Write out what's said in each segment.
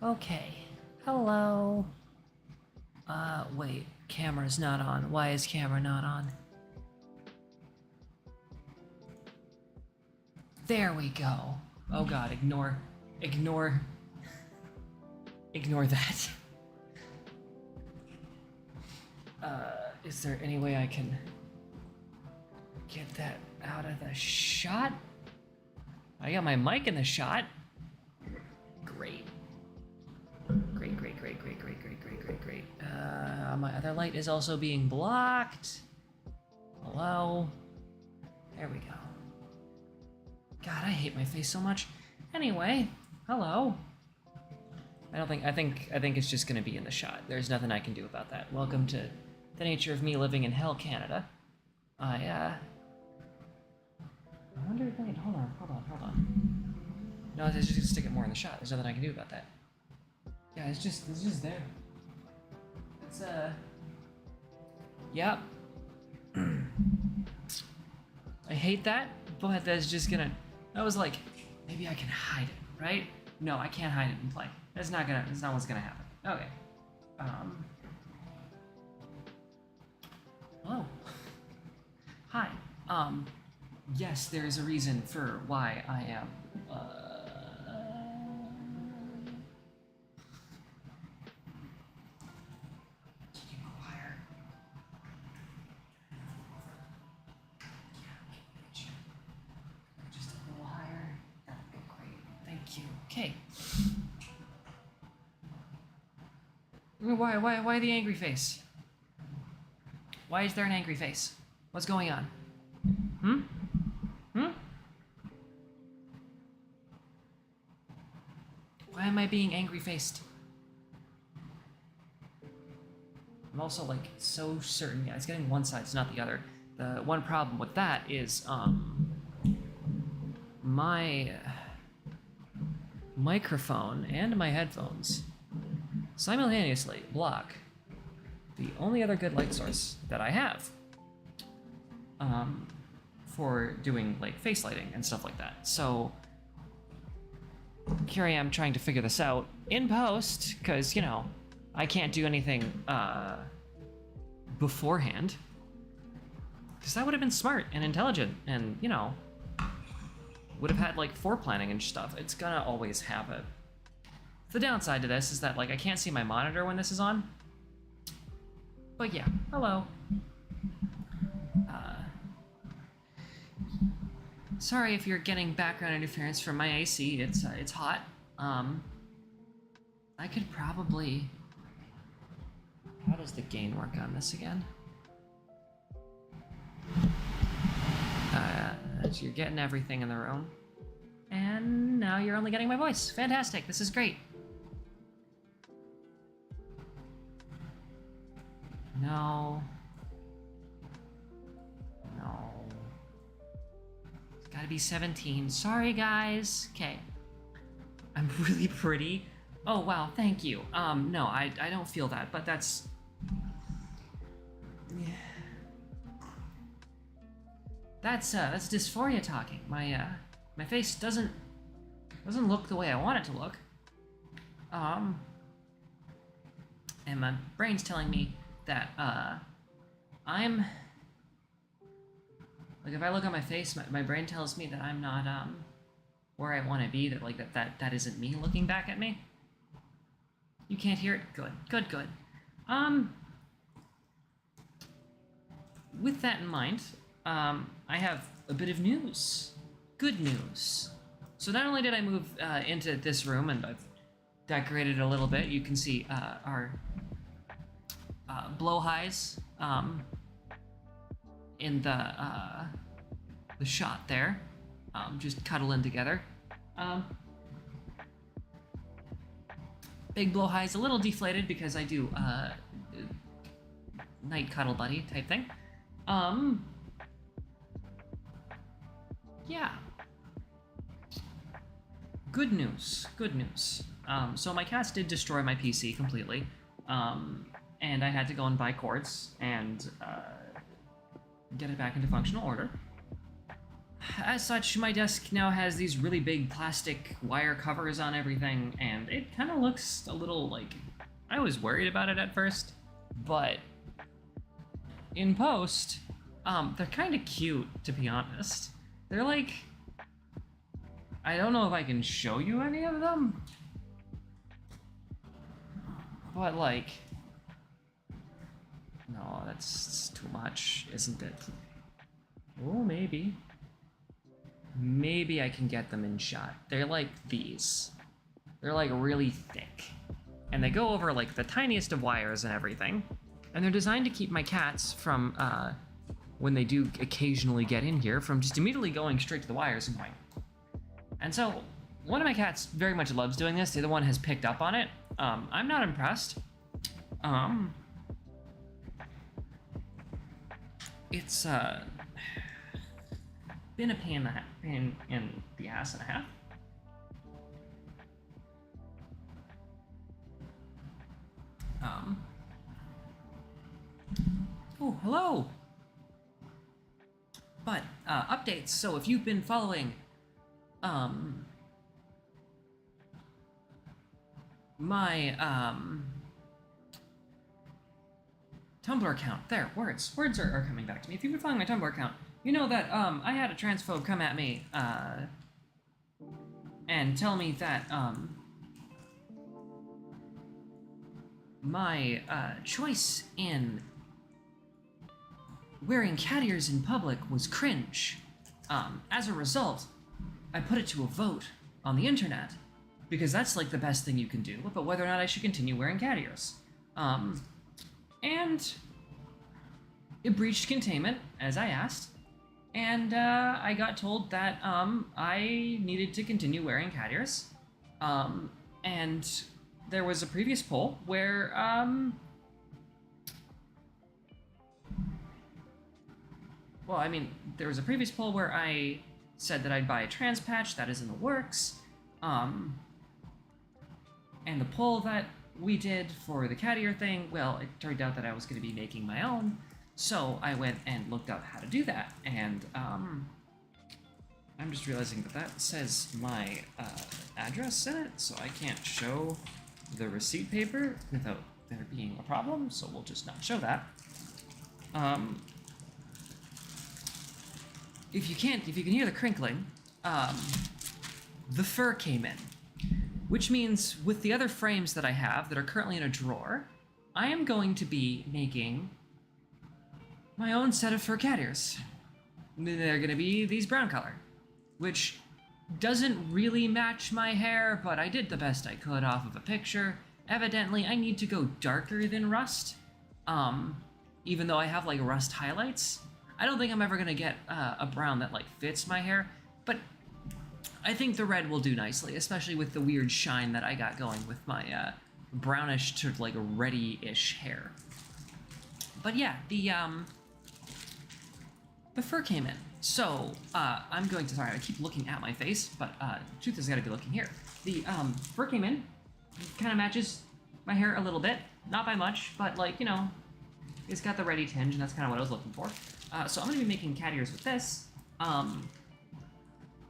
Okay. Hello. Wait. Camera's not on. Why is camera not on? There we go. Oh god, ignore that. Is there any way I can get that out of the shot? I got my mic in the shot. Great. Great. My other light is also being blocked. Hello. There we go. God, I hate my face so much. Anyway, hello. I think it's just gonna be in the shot. There's nothing I can do about that. Welcome to the nature of me living in Hell, Canada. I wonder, wait, hold on. No, it's just gonna stick it more in the shot. There's nothing I can do about that. Yeah, it's just there. It's, yep. I hate that, but that's just gonna, I was like, maybe I can hide it, right? No, I can't hide it in play. That's not what's gonna happen. Okay. Hello. Hi. Yes, there is a reason for why I am, Can you go higher? Just a little higher. That would be great. Thank you. Okay. Why the angry face? Why is there an angry face? What's going on? Why am I being angry faced? I'm also like so certain, yeah, it's getting one side, it's not the other. The one problem with that is my microphone and my headphones simultaneously block the only other good light source that I have for doing like face lighting and stuff like that. So here I am trying to figure this out in post, because, you know, I can't do anything beforehand, because that would have been smart and intelligent and, you know, would have had like foreplanning and stuff. It's gonna always have it. The downside to this is that, like, I can't see my monitor when this is on. But yeah, hello. Sorry if you're getting background interference from my AC. It's hot. I could probably. How does the gain work on this again? You're getting everything in the room, and now you're only getting my voice. Fantastic! This is great. No. It's gotta be 17. Sorry, guys. Okay. I'm really pretty. Oh, wow, thank you. No, I don't feel that, but that's... Yeah. That's dysphoria talking. My face doesn't look the way I want it to look. And my brain's telling me that, I'm... Like, if I look at my face, my brain tells me that I'm not, where I want to be, that, like, that isn't me looking back at me. You can't hear it? Good. With that in mind, I have a bit of news. Good news. So not only did I move into this room, and I've decorated it a little bit, you can see our blow highs in the shot there, just cuddling together. Big blow highs, a little deflated because I do night cuddle buddy type thing. Yeah. Good news. So my cats did destroy my PC completely, and I had to go and buy cords and get it back into functional order. As such, my desk now has these really big plastic wire covers on everything, and it kind of looks a little like... I was worried about it at first, but in post, they're kind of cute, to be honest. They're like... I don't know if I can show you any of them, but like... No, that's too much, isn't it? Oh, maybe. Maybe I can get them in shot. They're like these. They're like really thick. And they go over like the tiniest of wires and everything. And they're designed to keep my cats from, when they do occasionally get in here, from just immediately going straight to the wires and going. And so, one of my cats very much loves doing this. The other one has picked up on it. I'm not impressed. It's, been a pain in the ass and a half. Oh, hello! But, updates. So if you've been following, my, Tumblr account. There, words. Words are coming back to me. If you've been following my Tumblr account, you know that, I had a transphobe come at me, and tell me that, my, choice in wearing cat ears in public was cringe. As a result, I put it to a vote on the internet, because that's, like, the best thing you can do about whether or not I should continue wearing cat ears. And it breached containment, as I asked, and I got told that I needed to continue wearing cat ears. And there was a previous poll where well, I mean, there was a previous poll where I said that I'd buy a trans patch. That is in the works. And the poll that we did for the cat ear thing, well, it turned out that I was going to be making my own, so I went and looked up how to do that, and I'm just realizing that that says my address in it, so I can't show the receipt paper without there being a problem, so we'll just not show that. If you can hear the crinkling, the fur came in. Which means, with the other frames that I have that are currently in a drawer, I am going to be making my own set of fur cat ears. They're gonna be these brown color, which doesn't really match my hair, but I did the best I could off of a picture. Evidently, I need to go darker than rust, even though I have, like, rust highlights. I don't think I'm ever gonna get a brown that, like, fits my hair, but I think the red will do nicely, especially with the weird shine that I got going with my brownish to like reddy-ish hair. But yeah, the fur came in. So I'm going to, sorry, I keep looking at my face, but truth is I gotta be looking here. The fur came in, kind of matches my hair a little bit, not by much, but like, you know, it's got the reddy tinge, and that's kind of what I was looking for. So I'm gonna be making cat ears with this.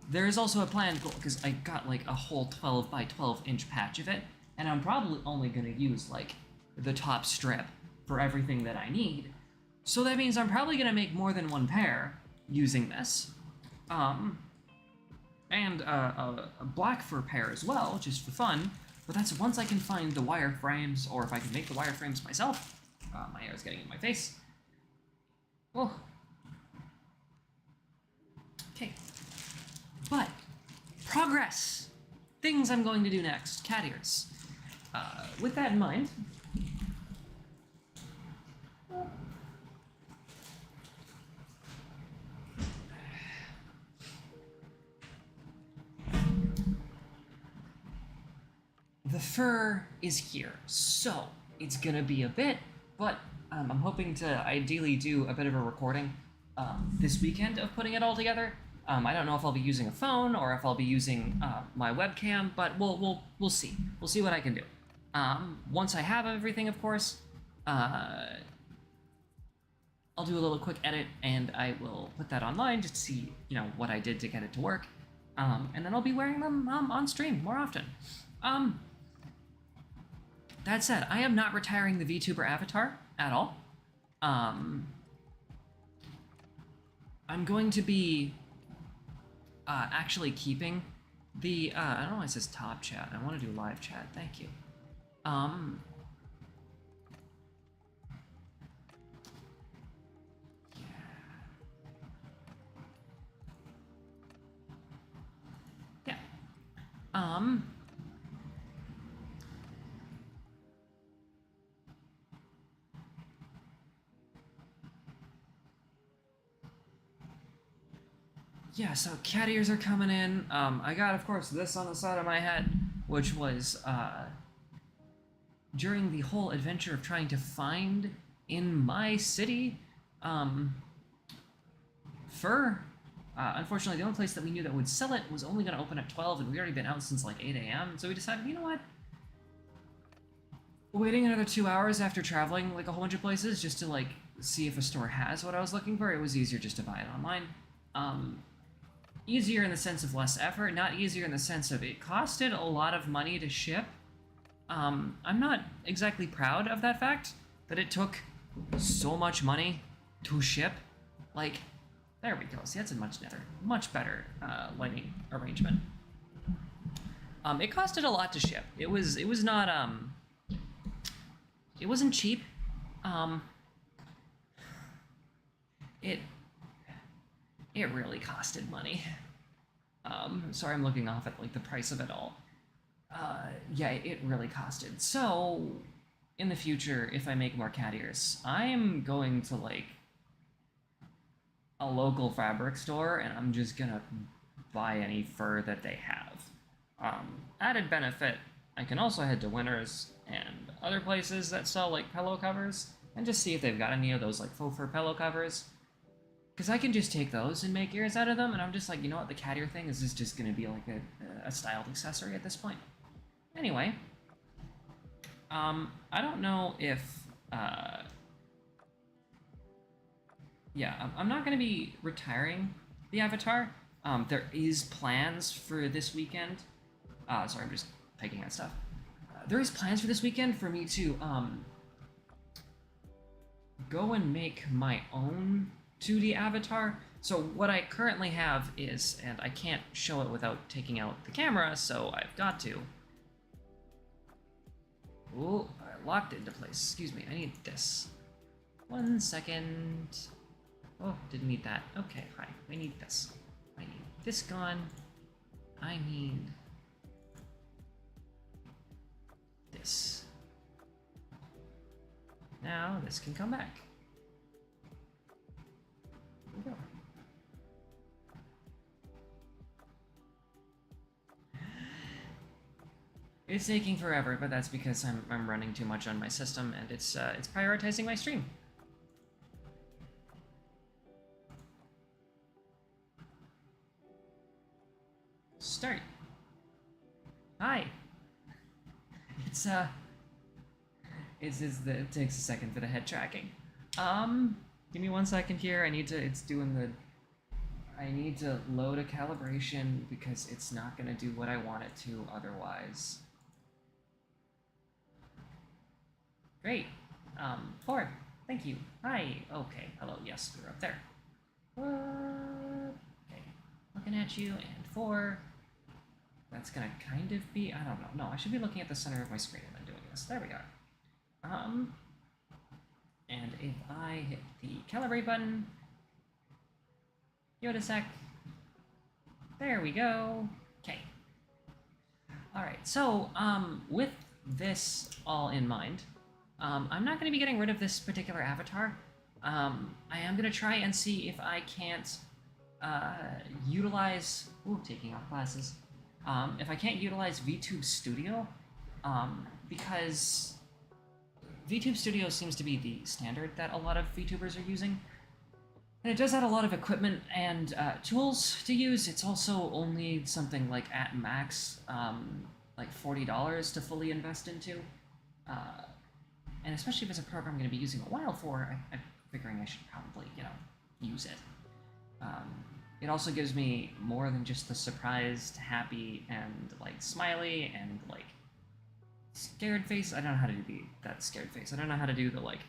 There is also a planned goal, because I got like a whole 12 by 12 inch patch of it, and I'm probably only going to use like the top strip for everything that I need. So that means I'm probably going to make more than one pair using this. And a black fur pair as well, just for fun, but that's once I can find the wireframes, or if I can make the wireframes myself. My hair is getting in my face. Oh. Okay. But, progress! Things I'm going to do next. Cat ears. With that in mind... the fur is here, so it's gonna be a bit, but I'm hoping to ideally do a bit of a recording this weekend of putting it all together. I don't know if I'll be using a phone or if I'll be using my webcam, but we'll see. We'll see what I can do. Once I have everything, of course, I'll do a little quick edit and I will put that online just to see, what I did to get it to work. And then I'll be wearing them on stream more often. That said, I am not retiring the VTuber avatar at all. I'm going to be actually keeping the, I don't know why it says top chat. I want to do live chat. Thank you. Yeah, so cat ears are coming in. I got, of course, this on the side of my head, which was during the whole adventure of trying to find in my city fur. Unfortunately, the only place that we knew that would sell it was only going to open at 12, and we'd already been out since like 8 a.m. So we decided, you know what? Waiting another 2 hours after traveling like a whole bunch of places just to like see if a store has what I was looking for, it was easier just to buy it online. Easier in the sense of less effort, not easier in the sense of it costed a lot of money to ship. I'm not exactly proud of that fact, that it took so much money to ship. Like, there we go. See, that's a much better lighting arrangement. It costed a lot to ship. It was not, it wasn't cheap. It really costed money. Sorry, I'm looking off at like the price of it all. Yeah, it really costed. So, in the future, if I make more cat ears, I am going to like a local fabric store and I'm just gonna buy any fur that they have. Added benefit, I can also head to Winners and other places that sell like pillow covers and just see if they've got any of those like faux fur pillow covers. Because I can just take those and make ears out of them, and I'm just like, you know what, the cat ear thing is just going to be like a styled accessory at this point. Anyway, I don't know if, yeah, I'm not going to be retiring the avatar. There is plans for this weekend. Sorry, I'm just picking at stuff. There is plans for this weekend for me to go and make my own 2D avatar. So what I currently have is, and I can't show it without taking out the camera, so I've got to. Ooh, I locked it into place. Excuse me, I need this. 1 second. Oh, didn't need that. Okay, hi. I need this. I need this gone. I need this. Now this can come back. Here we go. It's taking forever, but that's because I'm running too much on my system, and it's prioritizing my stream. Start. Hi. It takes a second for the head tracking. Give me 1 second here. I need to load a calibration because it's not gonna do what I want it to otherwise. Great. 4. Thank you. Hi. Okay. Hello. Yes, we're up there. Okay. Looking at you, and 4. That's gonna kind of be, I don't know. No, I should be looking at the center of my screen and then doing this. There we are. And if I hit the calibrate button, give it a sec. There we go. Okay. All right. So, with this all in mind, I'm not going to be getting rid of this particular avatar. I am going to try and see if I can't utilize. Ooh, taking off glasses. If I can't utilize VTube Studio, because VTube Studio seems to be the standard that a lot of VTubers are using. And it does add a lot of equipment and tools to use. It's also only something like at max, like $40 to fully invest into. And especially if it's a program I'm going to be using a while for, I figuring I should probably, use it. It also gives me more than just the surprised, happy, and, like, smiley, and, like, scared face. I don't know how to do that scared face. I don't know how to do the, like,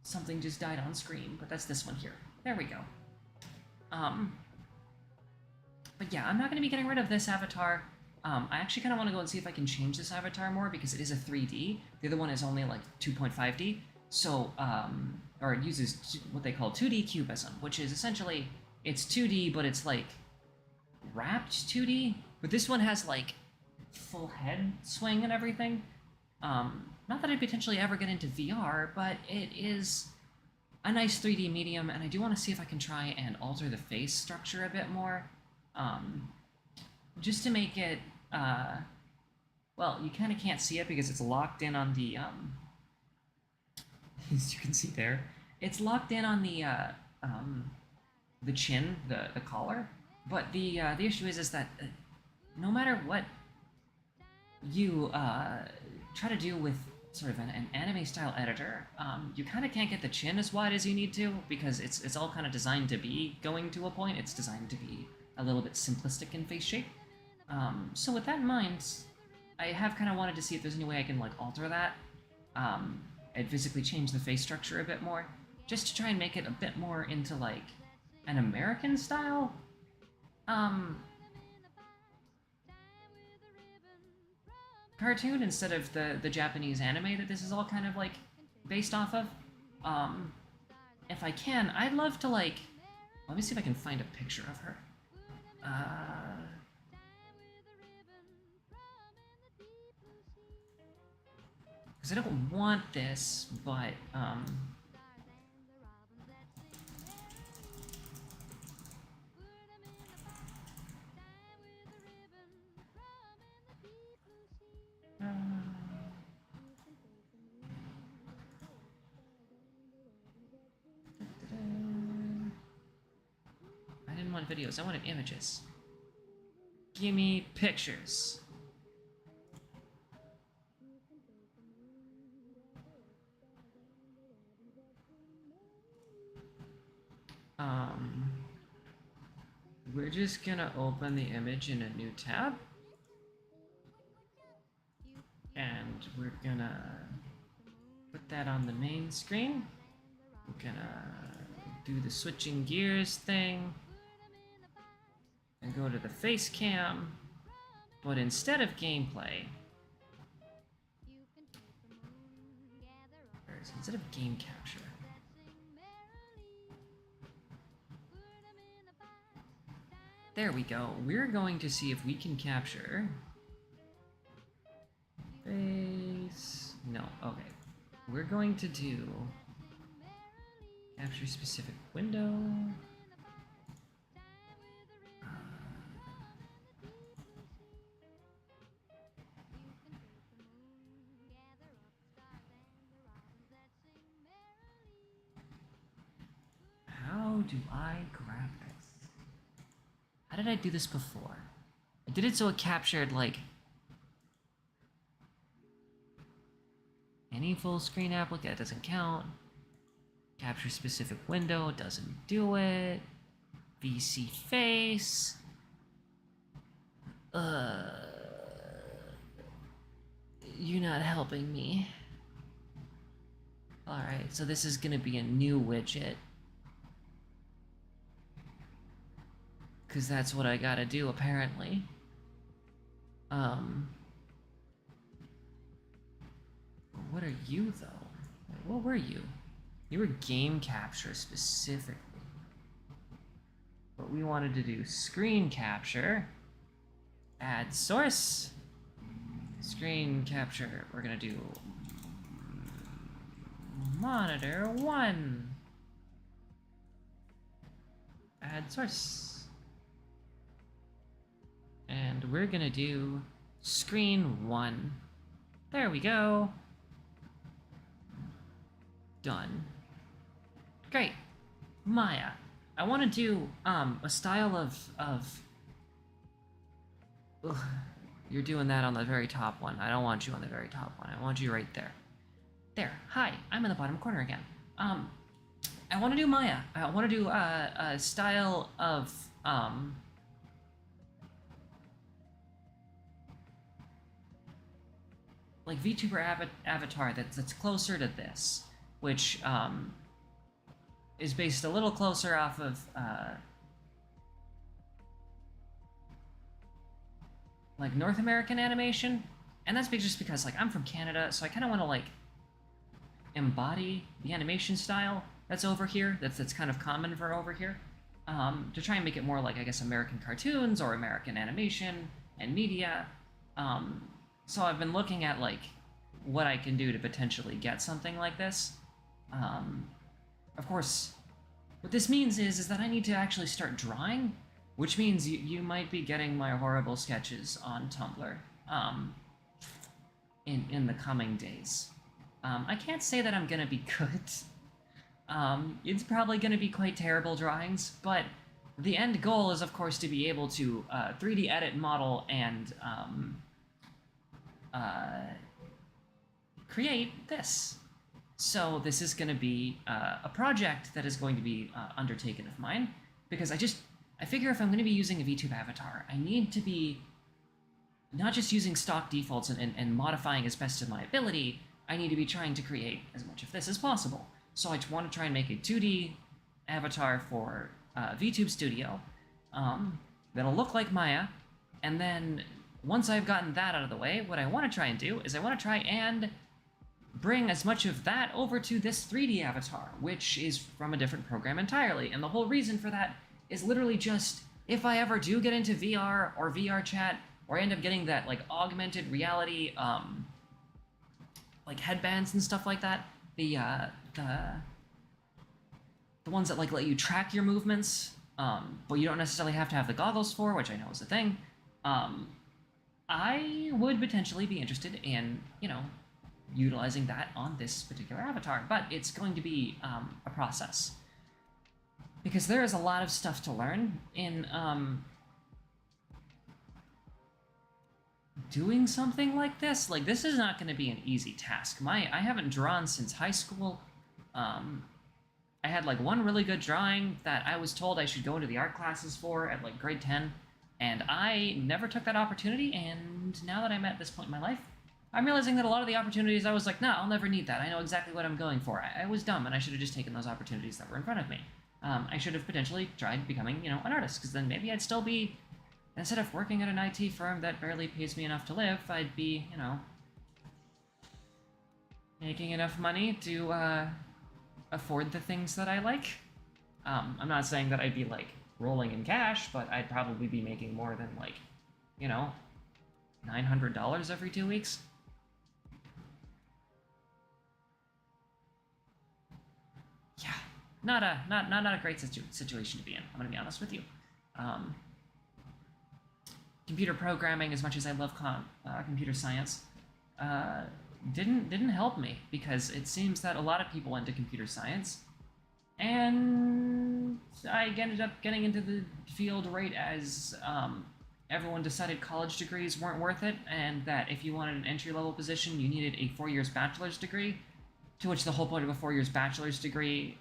something just died on screen, but that's this one here. There we go. But yeah, I'm not going to be getting rid of this avatar. I actually kind of want to go and see if I can change this avatar more, because it is a 3D. The other one is only, like, 2.5D. So, or it uses what they call 2D cubism, which is essentially, it's 2D, but it's, like, wrapped 2D. But this one has, like, full head swing and everything. Not that I'd potentially ever get into VR, but it is a nice 3D medium, and I do want to see if I can try and alter the face structure a bit more. Just to make it, well, you kind of can't see it because it's locked in on the, as you can see there, it's locked in on the chin, the collar. But the issue is that no matter what you try to do with sort of an anime-style editor, you kind of can't get the chin as wide as you need to, because it's all kind of designed to be going to a point. It's designed to be a little bit simplistic in face shape. So with that in mind, I have kind of wanted to see if there's any way I can, like, alter that, and physically change the face structure a bit more, just to try and make it a bit more into, like, an American style. Cartoon instead of the Japanese anime that this is all kind of, like, based off of. If I can, I'd love to, like, let me see if I can find a picture of her. Because I don't want this, but, I didn't want videos, I wanted images. Give me pictures. We're just gonna open the image in a new tab. And we're gonna put that on the main screen. We're gonna do the switching gears thing. And go to the face cam. But instead of gameplay, instead of game capture, there we go. We're going to see if we can capture face. No, okay. We're going to do capture specific window. How do I grab this? How did I do this before? I did it so it captured, like, any full screen application. That doesn't count. Capture specific window doesn't do it. VC face. You're not helping me. Alright, so this is gonna be a new widget. Because that's what I gotta do, apparently. What are you, though? What were you? You were game capture, specifically. But we wanted to do screen capture. Add source. Screen capture. We're gonna do monitor 1. Add source. And we're gonna do screen 1. There we go. Done. Great. Maya, I want to do a style of Ugh, you're doing that on the very top one. I don't want you on the very top one. I want you right there. There. Hi, I'm in the bottom corner again. I want to do Maya. I want to do a style of like VTuber avatar that's closer to this, which is based a little closer off of like North American animation, and that's just because like I'm from Canada, so I kind of want to like embody the animation style that's over here, that's kind of common for over here, to try and make it more like, I guess, American cartoons or American animation and media. So I've been looking at like what I can do to potentially get something like this. Of course, what this means is that I need to actually start drawing, which means you might be getting my horrible sketches on Tumblr in the coming days. I can't say that I'm gonna be good. It's probably gonna be quite terrible drawings, but the end goal is, of course, to be able to 3D edit, model, and create this. So this is going to be a project that is going to be undertaken of mine, because I figure if I'm going to be using a VTube avatar, I need to be not just using stock defaults and modifying as best of my ability. I need to be trying to create as much of this as possible. So I want to try and make a 2D avatar for VTube Studio that'll look like Maya, and then once I've gotten that out of the way, what I want to try and do is I want to try and bring as much of that over to this 3D avatar, which is from a different program entirely. And the whole reason for that is literally just, if I ever do get into VR or VR chat, or I end up getting that like augmented reality, like headbands and stuff like that, the ones that like let you track your movements, but you don't necessarily have to have the goggles for, which I know is a thing. I would potentially be interested in, you know, utilizing that on this particular avatar, but it's going to be a process, because there is a lot of stuff to learn in doing something like this. Like, this is not going to be an easy task. I haven't drawn since high school. I had like one really good drawing that I was told I should go into the art classes for at like grade 10, and I never took that opportunity. And now that I'm at this point in my life, I'm realizing that a lot of the opportunities I was like, nah, I'll never need that. I know exactly what I'm going for. I was dumb, and I should have just taken those opportunities that were in front of me. I should have potentially tried becoming, you know, an artist, because then maybe I'd still be, instead of working at an IT firm that barely pays me enough to live, I'd be, you know, making enough money to afford the things that I like. I'm not saying that I'd be, like, rolling in cash, but I'd probably be making more than, like, you know, $900 every 2 weeks. Yeah, not a great situation to be in. I'm gonna be honest with you. Computer programming, as much as I love computer science, didn't help me, because it seems that a lot of people went to computer science, and I ended up getting into the field right as everyone decided college degrees weren't worth it, and that if you wanted an entry-level position, you needed a 4 years bachelor's degree, to which the whole point of a 4 years bachelor's degree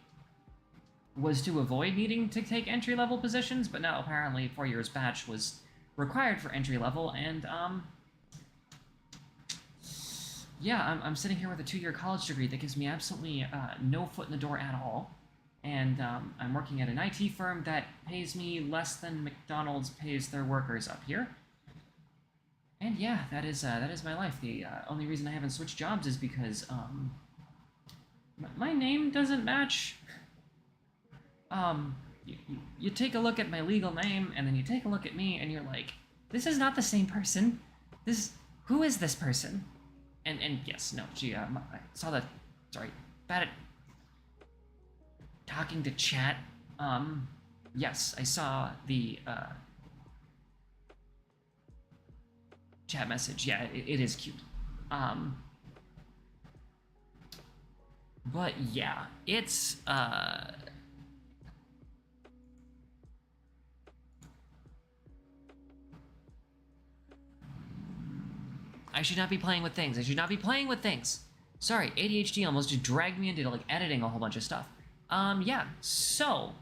was to avoid needing to take entry-level positions, but now apparently 4 years batch was required for entry-level, and yeah, I'm sitting here with a 2-year college degree that gives me absolutely no foot in the door at all. And I'm working at an IT firm that pays me less than McDonald's pays their workers up here. And yeah, that is my life. The only reason I haven't switched jobs is because my name doesn't match. You take a look at my legal name, and then you take a look at me, and you're like, this is not the same person. Who is this person? And yes, no, gee, I saw that. Sorry, bad at talking to chat. Yes, I saw the chat message. Yeah, it is cute. But yeah, it's I should not be playing with things. I should not be playing with things. Sorry, ADHD almost just dragged me into like editing a whole bunch of stuff. Yeah, so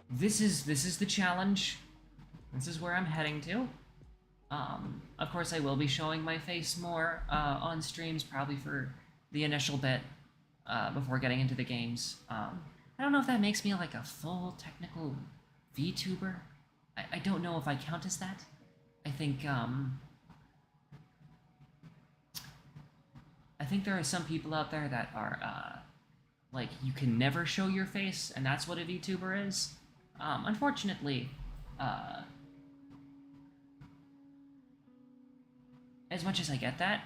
this is the challenge. This is where I'm heading to. Of course, I will be showing my face more on streams, probably for the initial bit before getting into the games. I don't know if that makes me like a full technical VTuber. I don't know if I count as that. I think there are some people out there that are like, you can never show your face, and that's what a VTuber is. Unfortunately, as much as I get that,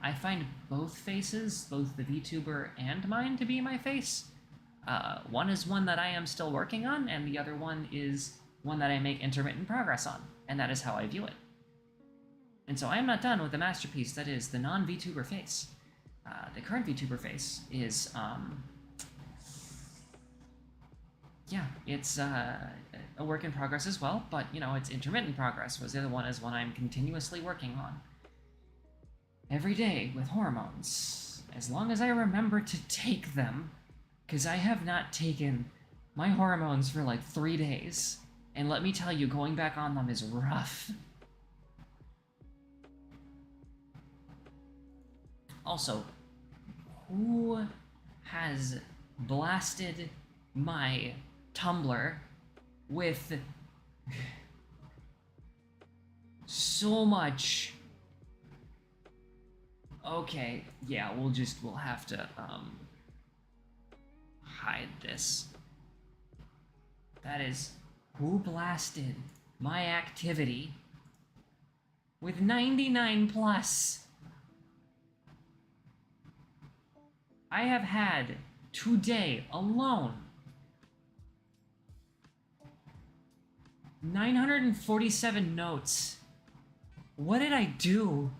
I find both faces, both the VTuber and mine, to be my face. One is one that I am still working on, and the other one is one that I make intermittent progress on, and that is how I view it. And so I am not done with the masterpiece that is the non-VTuber face. The current VTuber face is, yeah, it's a work in progress as well, but, you know, it's intermittent progress, whereas the other one is one I'm continuously working on. Every day with hormones, as long as I remember to take them, because I have not taken my hormones for like 3 days, and let me tell you, going back on them is rough. Also, who has blasted my Tumblr with so much? Okay, yeah, we'll have to hide this. That is, who blasted my activity with 99 plus? I have had today alone 947 notes. What did I do?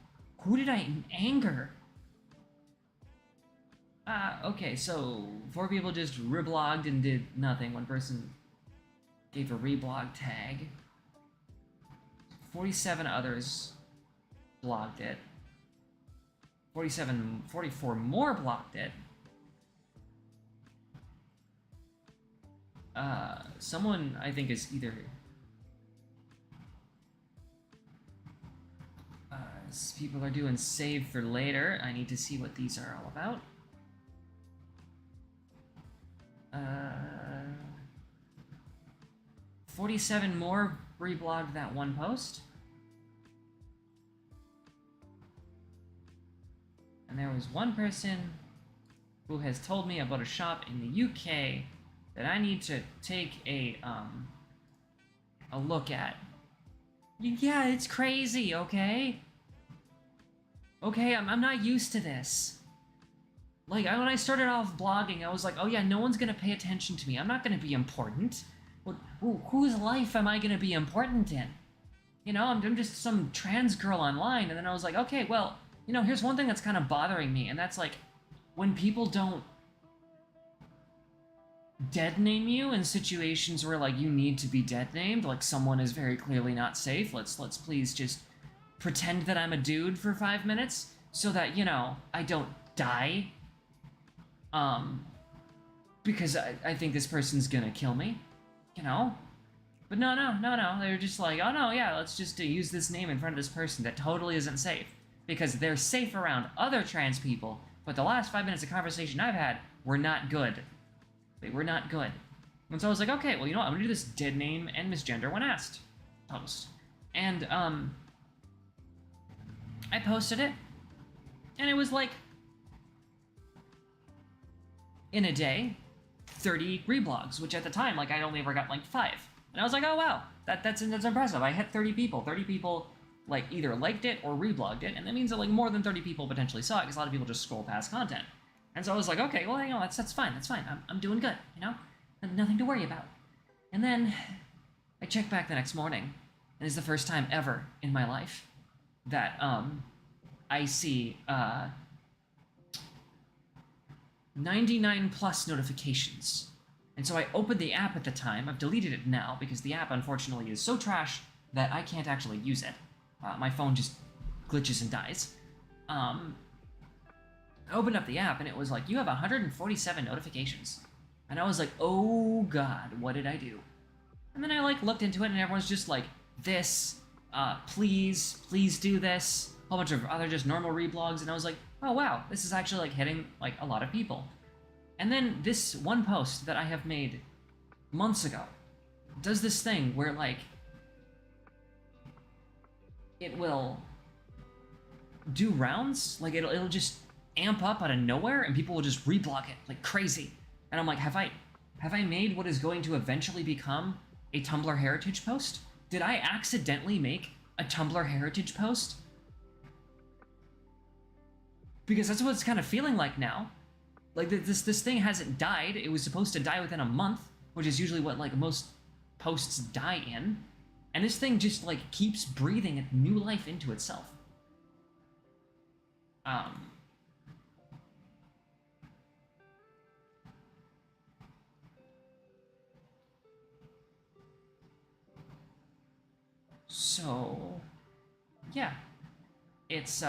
Who did I anger? Okay, so 4 people just reblogged and did nothing. 1 person gave a reblog tag. 47 others blocked it. 44 more blocked it. Someone, I think, is either... people are doing save for later. I need to see what these are all about. 47 more reblogged that one post. And there was 1 person who has told me about a shop in the UK that I need to take a look at. Yeah, it's crazy, okay? Okay, I'm not used to this. Like, when I started off blogging, I was like, oh yeah, no one's gonna pay attention to me. I'm not gonna be important. Whose life am I gonna be important in? You know, I'm just some trans girl online, and then I was like, okay, well, you know, here's one thing that's kind of bothering me, and that's like, when people don't dead name you in situations where, like, you need to be dead named, like someone is very clearly not safe, let's please just pretend that I'm a dude for 5 minutes so that, you know, I don't die. Because I think this person's gonna kill me, you know? But no, they're just like, oh no, yeah, let's just use this name in front of this person that totally isn't safe. Because they're safe around other trans people, but the last 5 minutes of conversation I've had were not good. They were not good. And so I was like, okay, well, you know what, I'm gonna do this dead name and misgender when asked post. And, I posted it, and it was like, in a day, 30 reblogs, which at the time, like, I'd only ever got like 5. And I was like, oh wow, that's impressive. I hit 30 people. 30 people, like, either liked it or reblogged it, and that means that, like, more than 30 people potentially saw it, because a lot of people just scroll past content. And so I was like, okay, well, you know, that's fine, I'm doing good, you know? Nothing to worry about. And then I checked back the next morning, and it's the first time ever in my life that, I see, 99 plus notifications. And so I opened the app at the time. I've deleted it now because the app, unfortunately, is so trash that I can't actually use it. My phone just glitches and dies. I opened up the app and it was like, you have 147 notifications. And I was like, oh god, what did I do? And then I like looked into it and everyone's just like, this, please do this. A whole bunch of other just normal reblogs, and I was like, oh wow, this is actually like hitting like a lot of people. And then this one post that I have made months ago does this thing where like it will do rounds, like it'll just amp up out of nowhere and people will just reblock it like crazy. And I'm like, have I made what is going to eventually become a Tumblr heritage post? Did I accidentally make a Tumblr heritage post? Because that's what it's kind of feeling like now. Like this thing hasn't died. It was supposed to die within a month, which is usually what like most posts die in. And this thing just like keeps breathing new life into itself. So yeah, it's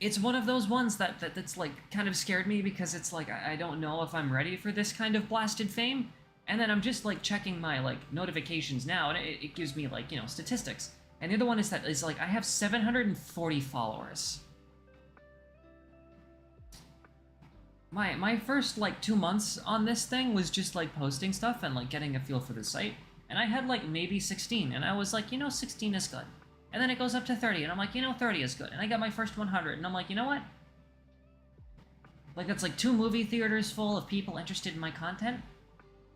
it's one of those ones that's like kind of scared me, because it's like I don't know if I'm ready for this kind of blasted fame. And then I'm just like checking my like notifications now, and it gives me like, you know, statistics. And the other one is that is like I have 740 followers. My first like 2 months on this thing was just like posting stuff and like getting a feel for the site. And I had like maybe 16, and I was like, you know, 16 is good. And then it goes up to 30, and I'm like, you know, 30 is good. And I got my first 100, and I'm like, you know what? Like, that's like 2 movie theaters full of people interested in my content.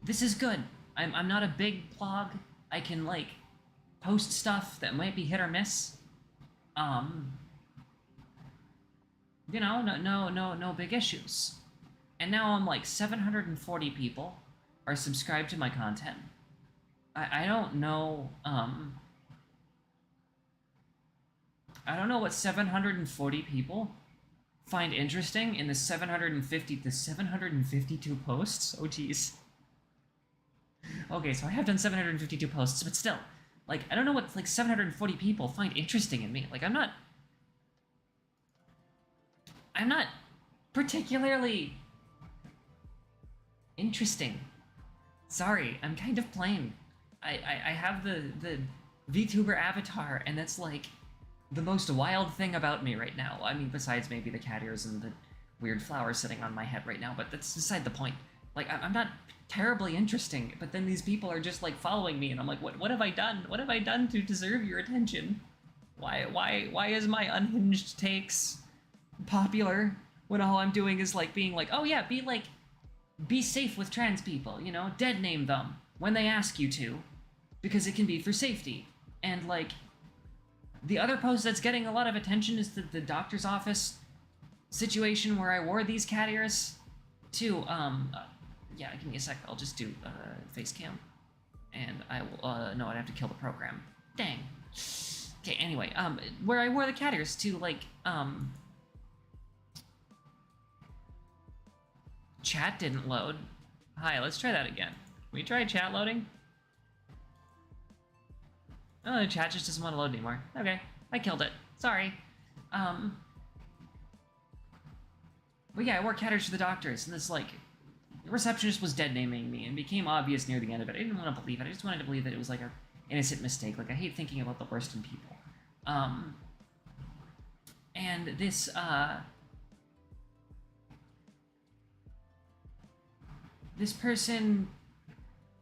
This is good. I'm not a big blog. I can, like, post stuff that might be hit or miss. You know, no big issues. And now I'm like 740 people are subscribed to my content. I don't know, I don't know what 740 people find interesting in the 752 posts. Oh, geez. Okay, so I have done 752 posts, but still, like, I don't know what, like, 740 people find interesting in me. Like, I'm not particularly interesting. Sorry, I'm kind of plain. I have the VTuber avatar, and that's, like, the most wild thing about me right now. I mean, besides maybe the cat ears and the weird flower sitting on my head right now, but that's beside the point. Like, I'm not terribly interesting, but then these people are just, like, following me, and I'm like, what have I done? What have I done to deserve your attention? Why is my unhinged takes popular when all I'm doing is, like, being like, oh yeah, be safe with trans people, you know? Dead name them when they ask you to, because it can be for safety. And, like, the other post that's getting a lot of attention is the doctor's office situation where I wore these cat ears to, yeah, give me a sec, I'll just do face cam. And I will, no, I'd have to kill the program. Dang. Okay, anyway, where I wore the cat ears to, like, chat didn't load. Hi, let's try that again. Can we try chat loading? Oh, the chat just doesn't want to load anymore. Okay, I killed it. Sorry. But yeah, I wore cat ears to the doctors, and this, like, the receptionist was dead naming me, and became obvious near the end of it. I didn't want to believe it. I just wanted to believe that it was like an innocent mistake. Like, I hate thinking about the worst in people. And this, this person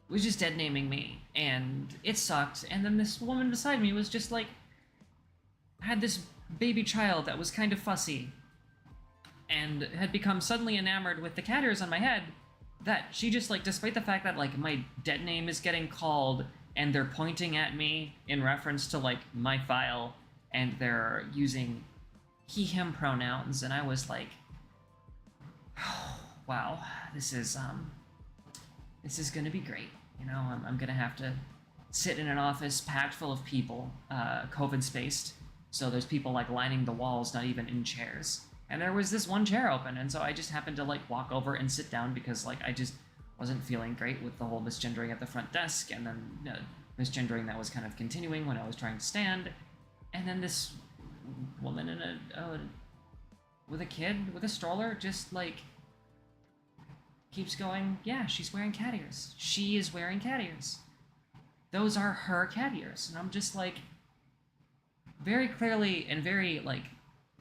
was just dead naming me, and it sucked. And then this woman beside me was just like, had this baby child that was kind of fussy, and had become suddenly enamored with the cat ears on my head, that she just, like, despite the fact that, like, my dead name is getting called, and they're pointing at me in reference to, like, my file, and they're using he, him pronouns, and I was like, oh, wow, this is gonna be great. You know, I'm gonna have to sit in an office packed full of people, COVID spaced, so there's people, like, lining the walls, not even in chairs. And there was this one chair open, and so I just happened to, like, walk over and sit down because, like, I just wasn't feeling great with the whole misgendering at the front desk, and then misgendering that was kind of continuing when I was trying to stand. And then this woman in with a kid with a stroller just like keeps going, yeah, she's wearing cat ears. She is wearing cat ears. Those are her cat ears. And I'm just like, very clearly and very like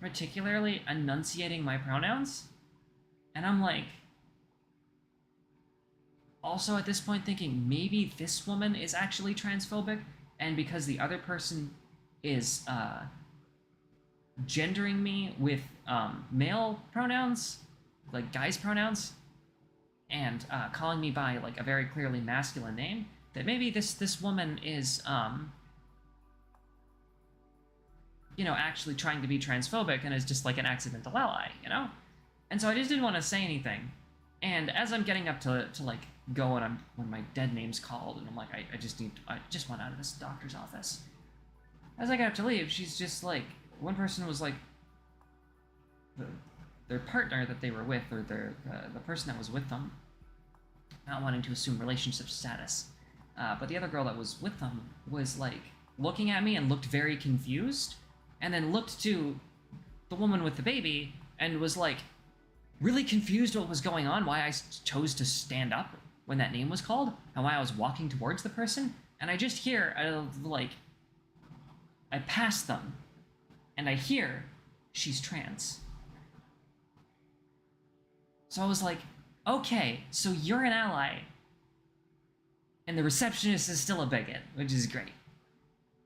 particularly enunciating my pronouns. And I'm like, also at this point thinking maybe this woman is actually transphobic, and because the other person is gendering me with male pronouns, like guys pronouns, and calling me by like a very clearly masculine name, that maybe this woman is you know, actually trying to be transphobic and is just like an accidental ally, you know? And so I just didn't want to say anything. And as I'm getting up to like go when my dead name's called, and I'm like, I just want out of this doctor's office. As I got up to leave, she's just like, one person was like, their partner that they were with, or the person that was with them, not wanting to assume relationship status. But the other girl that was with them was like looking at me and looked very confused, and then looked to the woman with the baby and was like really confused what was going on, why I chose to stand up when that name was called, and why I was walking towards the person. And I just hear, like, I pass them, and I hear, she's trans. So I was like, okay, so you're an ally, and the receptionist is still a bigot, which is great.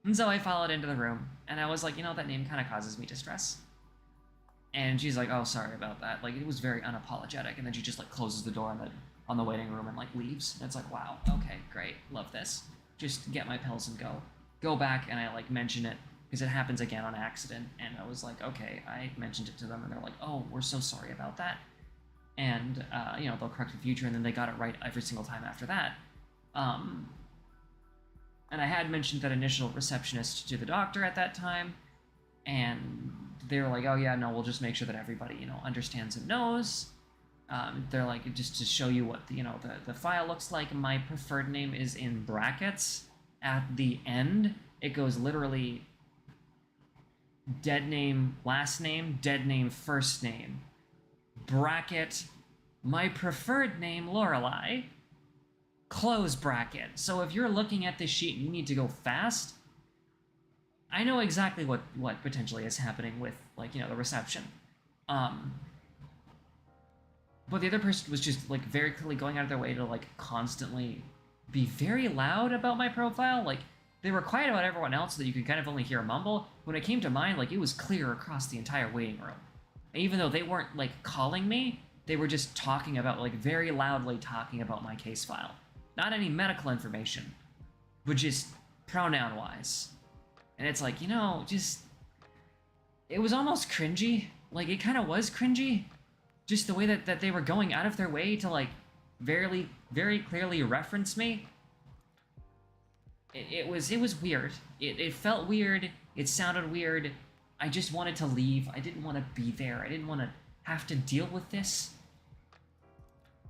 And so I followed into the room, and I was like, you know, that name kind of causes me distress. And she's like, oh, sorry about that. Like, it was very unapologetic. And then she just like closes the door on the waiting room and like leaves. And it's like, wow, okay, great, love this. Just get my pills and go. Go back, and I like mention it because it happens again on accident. And I was like, okay, I mentioned it to them, and they're like, oh, we're so sorry about that. And you know, they'll correct the future, and then they got it right every single time after that. And I had mentioned that initial receptionist to the doctor at that time, and they were like, oh yeah, no, we'll just make sure that everybody, you know, understands and knows. They're like, just to show you what the, you know, the file looks like, my preferred name is in brackets at the end. It goes literally dead name, last name, dead name, first name, bracket, my preferred name, Lorelei, close bracket. So if you're looking at this sheet and you need to go fast, I know exactly what potentially is happening with, like, you know, the reception. But the other person was just like very clearly going out of their way to like constantly be very loud about my profile. Like, they were quiet about everyone else so that you could kind of only hear a mumble. When it came to mine, like, it was clear across the entire waiting room. Even though they weren't like calling me, they were just talking about, like, very loudly talking about my case file. Not any medical information, but just pronoun-wise. And it's like, you know, just, it was almost cringy. Like, it kind of was cringy. Just the way that they were going out of their way to, like, very clearly reference me. It was weird. It felt weird. It sounded weird. I just wanted to leave. I didn't want to be there. I didn't want to have to deal with this.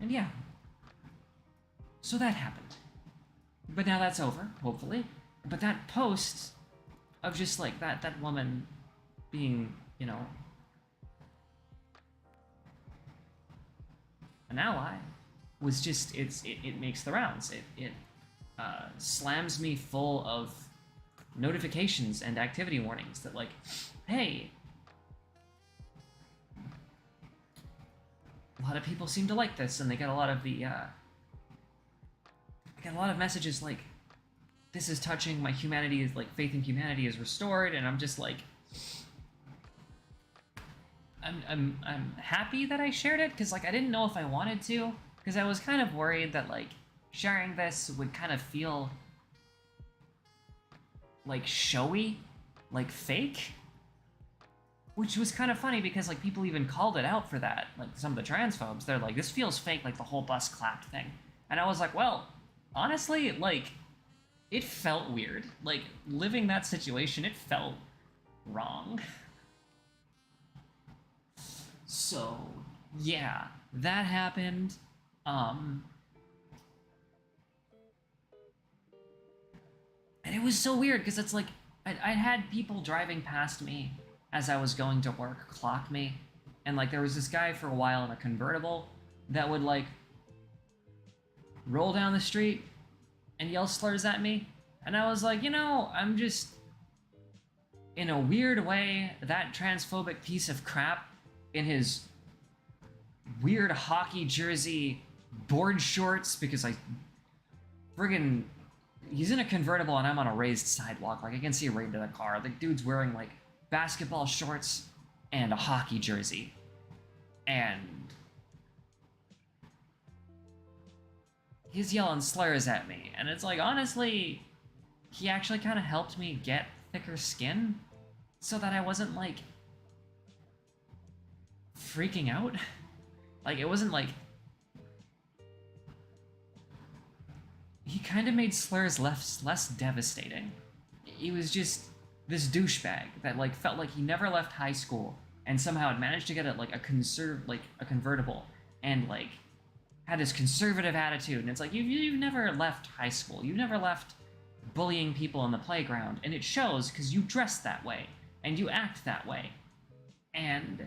And yeah. So that happened. But now that's over, hopefully. But that post of just like that woman being, you know, an ally was just, it makes the rounds. It slams me full of notifications and activity warnings that, like, hey, a lot of people seem to like this, and they get a lot of the I get a lot of messages like, this is touching, my humanity is, like, faith in humanity is restored, and I'm just like, I'm happy that I shared it, because, like, I didn't know if I wanted to, because I was kind of worried that, like, sharing this would kind of feel like showy, like fake, which was kind of funny because, like, people even called it out for that. Like, some of the transphobes, they're like, this feels fake, like the whole bus clapped thing. And I was like, well, honestly, like, it felt weird. Like, living that situation, it felt wrong. So, yeah, that happened. it was so weird because it's like I had people driving past me as I was going to work clock me, and like there was this guy for a while in a convertible that would like roll down the street and yell slurs at me, and I was like, I'm just, in a weird way, that transphobic piece of crap in his weird hockey jersey, board shorts, because friggin', he's in a convertible and I'm on a raised sidewalk. Like, I can see right into the car. The dude's wearing, like, basketball shorts and a hockey jersey. And he's yelling slurs at me. And it's like, honestly, he actually kind of helped me get thicker skin so that I wasn't, like, freaking out. Like, it wasn't like... He kind of made slurs less devastating. He was just this douchebag that, like, felt like he never left high school and somehow had managed to get a convertible and, like, had this conservative attitude. And it's like, you've never left high school. You've never left bullying people in the playground. And it shows because you dress that way and you act that way. And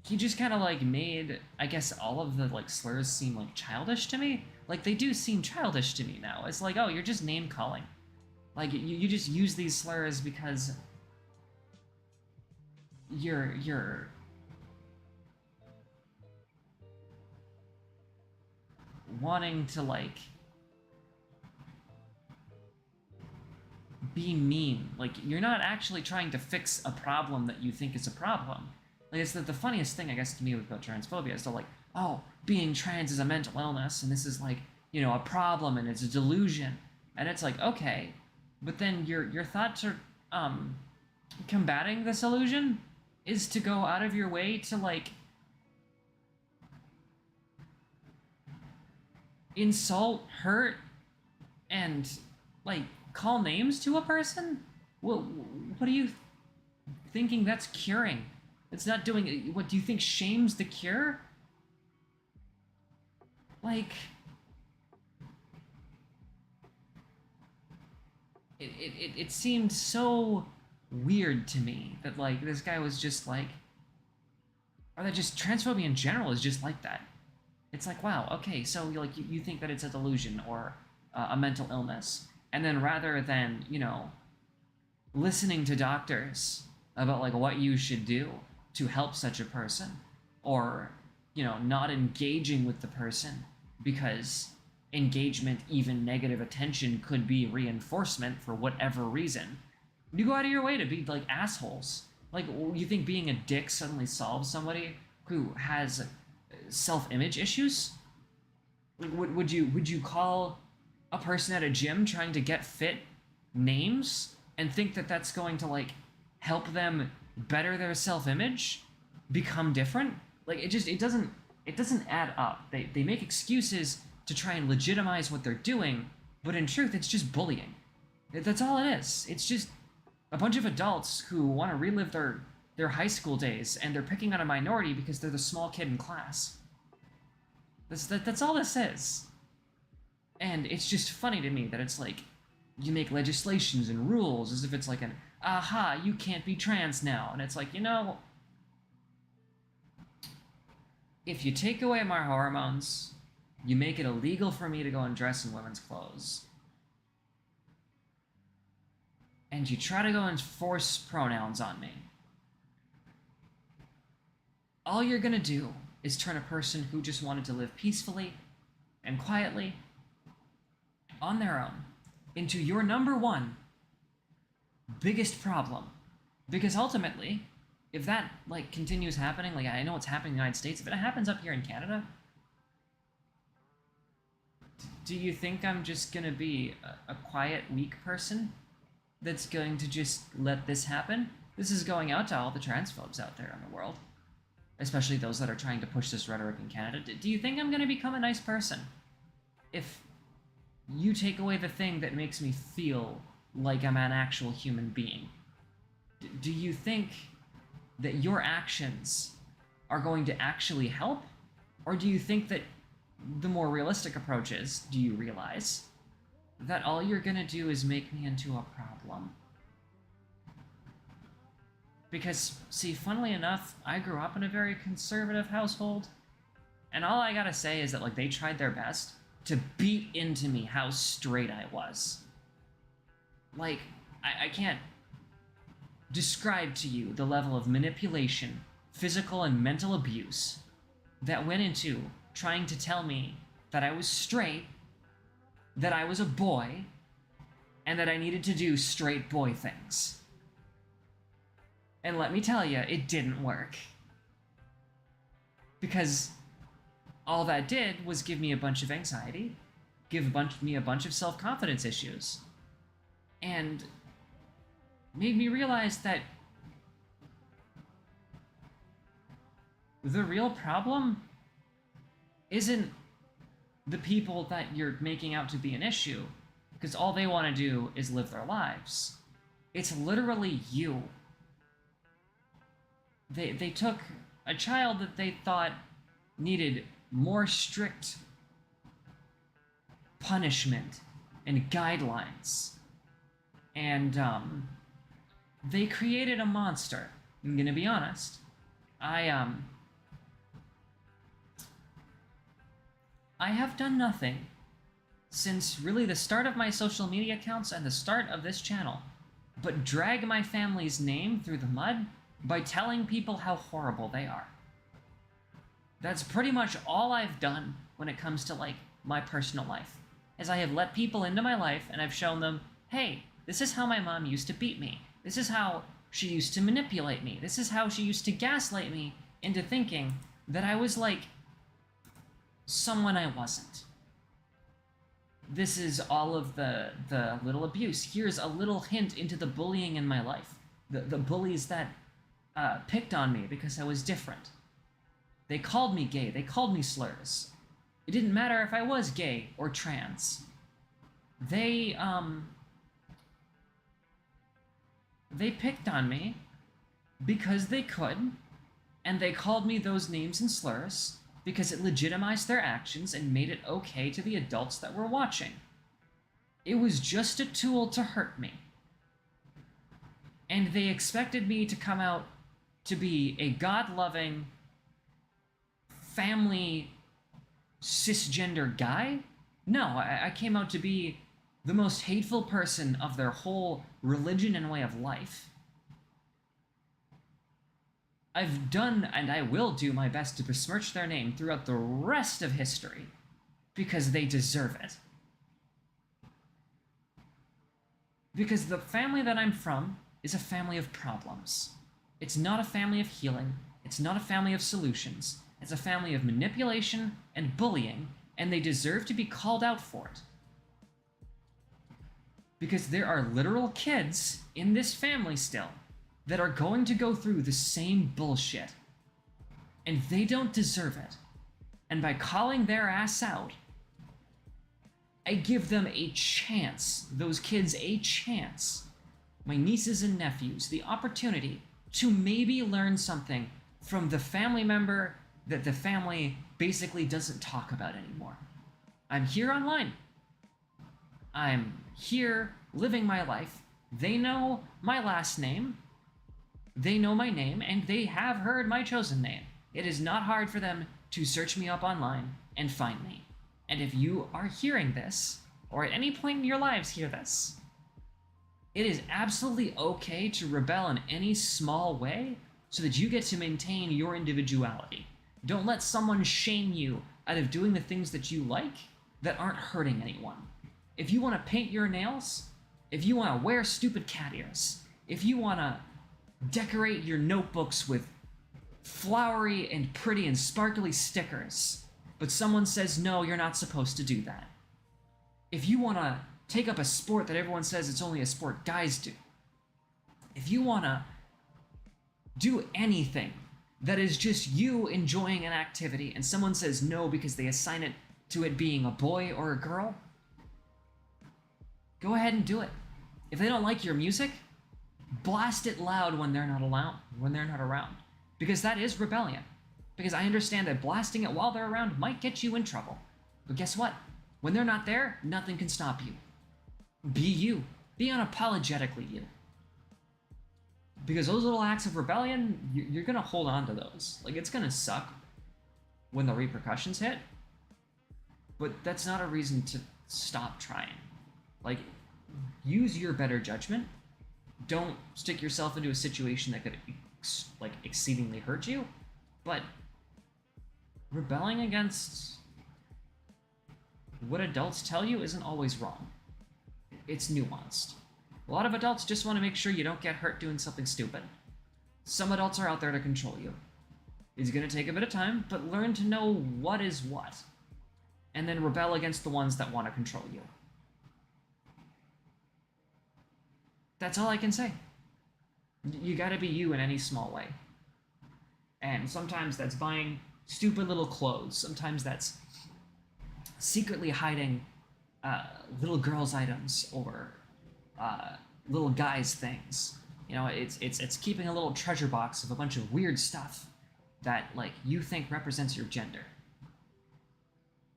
he just kind of, like, made, I guess, all of the, like, slurs seem, like, childish to me. Like, they do seem childish to me now. It's like, oh, you're just name-calling. Like, you just use these slurs because you're wanting to, like, be mean. Like, you're not actually trying to fix a problem that you think is a problem. Like, it's the funniest thing, I guess, to me about transphobia is to, like, oh, being trans is a mental illness, and this is, like, a problem, and it's a delusion. And it's like, okay, but then your thoughts are, combating this illusion is to go out of your way to, like, insult, hurt, and, like, call names to a person? What are you thinking that's curing? It's not doing... What, do you think shame's the cure? Like... It seemed so weird to me that, like, this guy was just, like... Or that just transphobia in general is just like that. It's like, wow, okay, so, like, you think that it's a delusion or a mental illness. And then rather than, listening to doctors about, like, what you should do to help such a person, or, not engaging with the person because engagement, even negative attention, could be reinforcement for whatever reason, you go out of your way to be, like, assholes. Like, you think being a dick suddenly solves somebody who has self-image issues? Like, would you call a person at a gym trying to get fit names and think that that's going to, like, help them better their self-image, become different? Like, it doesn't add up. They make excuses to try and legitimize what they're doing, but in truth, it's just bullying. That's all it is. It's just a bunch of adults who want to relive their high school days, and they're picking on a minority because they're the small kid in class. That's all this is. And it's just funny to me that it's like, you make legislations and rules as if it's like an, aha, you can't be trans now. And it's like, if you take away my hormones, you make it illegal for me to go and dress in women's clothes, and you try to go and force pronouns on me, all you're gonna do is turn a person who just wanted to live peacefully and quietly on their own into your number one biggest problem. Because ultimately, if that, like, continues happening, like, I know it's happening in the United States, if it happens up here in Canada, do you think I'm just gonna be a quiet, weak person that's going to just let this happen? This is going out to all the transphobes out there in the world, especially those that are trying to push this rhetoric in Canada. Do you think I'm gonna become a nice person if you take away the thing that makes me feel like I'm an actual human being? Do you think that your actions are going to actually help? Or do you think that the more realistic approach is, do you realize that all you're gonna do is make me into a problem. Because, see, funnily enough, I grew up in a very conservative household, and all I gotta say is that, like, they tried their best to beat into me how straight I was. Like, I can't describe to you the level of manipulation, physical and mental abuse that went into trying to tell me that I was straight, that I was a boy, and that I needed to do straight boy things. And let me tell you, it didn't work. Because all that did was give me a bunch of anxiety, give me a bunch of self-confidence issues, and made me realize that the real problem isn't the people that you're making out to be an issue, because all they want to do is live their lives. It's literally you. They took a child that they thought needed more strict punishment and guidelines, and they created a monster. I'm gonna be honest. I have done nothing since really the start of my social media accounts and the start of this channel but drag my family's name through the mud by telling people how horrible they are. That's pretty much all I've done when it comes to, like, my personal life, is I have let people into my life and I've shown them, hey, this is how my mom used to beat me. This is how she used to manipulate me. This is how she used to gaslight me into thinking that I was, like, someone I wasn't. This is all of the little abuse. Here's a little hint into the bullying in my life. The bullies that picked on me because I was different. They called me gay. They called me slurs. It didn't matter if I was gay or trans. They picked on me because they could, and they called me those names and slurs because it legitimized their actions and made it okay to the adults that were watching. It was just a tool to hurt me. And they expected me to come out to be a God-loving, family, cisgender guy? No, I came out to be the most hateful person of their whole religion and way of life. I've done, and I will do my best to besmirch their name throughout the rest of history, because they deserve it. Because the family that I'm from is a family of problems. It's not a family of healing. It's not a family of solutions. It's a family of manipulation and bullying, and they deserve to be called out for it. Because there are literal kids in this family still that are going to go through the same bullshit. And they don't deserve it. And by calling their ass out, I give them a chance, those kids a chance, my nieces and nephews, the opportunity to maybe learn something from the family member that the family basically doesn't talk about anymore. I'm here online. I'm here living my life. They know my last name. They know my name, and they have heard my chosen name. It is not hard for them to search me up online and find me. And if you are hearing this, or at any point in your lives hear this, it is absolutely okay to rebel in any small way so that you get to maintain your individuality. Don't let someone shame you out of doing the things that you like that aren't hurting anyone. If you want to paint your nails, if you want to wear stupid cat ears, if you want to decorate your notebooks with flowery and pretty and sparkly stickers, but someone says, no, you're not supposed to do that. If you want to take up a sport that everyone says it's only a sport guys do, if you want to do anything that is just you enjoying an activity and someone says no because they assign it to it being a boy or a girl, go ahead and do it. If they don't like your music, blast it loud when they're not around, because that is rebellion. Because I understand that blasting it while they're around might get you in trouble. But guess what? When they're not there, nothing can stop you. Be you. Be unapologetically you. Because those little acts of rebellion, you're gonna hold on to those. Like, it's gonna suck when the repercussions hit, but that's not a reason to stop trying. Like, use your better judgment. Don't stick yourself into a situation that could, exceedingly hurt you, but rebelling against what adults tell you isn't always wrong. It's nuanced. A lot of adults just want to make sure you don't get hurt doing something stupid. Some adults are out there to control you. It's going to take a bit of time, but learn to know what is what, and then rebel against the ones that want to control you. That's all I can say. You gotta be you in any small way. And sometimes that's buying stupid little clothes. Sometimes that's secretly hiding little girls' items or little guys' things. You know, it's keeping a little treasure box of a bunch of weird stuff that, like, you think represents your gender.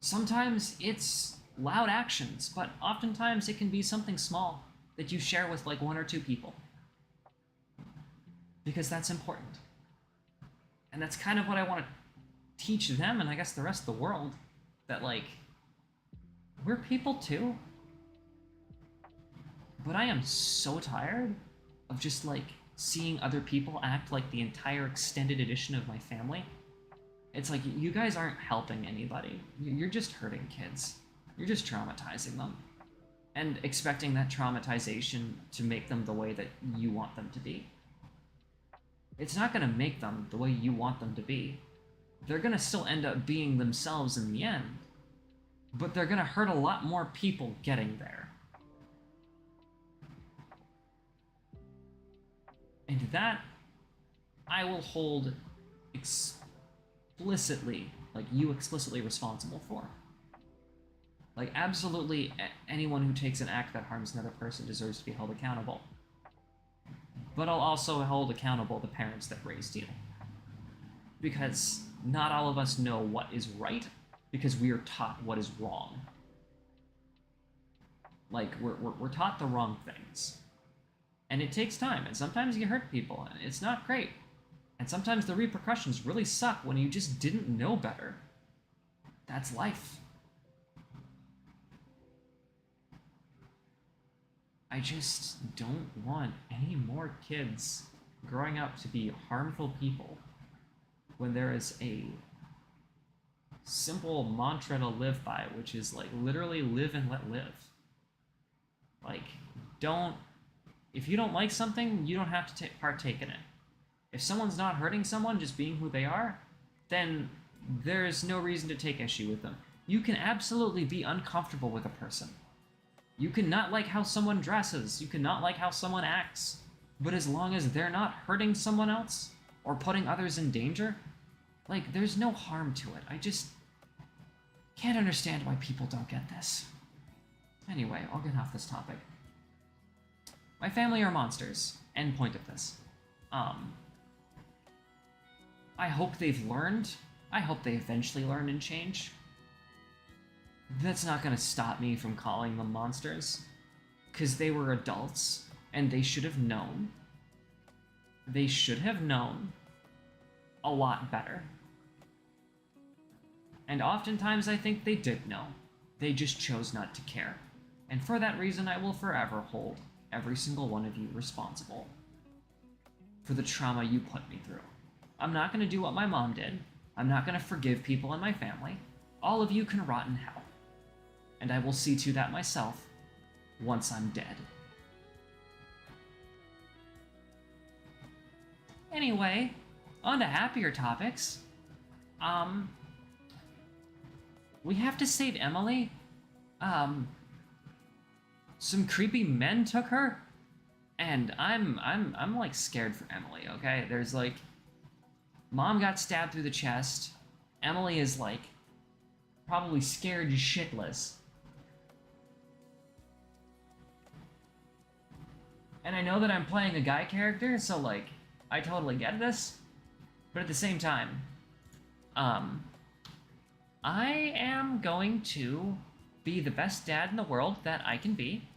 Sometimes it's loud actions, but oftentimes it can be something small that you share with, like, 1 or 2 people. Because that's important. And that's kind of what I want to teach them, and I guess the rest of the world, that, like, we're people too. But I am so tired of just, like, seeing other people act like the entire extended edition of my family. It's like, you guys aren't helping anybody. You're just hurting kids. You're just traumatizing them. And expecting that traumatization to make them the way that you want them to be. It's not going to make them the way you want them to be. They're going to still end up being themselves in the end. But they're going to hurt a lot more people getting there. And that, I will hold explicitly, like, you explicitly responsible for. Like, absolutely anyone who takes an act that harms another person deserves to be held accountable. But I'll also hold accountable the parents that raised you. Because not all of us know what is right, because we are taught what is wrong. Like, we're taught the wrong things. And it takes time, and sometimes you hurt people, and it's not great. And sometimes the repercussions really suck when you just didn't know better. That's life. I just don't want any more kids growing up to be harmful people when there is a simple mantra to live by, which is, like, literally live and let live. Like, if you don't like something, you don't have to partake in it. If someone's not hurting someone, just being who they are, then there's no reason to take issue with them. You can absolutely be uncomfortable with a person. You can not like how someone dresses, you can not like how someone acts, but as long as they're not hurting someone else or putting others in danger, like, there's no harm to it. I just can't understand why people don't get this. Anyway, I'll get off this topic. My family are monsters. End point of this. I hope they've learned. I hope they eventually learn and change. That's not gonna stop me from calling them monsters, because they were adults, and they should have known. They should have known a lot better. And oftentimes I think they did know. They just chose not to care. And for that reason, I will forever hold every single one of you responsible for the trauma you put me through. I'm not gonna do what my mom did. I'm not gonna forgive people in my family. All of you can rot in hell. And I will see to that myself once I'm dead. Anyway, on to happier topics. We have to save Emily. Some creepy men took her, and I'm like scared for Emily, okay? There's, like, Mom got stabbed through the chest. Emily is, like, probably scared shitless. And I know that I'm playing a guy character, so, like, I totally get this. But at the same time, I am going to be the best dad in the world that I can be.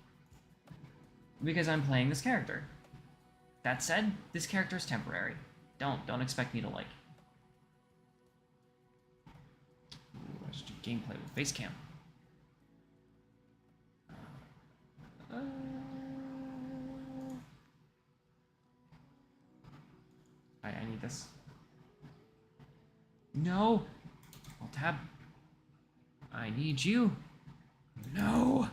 because I'm playing this character. That said, this character is temporary. Don't expect me to like. Ooh, let's do gameplay with face cam. I need this. No! I'll tab. I need you. No!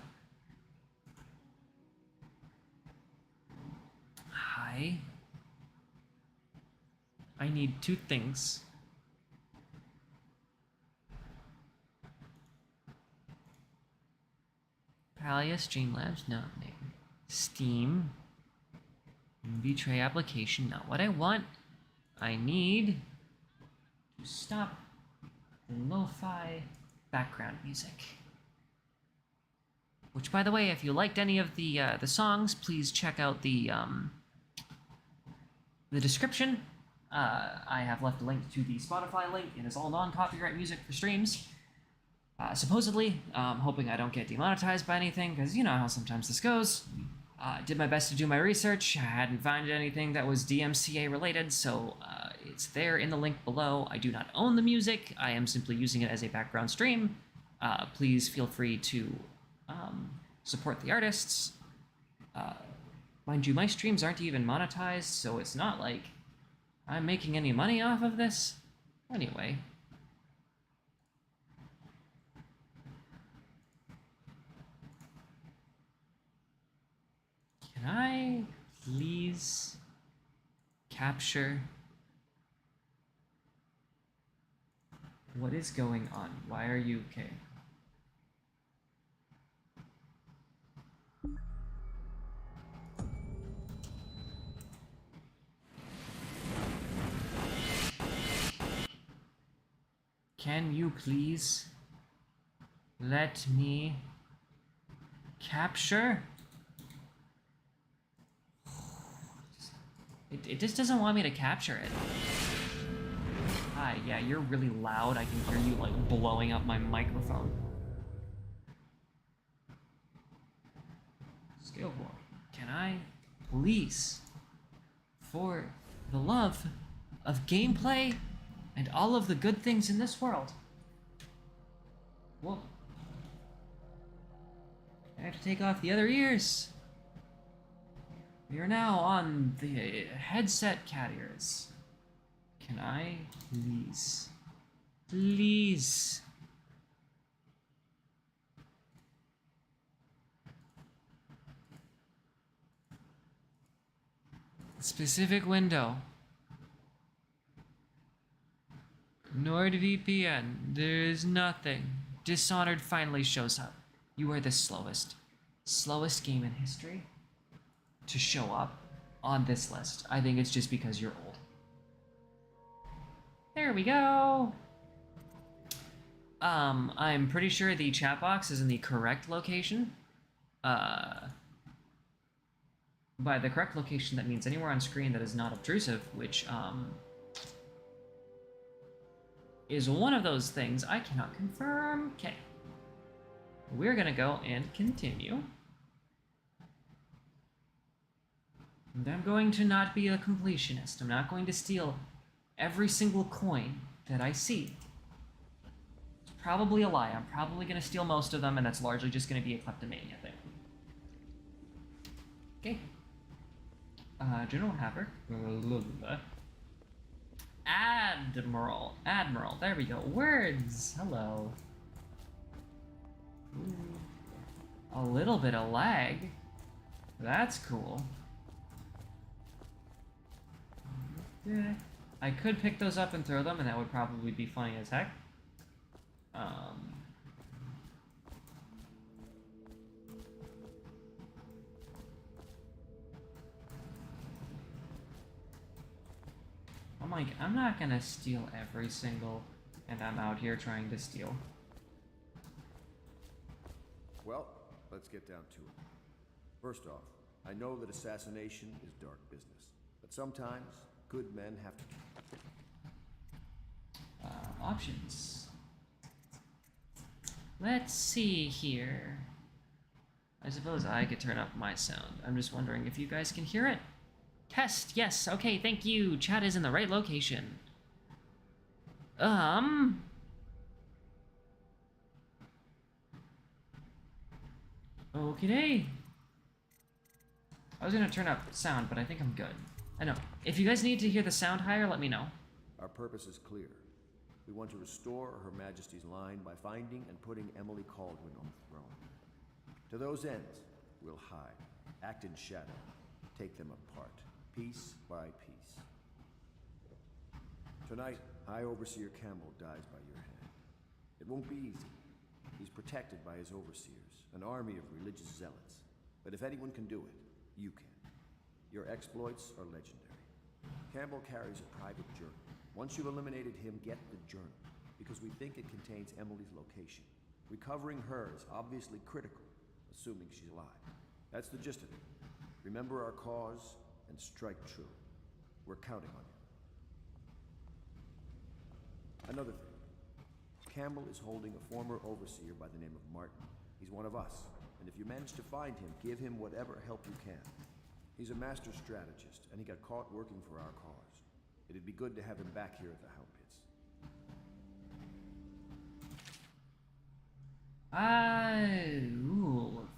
Hi. I need two things. Palia Streamlabs, not me. Steam. Betray application, not what I want. I need to stop the lo-fi background music. Which, by the way, if you liked any of the songs, please check out the description. I have left a link to the Spotify link. It is all non-copyright music for streams. Supposedly, hoping I don't get demonetized by anything, because you know how sometimes this goes. Did my best to do my research. I hadn't found anything that was DMCA related, so it's there in the link below. I do not own the music. I am simply using it as a background stream. Please feel free to support the artists. Mind you, my streams aren't even monetized, so it's not like I'm making any money off of this. Anyway. Can I please capture what is going on? Why are you okay? Can you please let me capture? It just doesn't want me to capture it. Hi, yeah, you're really loud. I can hear you like blowing up my microphone. Scale board. Can I please, for the love of gameplay and all of the good things in this world. Whoa. I have to take off the other ears. We are now on the headset cat ears. Can I please? Please. Specific window. NordVPN. There is nothing. Dishonored finally shows up. You are the slowest game in history to show up on this list. I think it's just because you're old. There we go. I'm pretty sure the chat box is in the correct location. By the correct location, that means anywhere on screen that is not obtrusive, which, is one of those things I cannot confirm. Okay. We're gonna go and continue. And I'm going to not be a completionist. I'm not going to steal every single coin that I see. It's probably a lie. I'm probably going to steal most of them, and that's largely just going to be a kleptomania thing. Okay. General Havoc. Admiral. There we go. Words. Hello. Ooh. A little bit of lag. That's cool. I could pick those up and throw them, and that would probably be funny as heck. I'm like, I'm not gonna steal every single, and I'm out here trying to steal. Well, let's get down to it. First off, I know that assassination is dark business, but sometimes good men have to... Options. Let's see here. I suppose I could turn up my sound. I'm just wondering if you guys can hear it. Test, yes, okay, thank you. Chat is in the right location. Okay. I was gonna turn up sound, but I think I'm good. I know. If you guys need to hear the sound higher, let me know. Our purpose is clear. We want to restore Her Majesty's line by finding and putting Emily Caldwin on the throne. To those ends, we'll hide, act in shadow, take them apart, piece by piece. Tonight, High Overseer Campbell dies by your hand. It won't be easy. He's protected by his overseers, an army of religious zealots. But if anyone can do it, you can. Your exploits are legendary. Campbell carries a private journal. Once you've eliminated him, get the journal, because we think it contains Emily's location. Recovering her is obviously critical, assuming she's alive. That's the gist of it. Remember our cause and strike true. We're counting on you. Another thing. Campbell is holding a former overseer by the name of Martin. He's one of us, and if you manage to find him, give him whatever help you can. He's a master strategist, and he got caught working for our cause. It'd be good to have him back here at the Hound Pits.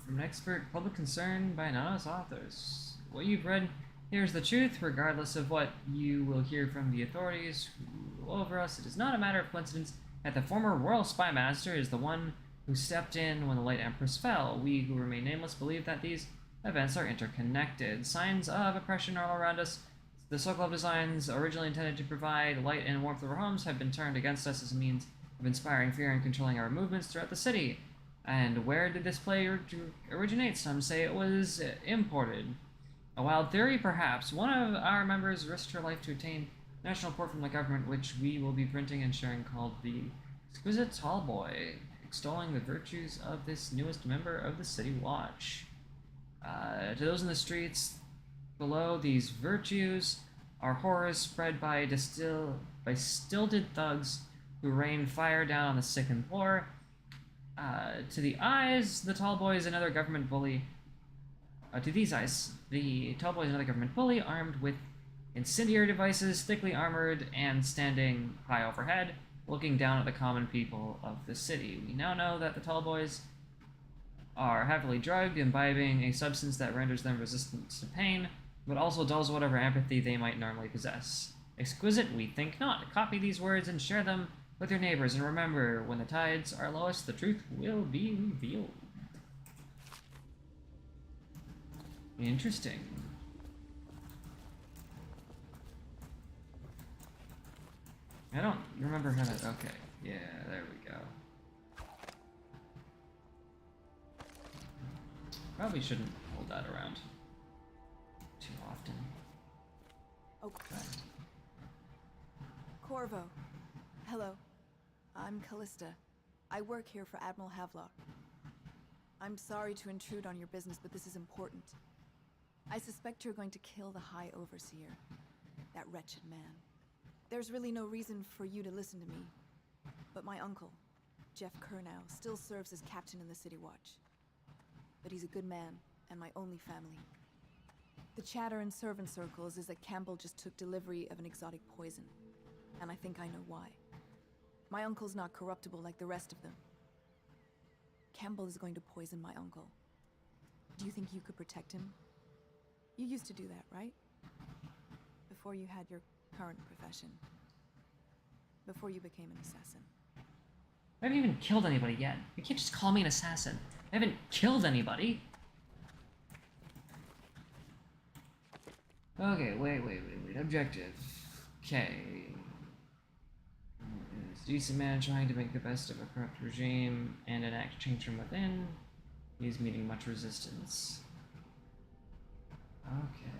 From an expert public concern by anonymous authors. What you've read, here's the truth, regardless of what you will hear from the authorities who rule over us. It is not a matter of coincidence that the former royal spy master is the one who stepped in when the late empress fell. We who remain nameless believe that these events are interconnected. Signs of oppression are all around us. The Soul Club designs, originally intended to provide light and warmth of our homes, have been turned against us as a means of inspiring fear and controlling our movements throughout the city. And where did this play originate? Some say it was imported. A wild theory, perhaps. One of our members risked her life to obtain national support from the government, which we will be printing and sharing, called the Exquisite Tall Boy, extolling the virtues of this newest member of the City Watch. To those in the streets below, these virtues are horrors spread by stilted thugs who rain fire down on the sick and poor. To the eyes, the tall boy is another government bully. To these eyes, the tall boy is another government bully armed with incendiary devices, thickly armored, and standing high overhead, looking down at the common people of the city. We now know that the tall boys are heavily drugged, imbibing a substance that renders them resistant to pain, but also dulls whatever empathy they might normally possess. Exquisite? We think not. Copy these words and share them with your neighbors, and remember, when the tides are lowest, the truth will be revealed. Interesting. I don't remember how to... Okay, yeah, there we go. Probably shouldn't hold that around too often. Okay. Corvo. Hello. I'm Callista. I work here for Admiral Havelock. I'm sorry to intrude on your business, but this is important. I suspect you're going to kill the High Overseer. That wretched man. There's really no reason for you to listen to me. But my uncle, Jeff Kernow, still serves as captain in the City Watch. But he's a good man, and my only family. The chatter in servant circles is that Campbell just took delivery of an exotic poison. And I think I know why. My uncle's not corruptible like the rest of them. Campbell is going to poison my uncle. Do you think you could protect him? You used to do that, right? Before you had your current profession. Before you became an assassin. I haven't even killed anybody yet. You can't just call me an assassin. I haven't killed anybody. Okay, wait. Objective. Okay. It's a decent man trying to make the best of a corrupt regime and enact change from within. He's meeting much resistance. Okay.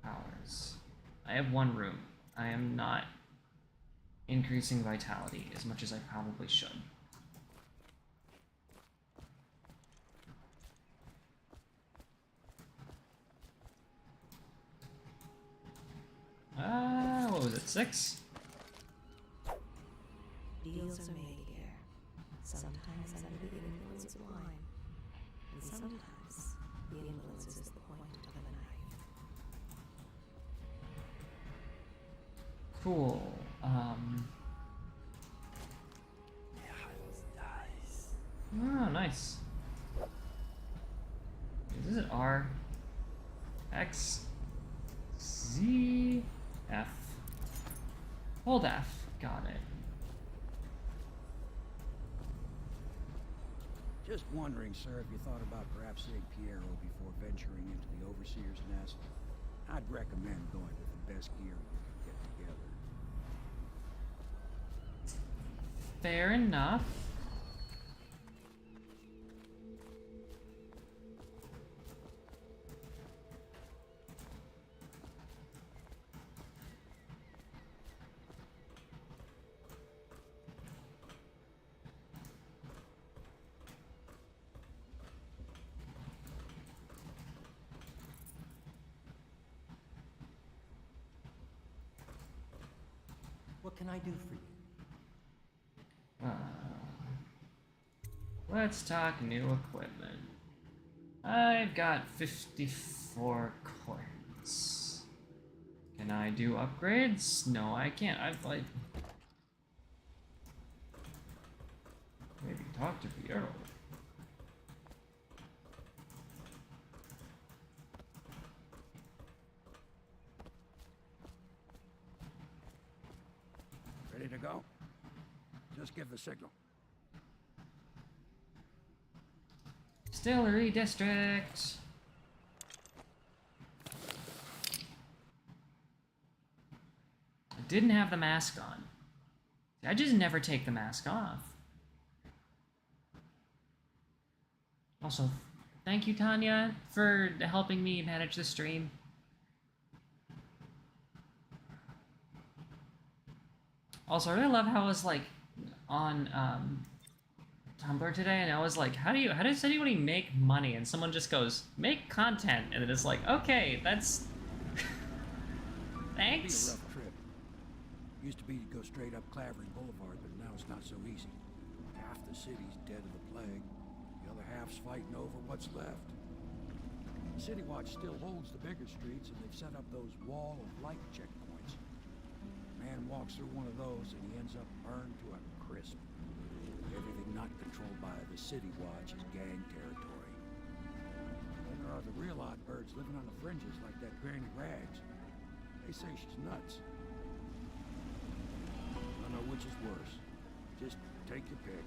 Powers. I have one room. I am not increasing vitality as much as I probably should. What was it, 6? Deals are made here. Sometimes under the influence Cool. Oh, nice. Is it R? X? Z? F? Hold F. Got it. Just wondering, sir, if you thought about perhaps seeing Piero before venturing into the Overseer's nest. I'd recommend going with the best gear you can get together. Fair enough. What can I do for you? Let's talk new equipment. I've got 54 coins. Can I do upgrades? No, I can't. I've like... Maybe talk to Piero. Ready to go? Just give the signal. Distillery District. I didn't have the mask on. I just never take the mask off. Also, thank you, Tanya, for helping me manage the stream. Also, I really love how I was like on Tumblr today, and I was like, how does anybody make money? And someone just goes, make content, and then it's like, okay, that's thanks. It'll be a rough trip. Used to be to go straight up Clavering Boulevard, but now it's not so easy. Half the city's dead of the plague. The other half's fighting over what's left. City Watch still holds the bigger streets, and they've set up those wall of light checkpoints. Man walks through one of those, and he ends up burned to a crisp. Everything not controlled by the City Watch is gang territory. Then there are the real odd birds living on the fringes like that Granny Rags. They say she's nuts. I don't know which is worse. Just take your pick.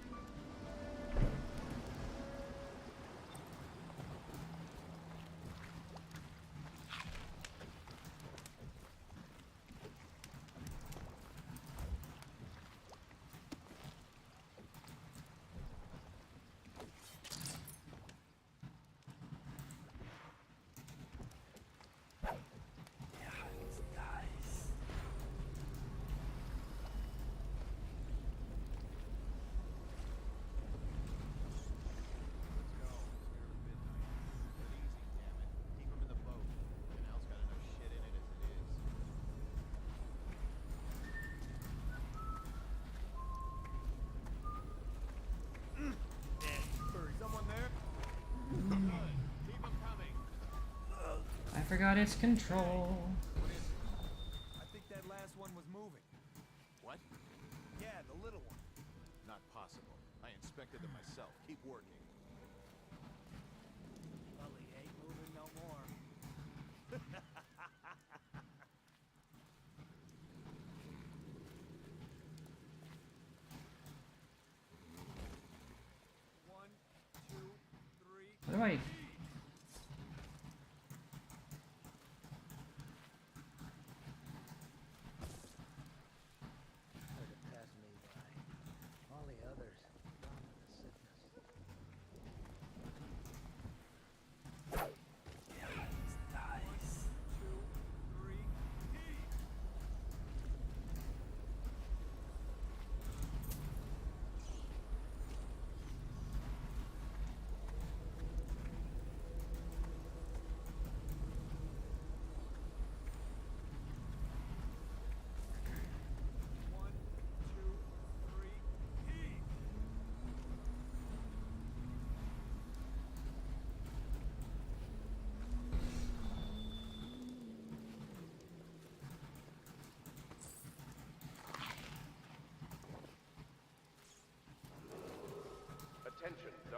I forgot its control. I think that last one was moving. What? Yeah, the little one. Not possible. I inspected them myself. Keep working. Well, he ain't moving no more. One, two, three. What do I...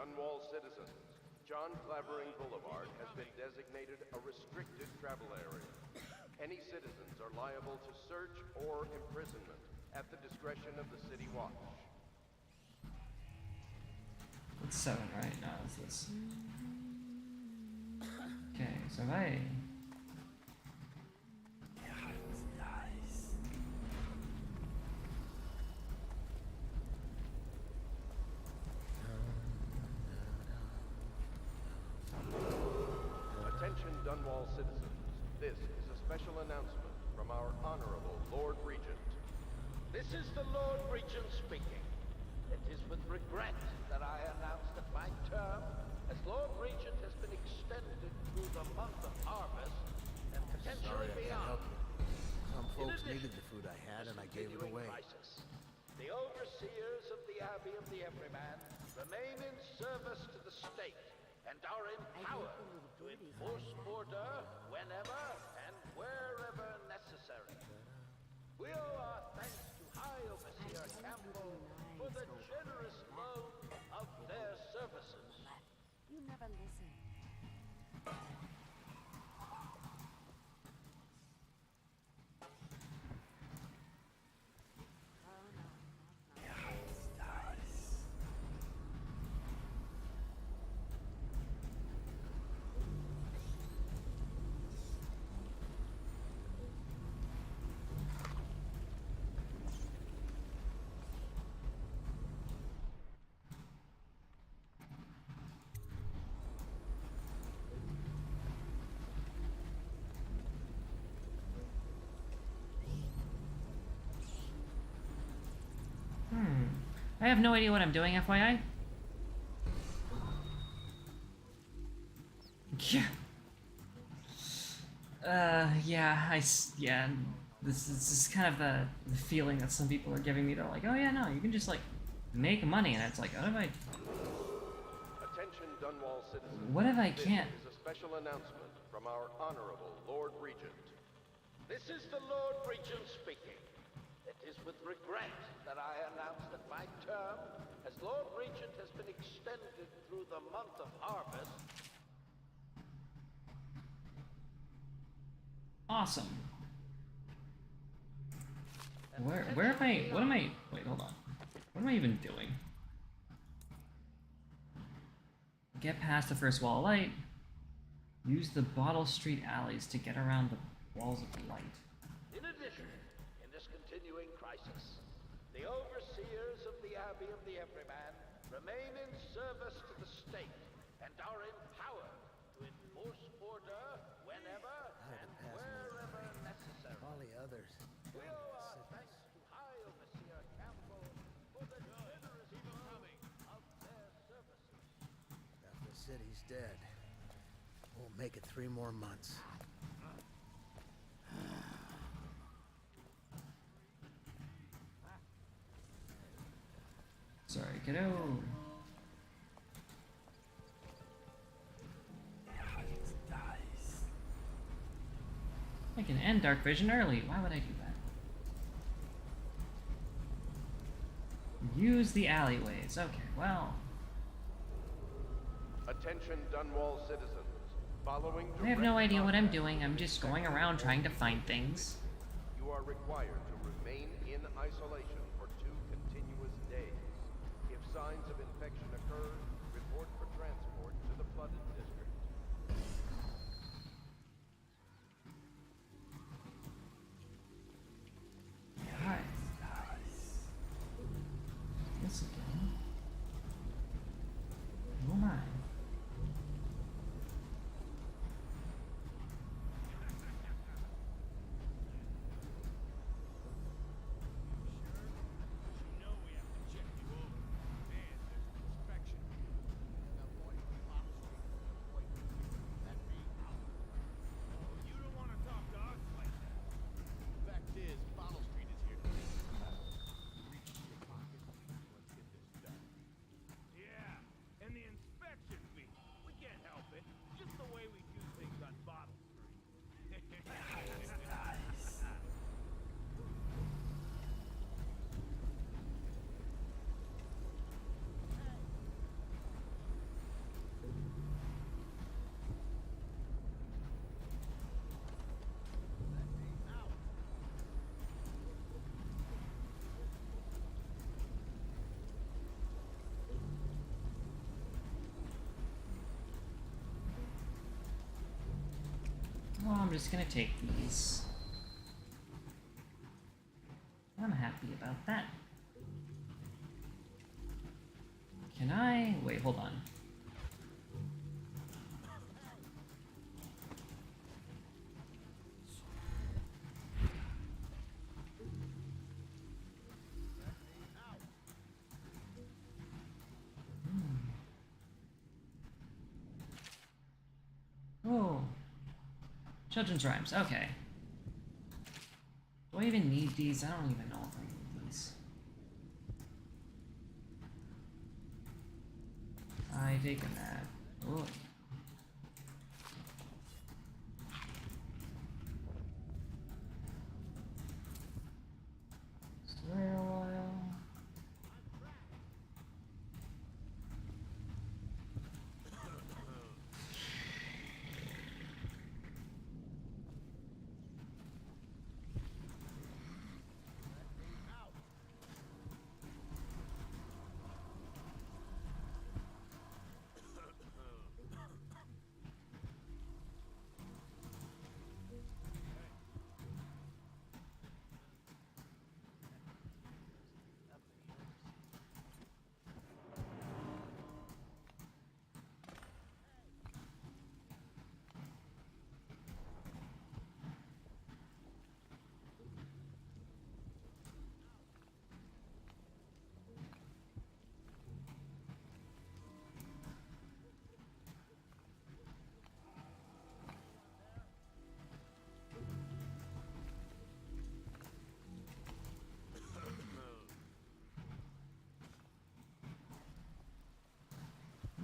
Dunwall citizens, John Clavering Boulevard has been designated a restricted travel area. Any citizens are liable to search or imprisonment at the discretion of the City Watch. It's 7, right? No, it's this. Okay, so hey. Attention Dunwall citizens, this is a special announcement from our Honorable Lord Regent. This is the Lord Regent speaking. It is with regret that I announce that my term as Lord Regent has been extended through the month of harvest and potentially beyond. Some folks In needed addition, the food I had and I gave it continuing away. crisis, the overseers of the Abbey of the Everyman remain in service to the state and are empowered to enforce order whenever and wherever necessary. We owe our thanks to High Overseer Campbell for the generous loan of their services. You never listen. I have no idea what I'm doing, FYI. Yeah. Yeah, this is kind of the feeling that some people are giving me. They're like, oh yeah, no, you can just like make money, and it's like, what if I... Attention Dunwall citizens. What if I can't? This is a special announcement from our Honorable Lord Regent. This is the Lord Regent speaking. It is with regret that I announce that my term as Lord Regent has been extended through the month of harvest. Awesome. Where am I? What am I? Wait, hold on. What am I even doing? Get past the first wall of light. Use the Bottle Street alleys to get around the walls of light. In addition, in this continuing crisis, the overseers of the Abbey of the Everyman remain in service to the state and are empowered to enforce order whenever and wherever necessary. All the others. We owe our thanks to High Overseer Campbell for the generous loan of their services. Now the city's dead. Won't make it 3 more months. Sorry, kiddo. I can end Dark Vision early. Why would I do that? Use the alleyways. Okay, well. Attention Dunwall citizens. Following I have no idea what I'm direct doing. I'm just going around trying to find things. You are required to remain in isolation for 2 continuous days. If signs of infection occur, report for transport to the flooded district. Hi. This again. Oh my. Well, I'm just gonna take these. I'm happy about that. Can I? Wait, hold on. Oh. Children's rhymes, okay. Do I even need these? I don't even know if I need these. I take a nap. Oh. Swear a while.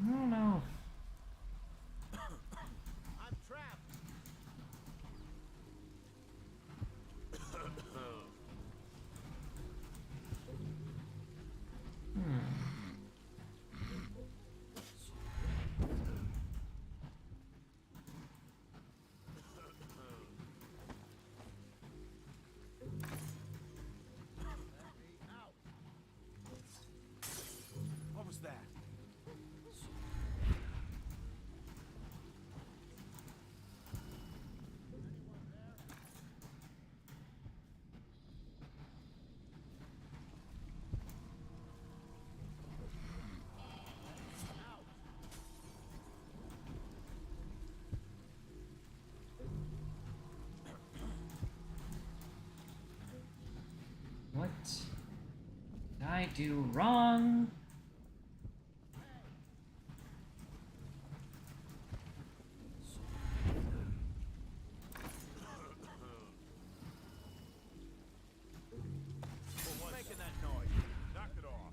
I don't know. I'm trapped. What was that? What did I do wrong? What's making that noise? Knock it off.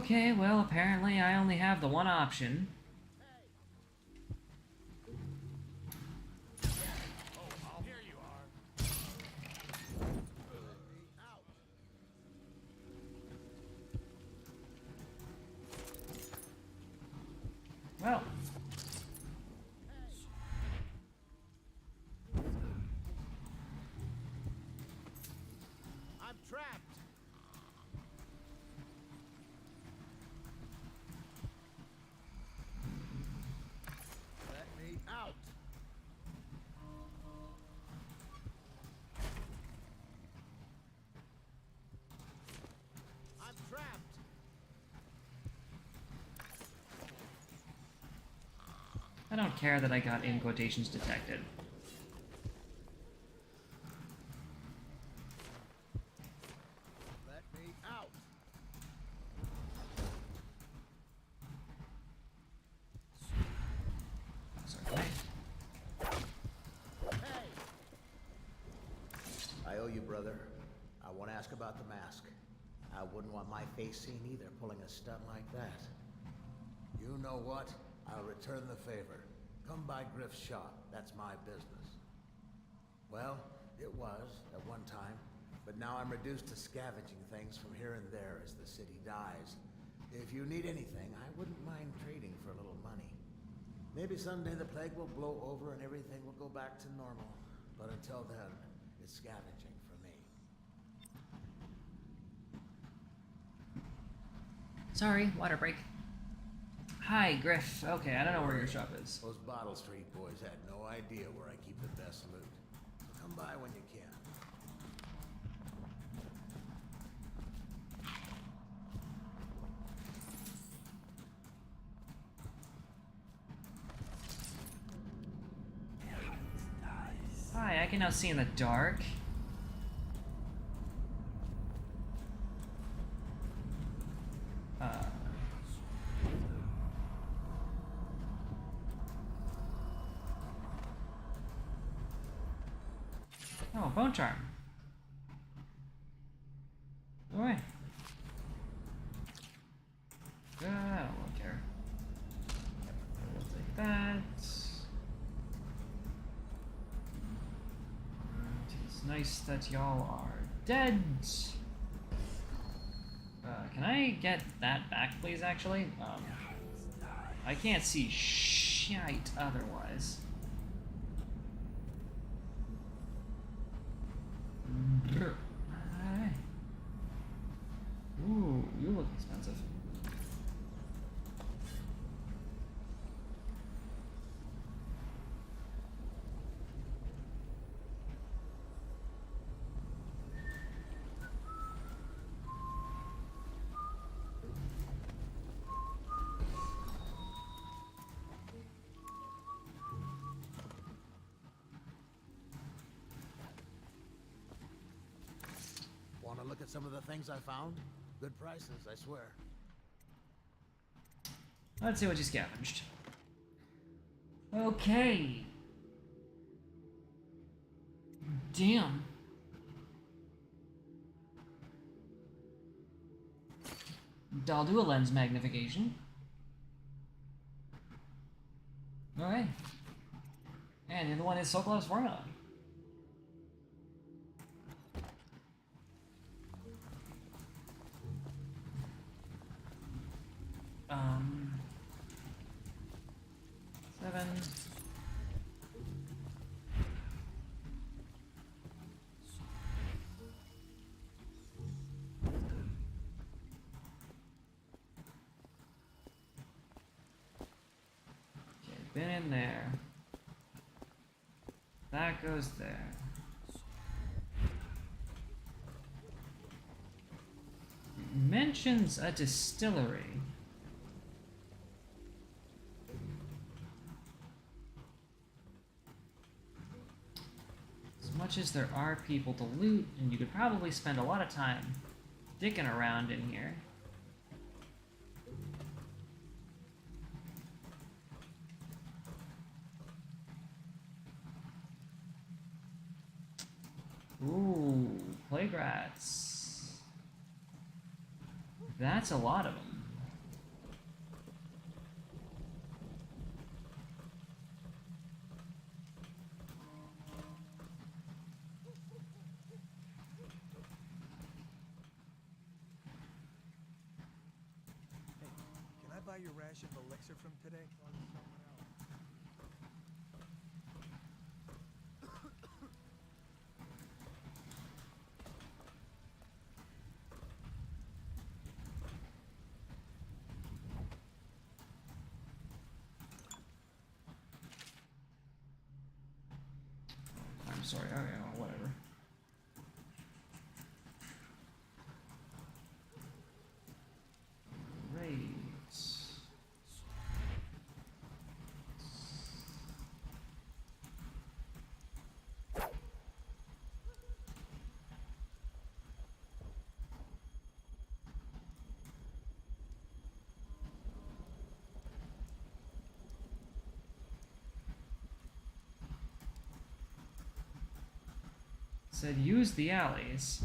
Okay, well, apparently I only have the one option. Oh, here you are. Well. I'm trapped. Let me out. I'm trapped. I don't care that I got in quotations detected. Let me out. Sorry. Hey. I owe you, brother. I want to ask about the mask. I wouldn't want my face seen either, pulling a stunt like that. You know what? I'll return the favor. Come by Griff's shop. That's my business. Well, it was at one time, but now I'm reduced to scavenging things from here and there as the city dies. If you need anything, I wouldn't mind trading for a little money. Maybe someday the plague will blow over and everything will go back to normal. But until then, it's scavenging for me. Sorry, water break. Hi, Griff. Okay, I don't know where your shop is. Those Bottle Street boys had no idea where I keep the best loot. So come by when you can. Hi, I can now see in the dark. Oh, bone charm. Alright. I don't care. We'll take that. It's nice that y'all are dead. Can I get that back, please, actually? I can't see shite otherwise. Ooh, you look expensive. Want to look at some of the things I found? Good prices, I swear. Let's see what you scavenged. Okay. Damn. I'll do a lens magnification. Alright. And the other one is Sokolov's formula. Seven. Okay, been in there. That goes there. Mentions a distillery. As much as there are people to loot, and you could probably spend a lot of time dicking around in here. Ooh, plague rats. That's a lot of them. Can I buy your ration of elixir from today? I'm sorry, okay, well, whatever. Great. Said use the alleys.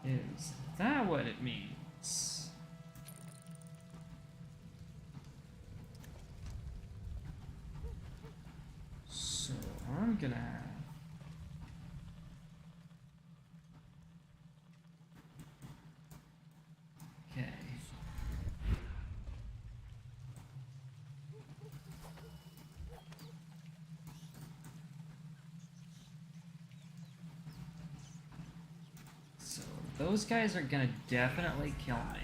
Is that what it means? So I'm gonna have Those guys are gonna definitely kill me.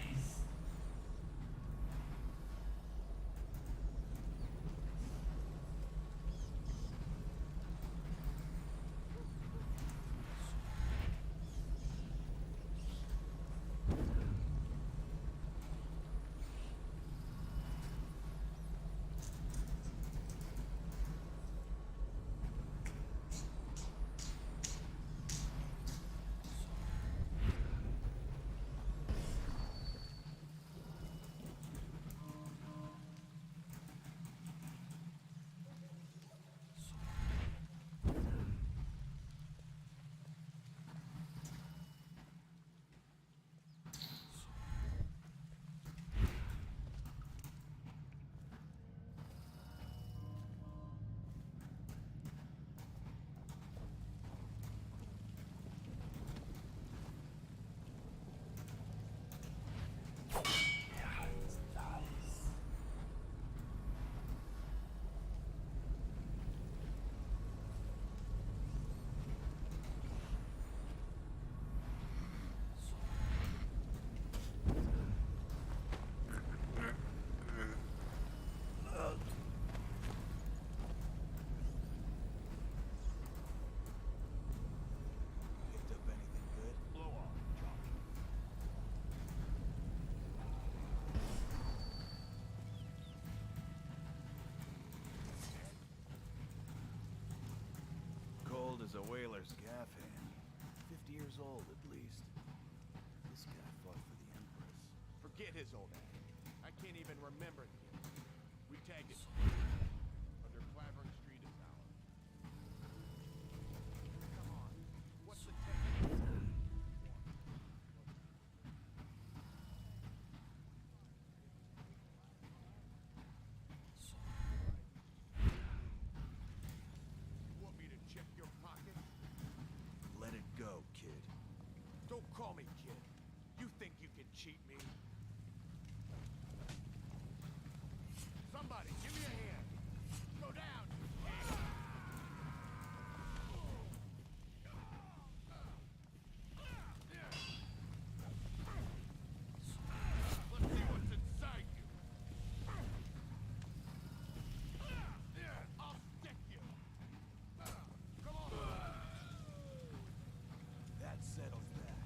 Picked up anything good? Blow off, Josh. Cold as a whaler's gaff hand. 50 years old at least. This guy fought for the Empress. Forget his old ass. I can't even remember the name. We tagged it. Under Clavering Street is ours. Come on. What's the take? You want me to check your pocket? Let it go, kid. Don't call me kid. You think you can cheat me? Somebody, give me a hand. Go down, you pig. Let's see what's inside you. I'll stick you. Come on. That settles that.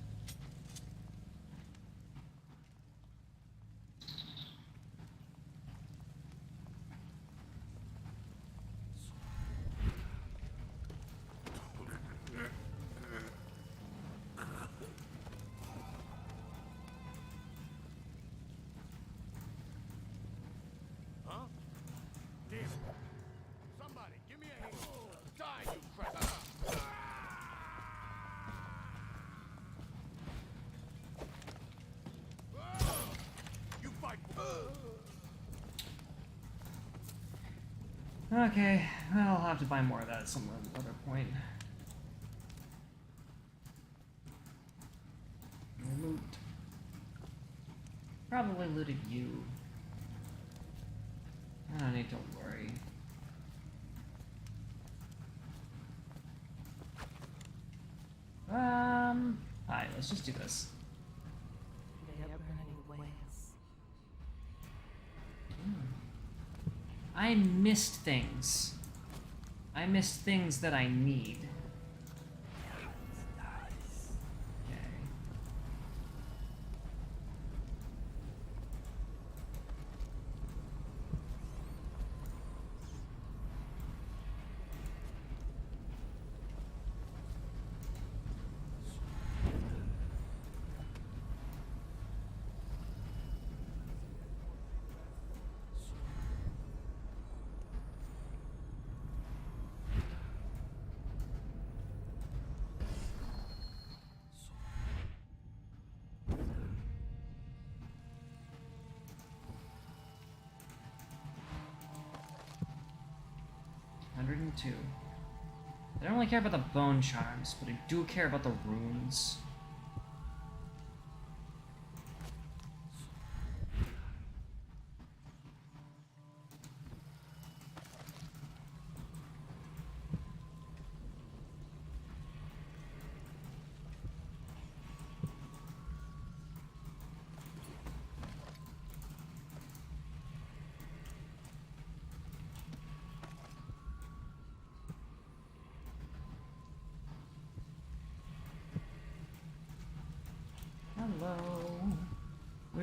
Huh? Damn it. Somebody, give me a hand. Die, you crap. You fight for Okay, well, I'll have to buy more of that at some other point. Loot. Probably looted you. I don't need to worry. Alright, let's just do this. I missed things. I missed things that I need. Okay. I don't really care about the bone charms, but I do care about the runes.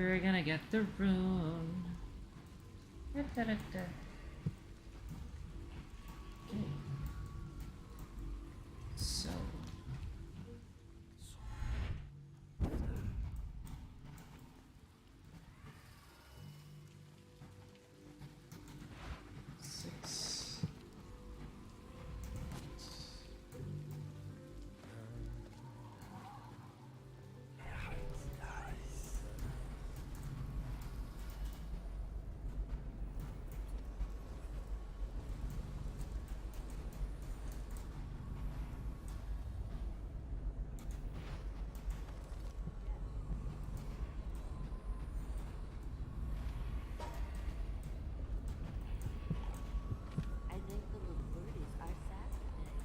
We're gonna get the rune. Da-da-da-da. Okay. So. Six. I think the little birdies are sad today.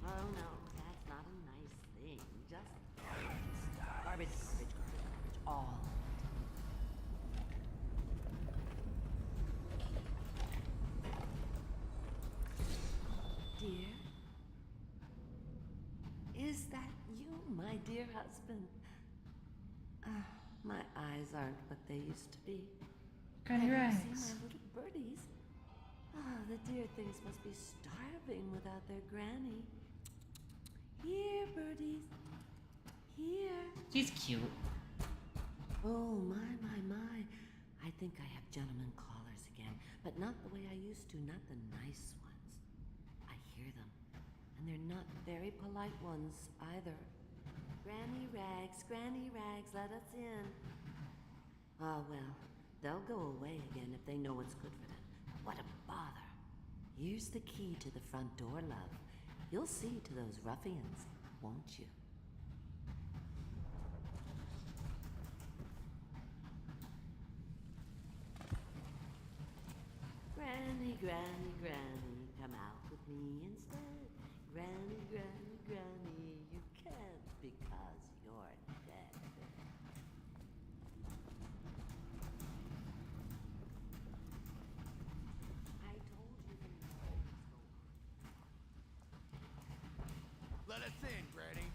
Oh no, that's not a nice thing. Just garbage, garbage, garbage, garbage. All. Dear? Is that you, my dear husband? My eyes aren't what they used to be. Granny Have Rags. you seen my little birdies? The dear things must be starving without their granny. Here, birdies. Here. She's cute. Oh, my, my, my. I think I have gentlemen callers again, but not the way I used to, not the nice ones. I hear them, and they're not very polite ones either. Granny Rags, let us in. Ah, well, they'll go away again if they know what's good for them. What a bother. Here's the key to the front door, love. You'll see to those ruffians, won't you? Granny, come out with me instead. Granny, you can't because you're dead. I told you the noise go on. Let us in, Granny.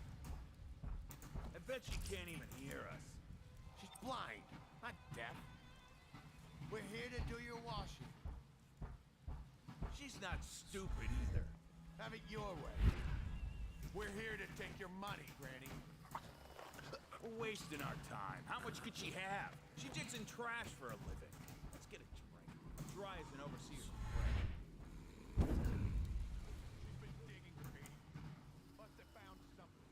I bet she can't even hear us. She's blind, not deaf. We're here to do your washing. She's not stupid either. Have it your way. We're here to take your money, Granny. We're wasting our time. How much could she have? She digs in trash for a living. Let's get a drink. I'm dry as an overseer's bread. She's been digging for me. Must have found something.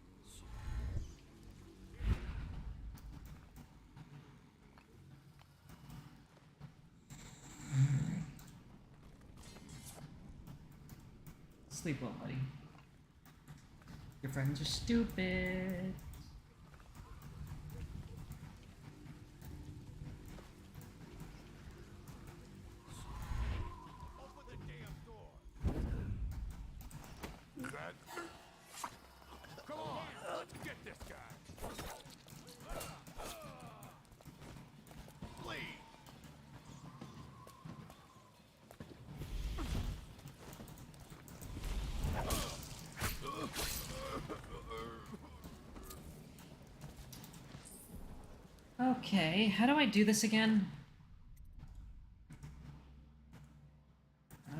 Sleep well, buddy. Your friends are stupid. Open the damn door. Come on, let's get this guy. Please. Okay, how do I do this again?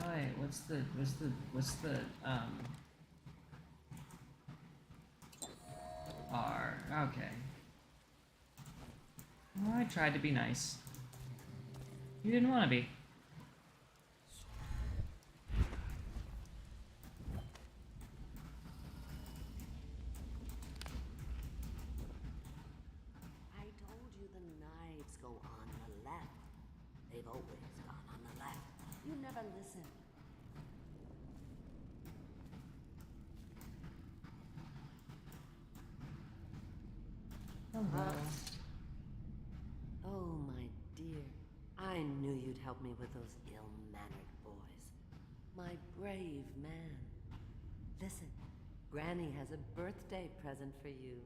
Alright, what's the R, okay. Well, I tried to be nice. You didn't want to be. I told you the knives go on the left. They've always gone on the left. You never listen. Hello. Oh, my dear. I knew you'd help me with those ill-mannered boys. My brave man. Listen, Granny has a birthday present for you.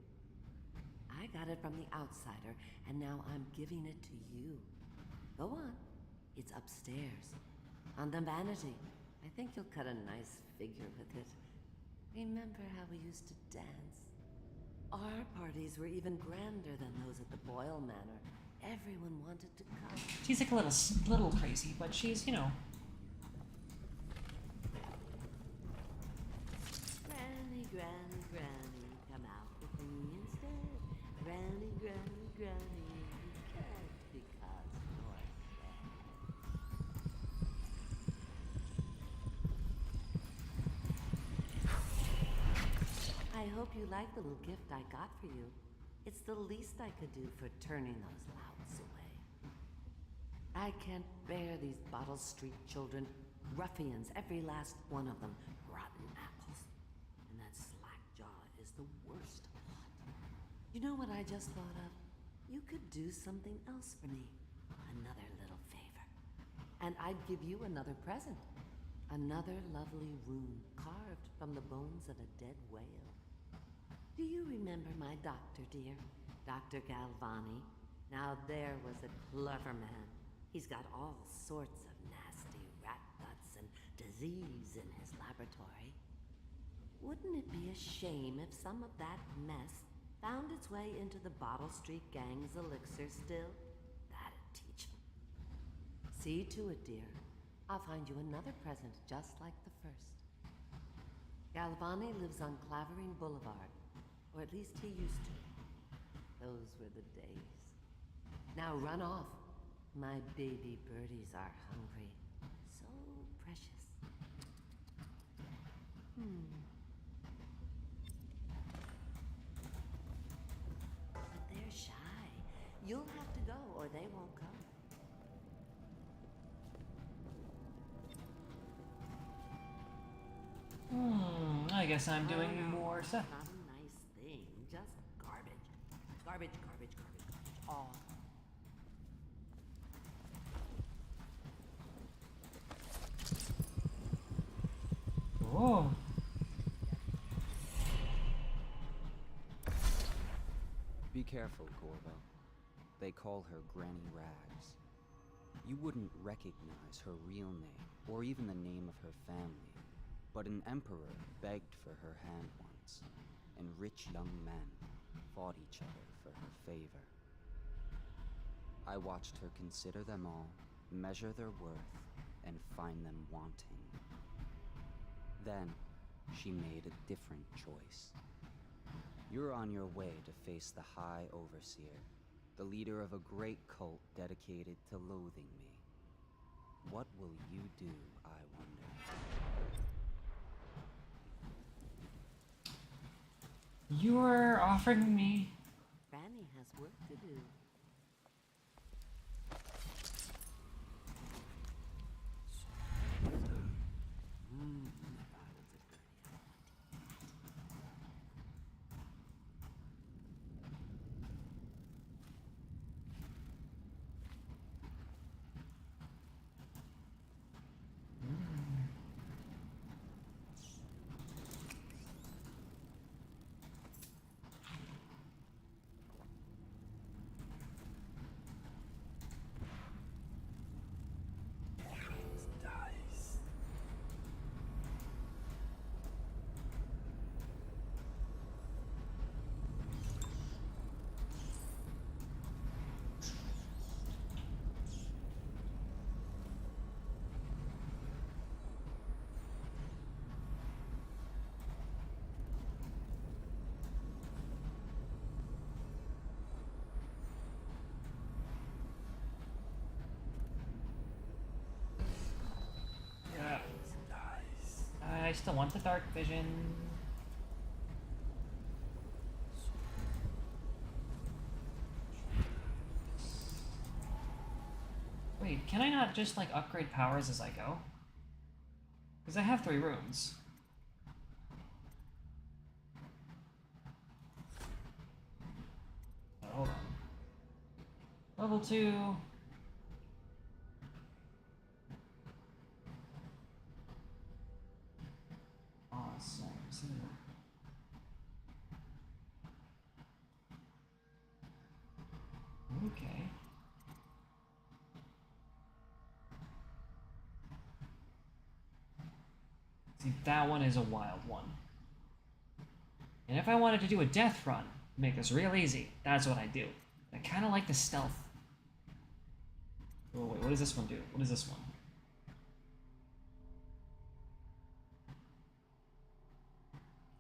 I got it from the outsider, and now I'm giving it to you. Go on. It's upstairs. On the vanity. I think you'll cut a nice figure with it. Remember how we used to dance? Our parties were even grander than those at the Boyle Manor. Everyone wanted to come. She's like a little crazy, but she's, you know. Granny, granny, granny, come out with me instead. Granny, granny, granny, you can't because you're dead. I hope you like the little gift I got for you. It's the least I could do for turning those louts away. I can't bear these Bottle Street children. Ruffians, every last one of them. Rotten apples. And that slack jaw is the worst lot. You know what I just thought of? You could do something else for me. Another little favor. And I'd give you another present. Another lovely rune carved from the bones of a dead whale. Do you remember my doctor, dear? Dr. Galvani? Now there was a clever man. He's got all sorts of nasty rat guts and disease in his laboratory. Wouldn't it be a shame if some of that mess found its way into the Bottle Street Gang's elixir still? That'd teach them. See to it, dear. I'll find you another present just like the first. Galvani lives on Clavering Boulevard. Or at least he used to. Those were the days. Now run off. My baby birdies are hungry. So precious. But they're shy. You'll have to go or they won't come. I guess I'm doing more stuff. Not a nice thing, just garbage. Garbage, garbage, garbage, garbage. All. Oh. Be careful, Corvo. They call her Granny Rags. You wouldn't recognize her real name, or even the name of her family. But an emperor begged for her hand once, and rich young men fought each other for her favor. I watched her consider them all, measure their worth, and find them wanting. Then, she made a different choice. You're on your way to face the High Overseer, the leader of a great cult dedicated to loathing me. What will you do, I wonder? You're offering me. Granny has work to do. I still want the dark vision. Wait, can I not just like upgrade powers as I go? Because I have 3 runes. Hold on. Level 2. Awesome. Okay. See, that one is a wild one. And if I wanted to do a death run, make this real easy, that's what I do. I kind of like the stealth. Oh wait, what does this one do? What is this one?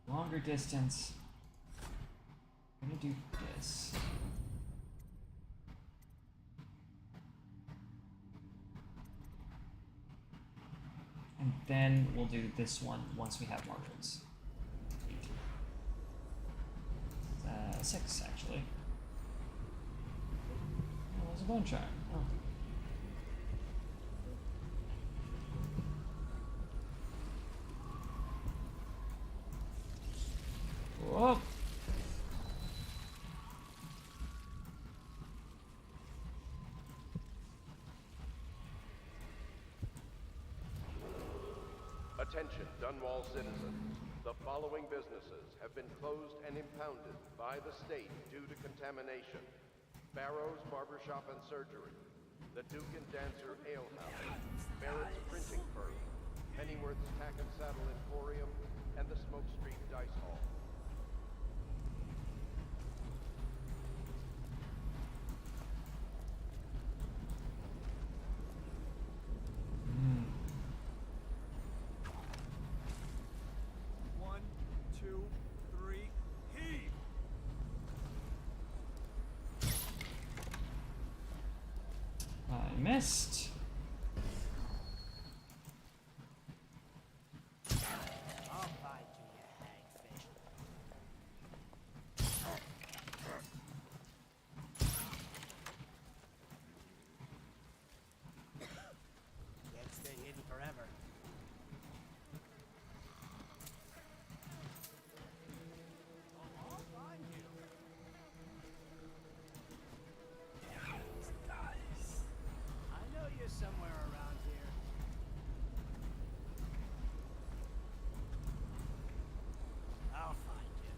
Longer distance. I'm gonna do this. And then we'll do this one once we have markers. 6, actually. Oh, there's a bone charm. Oh. Whoa! Attention, Dunwall citizens. The following businesses have been closed and impounded by the state due to contamination. Barrow's Barbershop and Surgery, the Duke and Dancer Ale House, Barrett's Printing Firm, Pennyworth's Tack and Saddle Emporium, and the Smoke Street Dice Hall. One, two, three, heave! I missed. I'll fight you, you hagfish. Can't stay hidden forever. I'll find you. I know you're somewhere around here. I'll find you.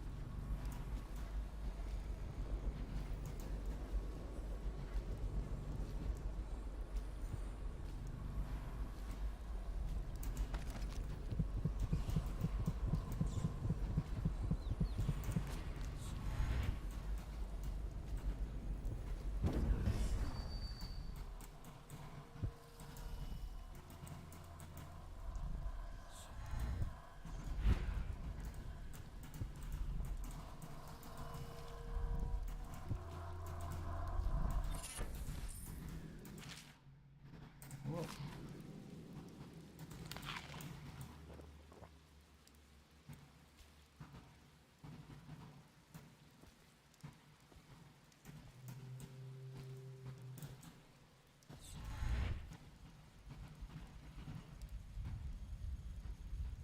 Whoa.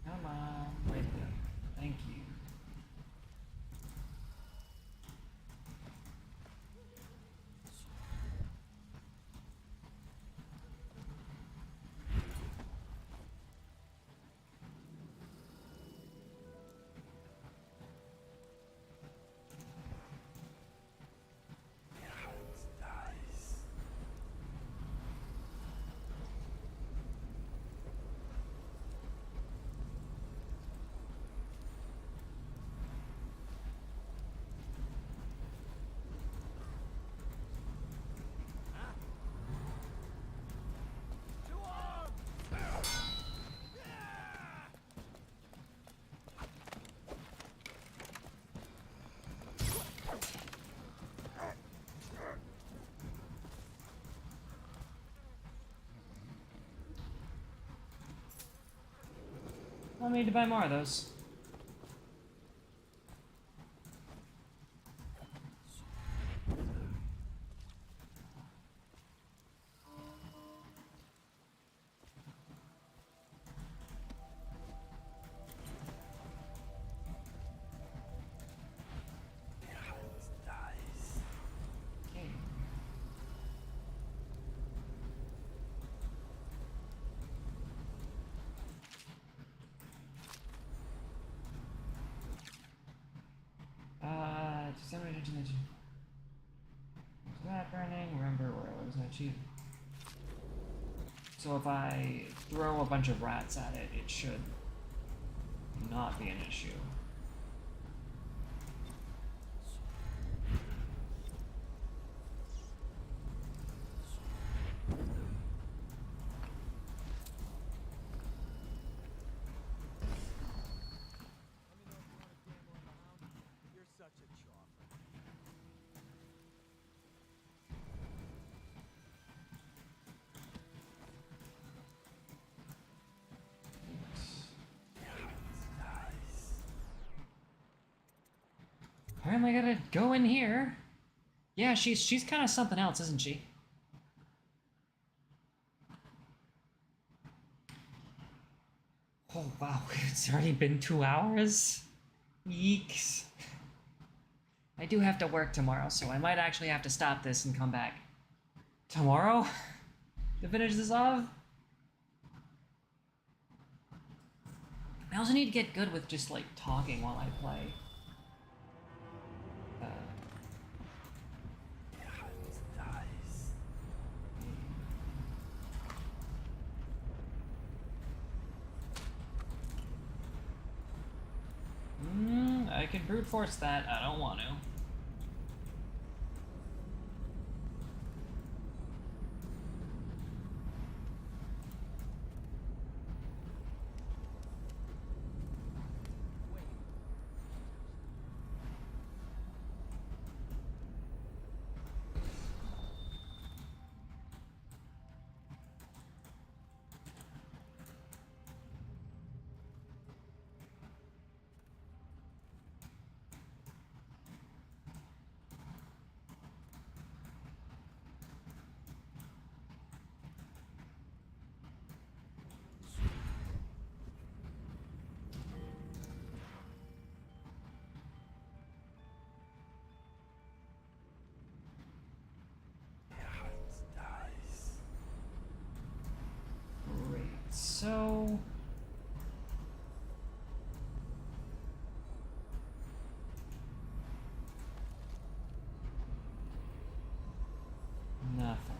Come on, right there. Thank you. I'll need to buy more of those. Okay. That burning, remember where I was gonna achieve. So if I throw a bunch of rats at it, it should not be an issue. Apparently I gotta go in here. Yeah, she's kind of something else, isn't she? Oh wow, it's already been 2 hours? Yeeks. I do have to work tomorrow, so I might actually have to stop this and come back tomorrow to finish this off. I also need to get good with just like talking while I play. I can brute force that. I don't want to. Great. So nothing.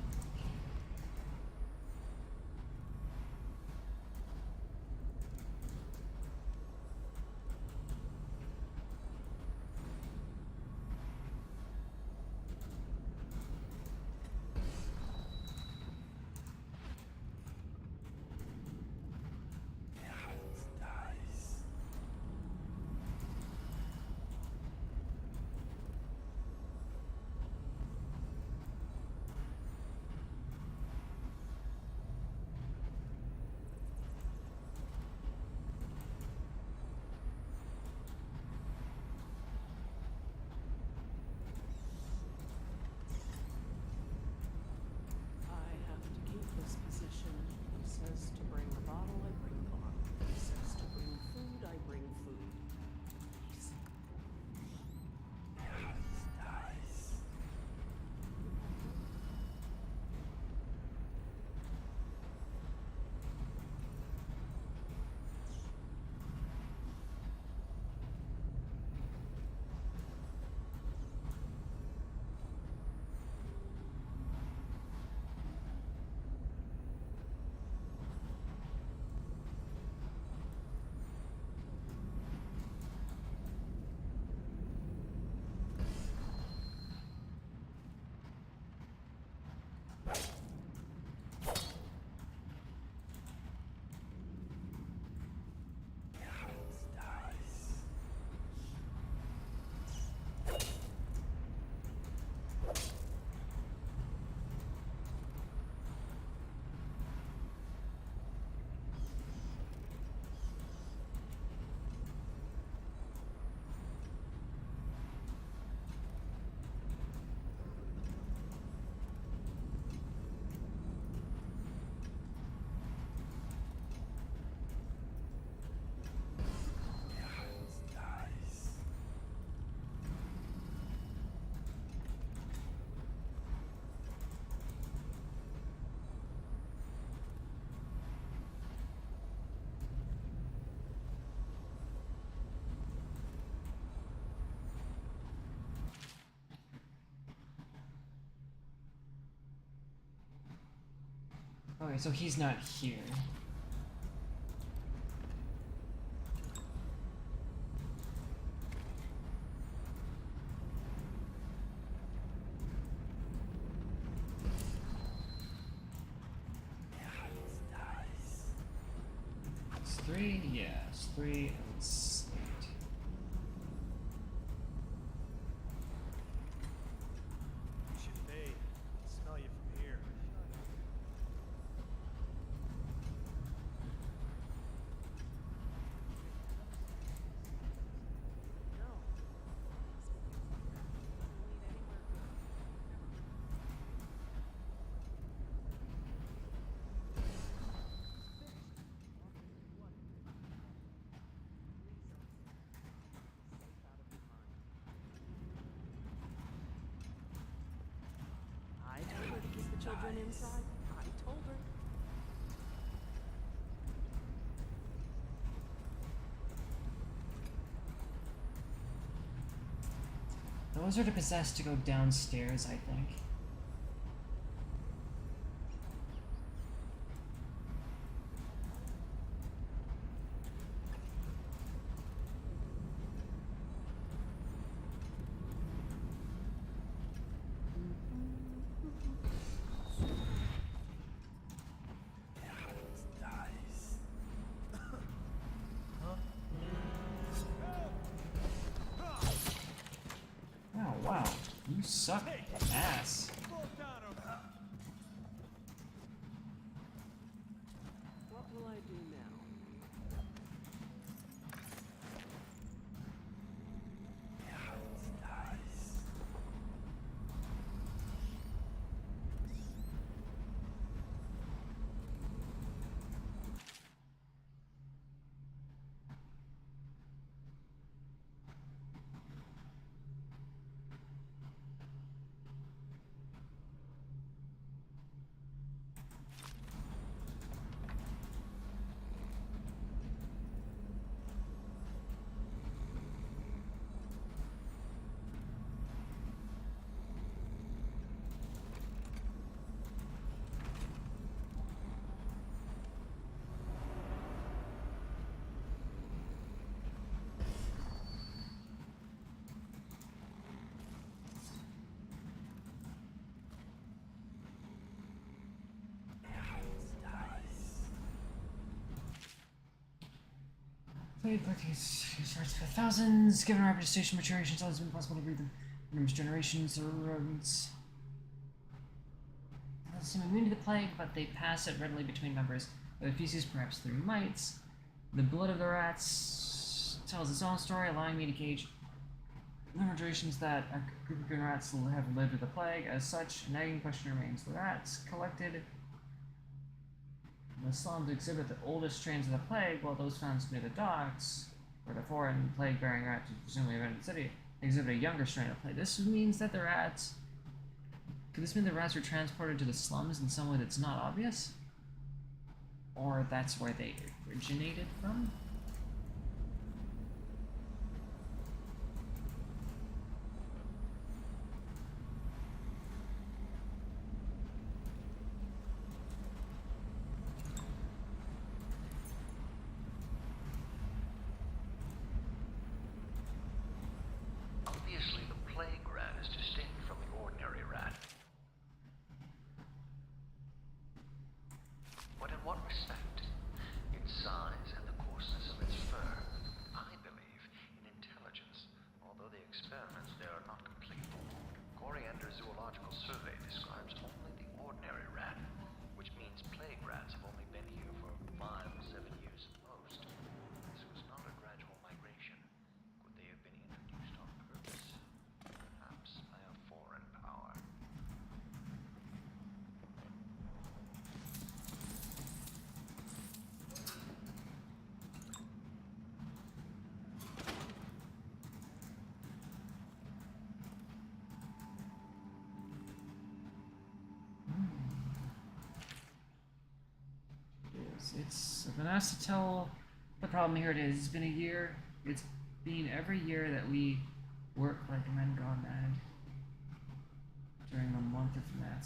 I have to keep this position. He says to bring a bottle, I bring a bottle. He says to bring food, I bring food. He's... Okay, so he's not here. It's 3, yeah, it's 3 and Slate. went inside. I told her. Those are to possess to go downstairs, I think. Oh, wow. You suck ass. What will I do now? Played by these starts by thousands. Given rapid station maturation, it's always been possible to breed them. Numerous generations of rodents. They don't seem immune to the plague, but they pass it readily between members of the species, perhaps through mites. The blood of the rats tells its own story, allowing me to gauge the generations that a group of green rats have lived with the plague. As such, a nagging question remains: the rats collected in the slums exhibit the oldest strains of the plague, while those found near the docks, where the foreign plague-bearing rats presumably invaded the city, exhibit a younger strain of plague. This means that the rats... Could this mean the rats were transported to the slums in some way that's not obvious? Or that's where they originated from? Obviously, the plague rat is distinct from the ordinary rat. But in what respect? Its size and the coarseness of its fur. I believe in intelligence, although the experiments there are not complete. Coriander's zoological survey describes only the ordinary rat, which means plague rats have only been here for 5 or 7 years at most. This was not a gradual migration. Could they have been introduced on purpose? Perhaps by a foreign power. I've been asked to tell the problem. Here it is. It's been a year. It's been every year that we work like men gone mad during the month of Mat.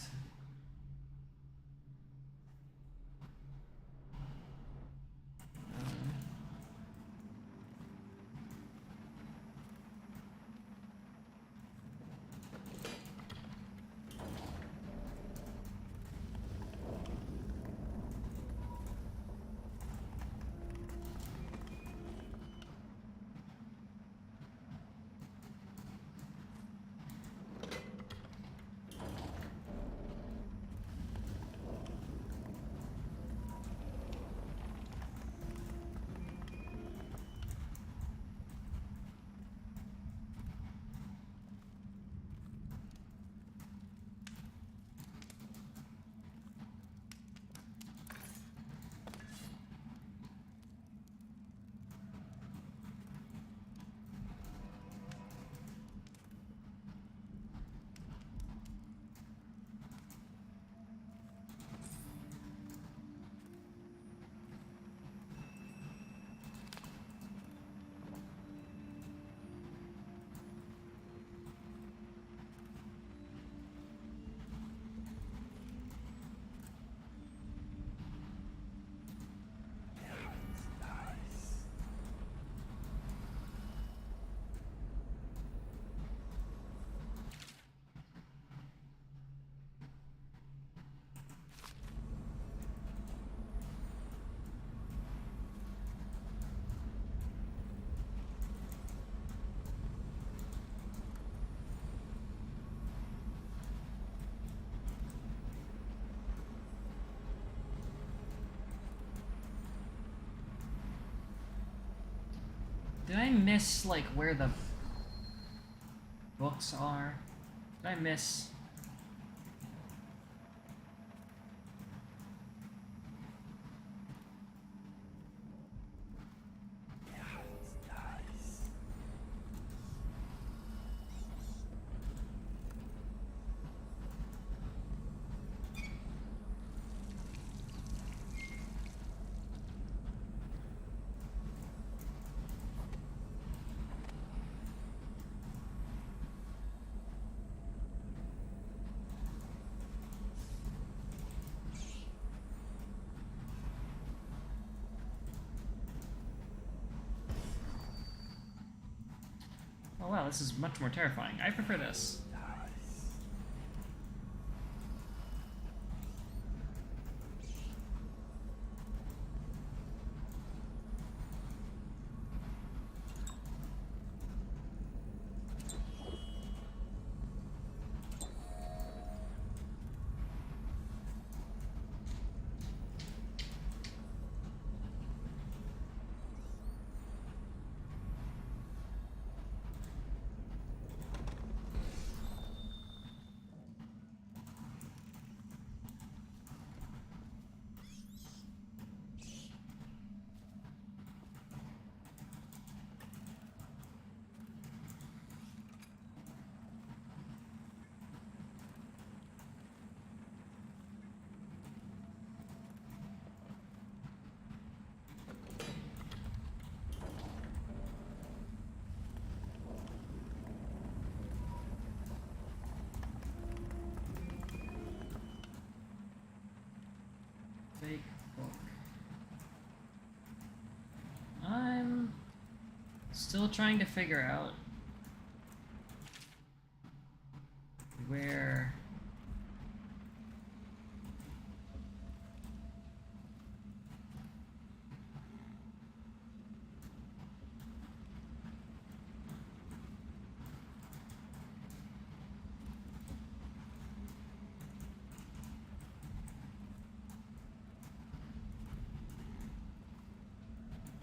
Did I miss, like, where the books are? Did I miss... Oh wow, this is much more terrifying. I prefer this. Fake book. I'm still trying to figure out where...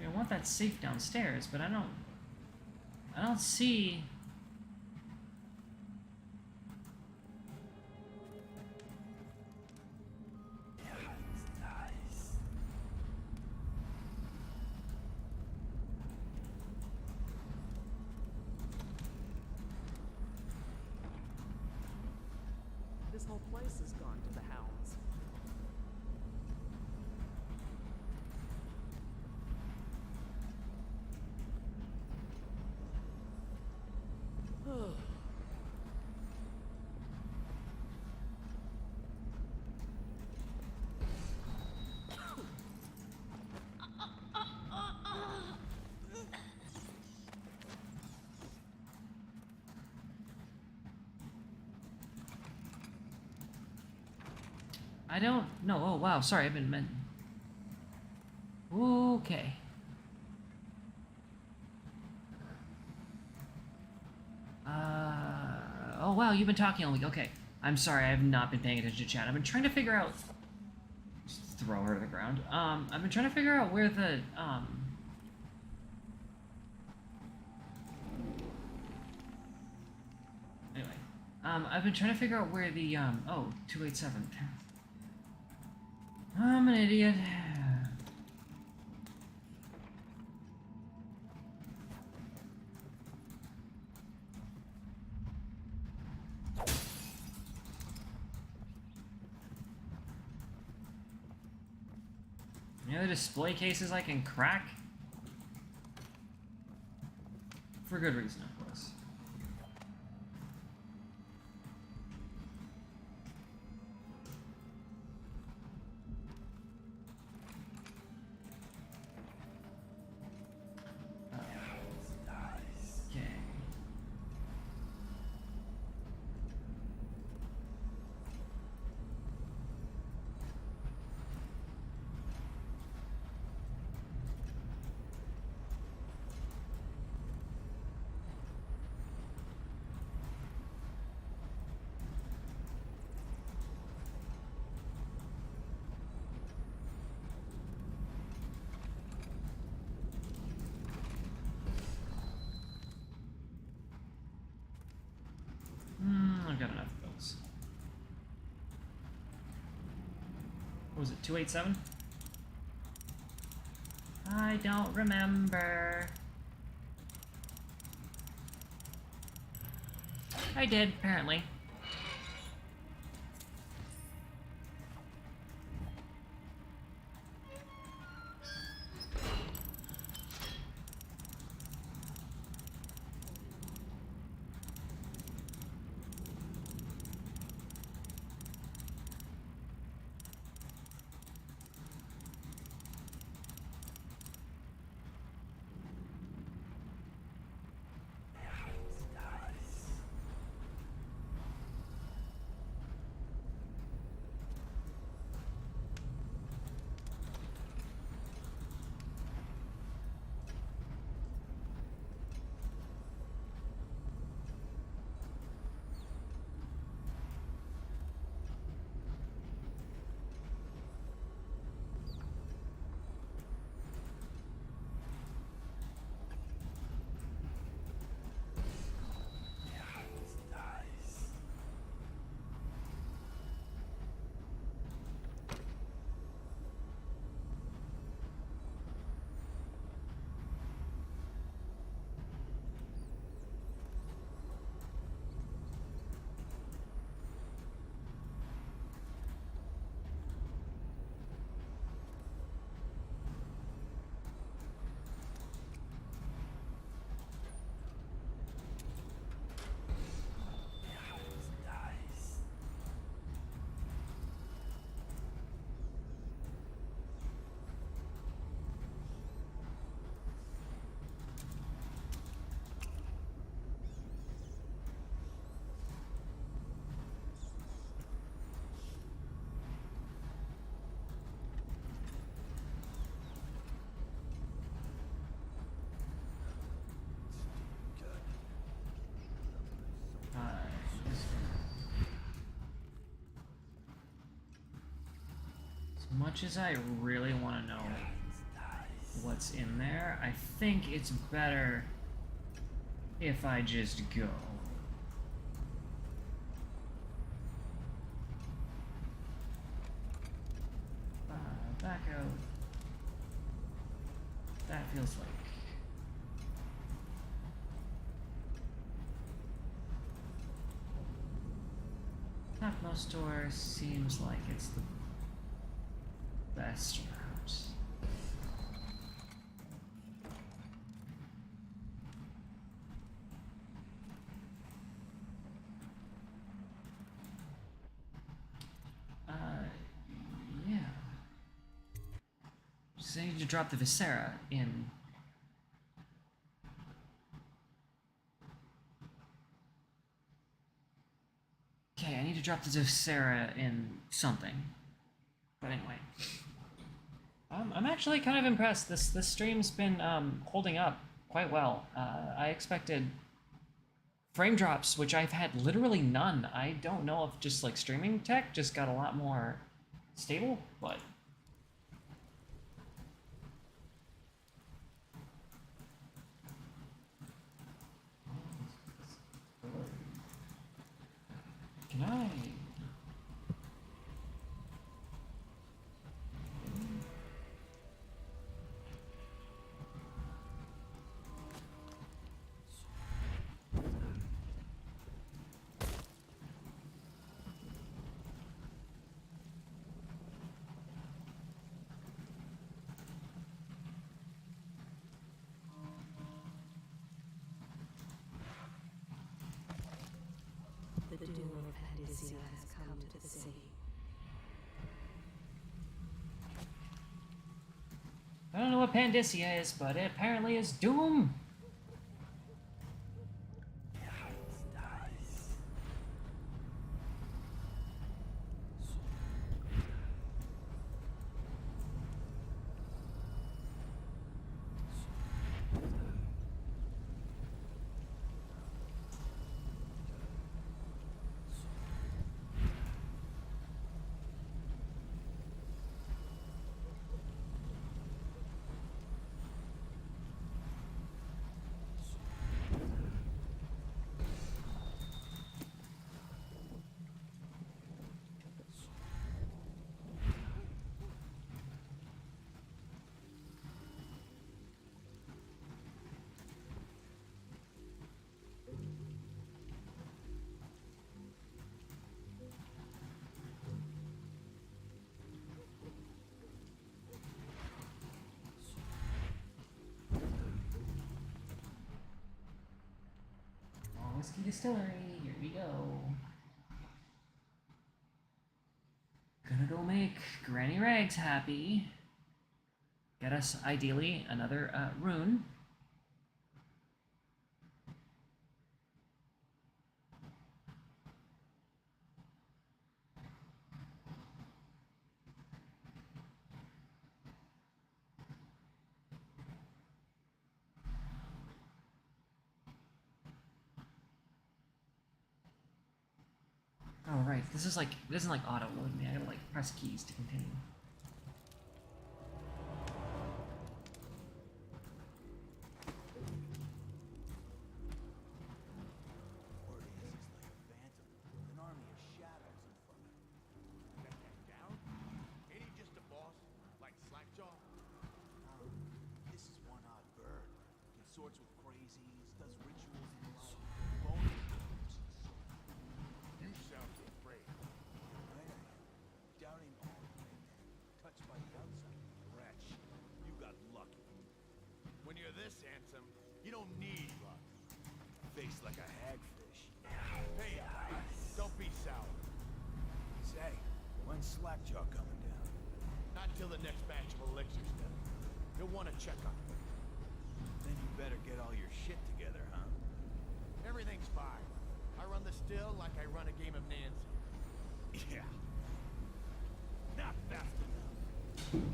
I want that safe downstairs, but I don't see... This whole place has gone to the hounds. I don't know. Oh, wow. Sorry, I've been meant. Okay. Oh, wow. You've been talking all week. Okay. I'm sorry. I have not been paying attention to chat. I've been trying to figure out. Just throw her to the ground. I've been trying to figure out where the Anyway, I've been trying to figure out where the oh, 287. I'm an idiot. Any other display cases I can crack? For good reason, of course. Okay. got enough of those. What was it, 287? I don't remember. I did, apparently. As much as I really want to know what's in there, I think it's better if I just go. Back out. That feels like... Topmost door seems like it's the best route. Yeah. Just I need to drop the Viscera in. Okay, I need to drop the Viscera in something. But anyway. I'm actually kind of impressed. This stream's been holding up quite well. I expected frame drops, which I've had literally none. I don't know if just like streaming tech just got a lot more stable, but can I? The doom of Pandysia has come to the city. I don't know what Pandysia is, but it apparently is doom. Whiskey Distillery, here we go. Gonna go make Granny Rags happy. Get us, ideally, another rune. Oh, right. This is like, it doesn't like auto load me. I gotta like press keys to continue. An army of shadows in front of him. That guy down? Ain't he just a boss? Like Slackjaw? This is one odd bird. Consorts with crazies, does rituals in the light. You sound afraid. I am. Doubting all the way. Touched by the outside. Wretch, you got lucky. When you're this handsome, you don't need luck. Face like a hagfish. Hey, don't be sour. Say, when's Slackjaw coming down? Not till the next batch of elixirs done. He'll want to check on you. Then you better get all your shit together, huh? Everything's fine. I run the still like I run a game of Nancy. Yeah. Not fast enough.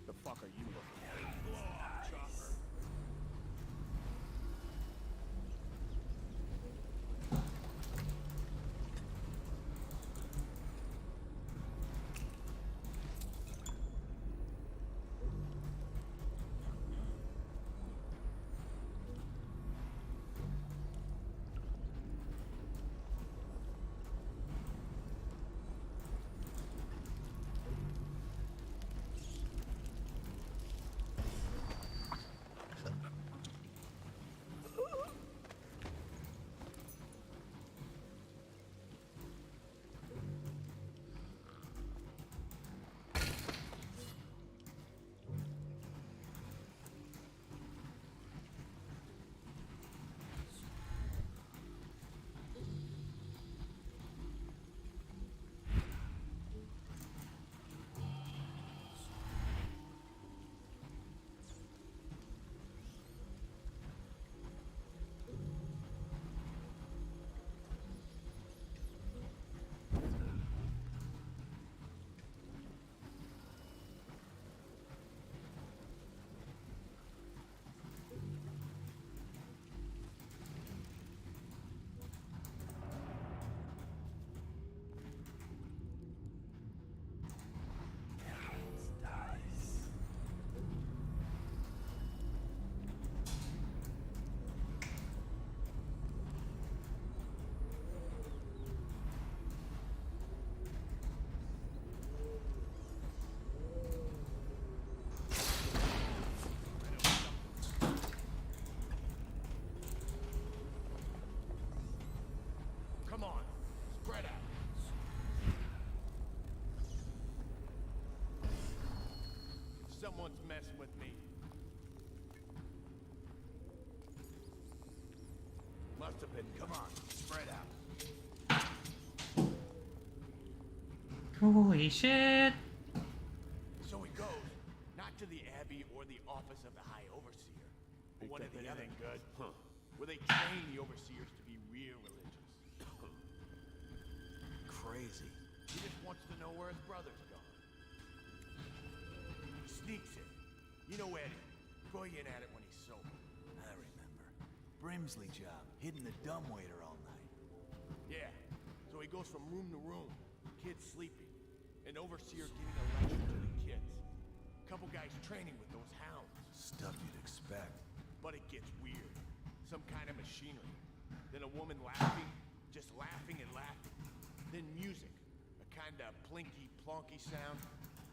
The fuck are you looking at? Blow off, chopper. Come on, spread out. Someone's messing with me. Must have been. Come on, spread out. Holy shit! So he goes, not to the Abbey or the office of the High Overseer, but one of the other good, where they train the overseers to be real religious. Crazy. He just wants to know where his brother's gone. He sneaks in. You know Eddie. Brilliant at it when he's sober. I remember. Brimsley job, hidden the dumbwaiter all night. Yeah. So he goes from room to room, kids sleeping, an overseer giving a lecture to the kids. Couple guys training with those hounds. Stuff you'd expect. But it gets weird. Some kind of machinery. Then a woman laughing, just laughing and laughing. Then music, a kind of plinky, plonky sound.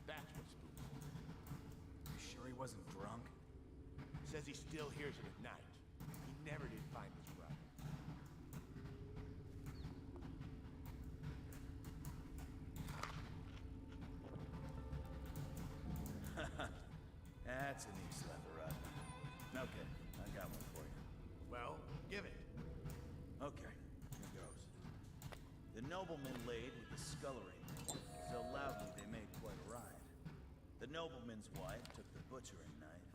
That's what spooks him. You sure he wasn't drunk? Says he still hears it at night. He never did find That's a neat slapper, Rodney. Okay, I got one for you. Well, give it. Okay, here goes. The nobleman laid with the scullery maid, so loudly they made quite a riot. The nobleman's wife took the butchering knife,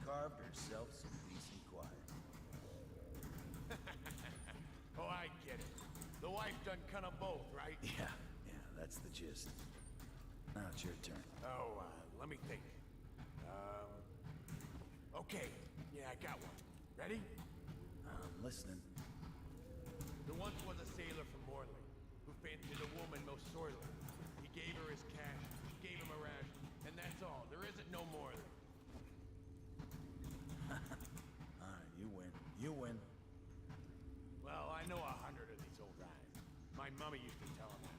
carved herself some peace and quiet. Oh, I get it. The wife done kind of both, right? Yeah, that's the gist. Now it's your turn. Oh, let me think. Okay. Yeah, I got one. Ready? I'm listening. There once was a sailor from Morley who fancied a woman most sorely. He gave her his cash, she gave him a ration, and that's all. There isn't no more. Alright, you win. You win. Well, I know 100 of these old rhymes. My mummy used to tell them at me.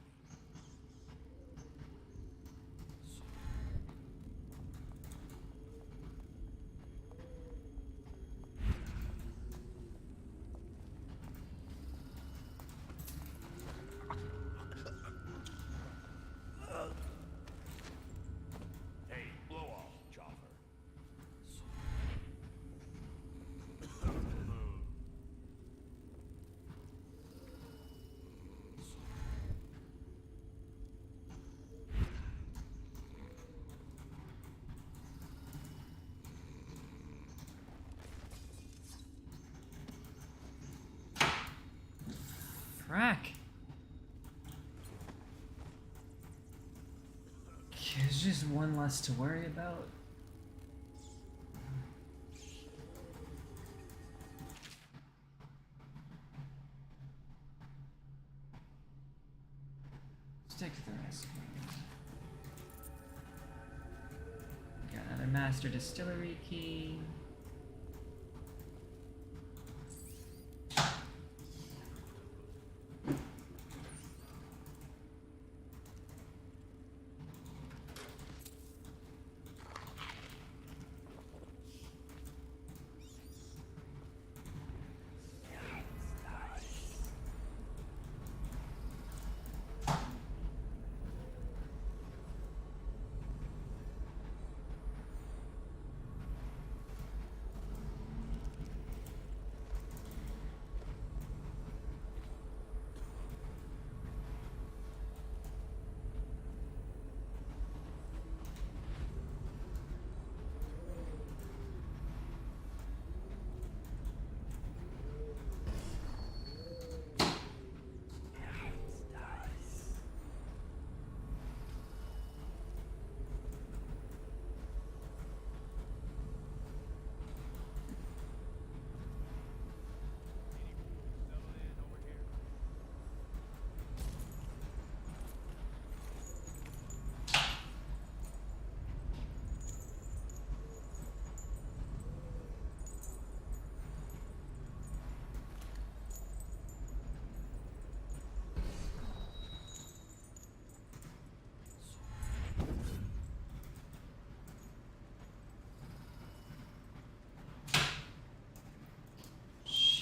Hey, blow off, chopper. Crack. There's just one less to worry about. Stick to the rest. Got another master distillery key.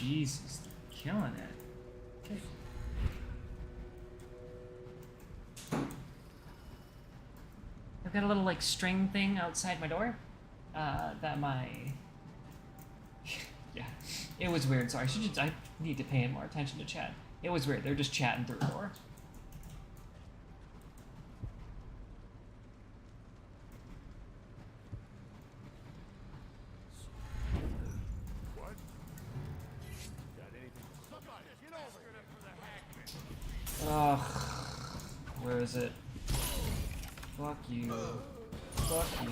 Jesus, they're killing it. Okay. I've got a little like string thing outside my door. That my yeah, it was weird. Sorry, I need to pay more attention to chat. It was weird. They're just chatting through the door. What? Got anything? Somebody, get over here. Ugh, where is it? Fuck you. Fuck you.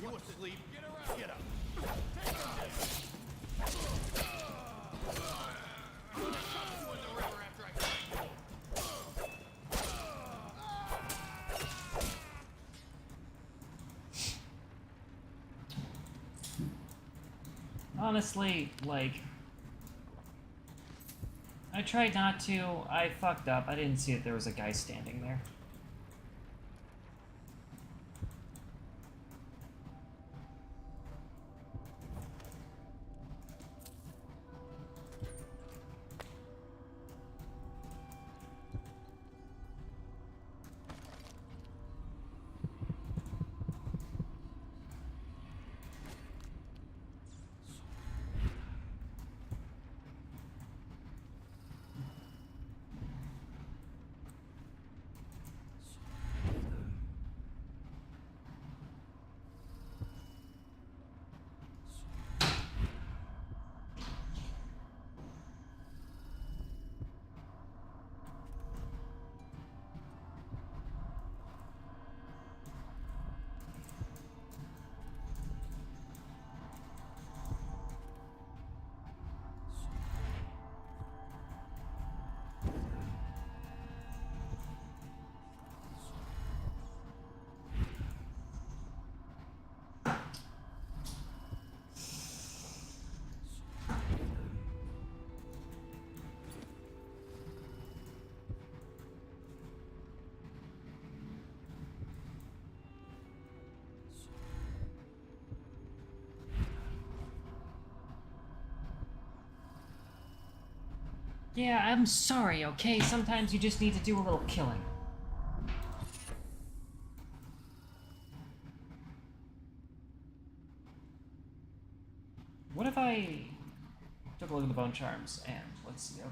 You asleep? Get around. Get up. Take him down. I'm gonna shove you in the river after I fight you. Honestly, like, I tried not to. I fucked up. I didn't see that there was a guy standing there. Yeah, I'm sorry, okay? Sometimes you just need to do a little killing. What if I took a look at the bone charms and let's see, okay,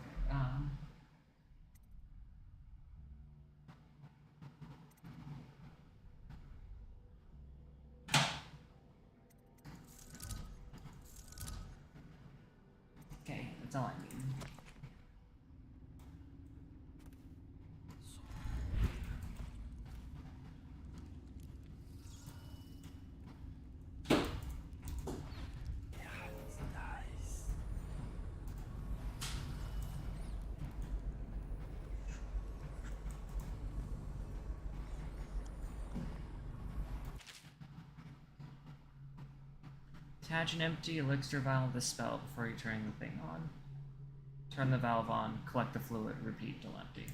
okay, that's all I need. Attach an empty elixir vial to the spell before you turn the thing on. Turn the valve on, collect the fluid, repeat till empty.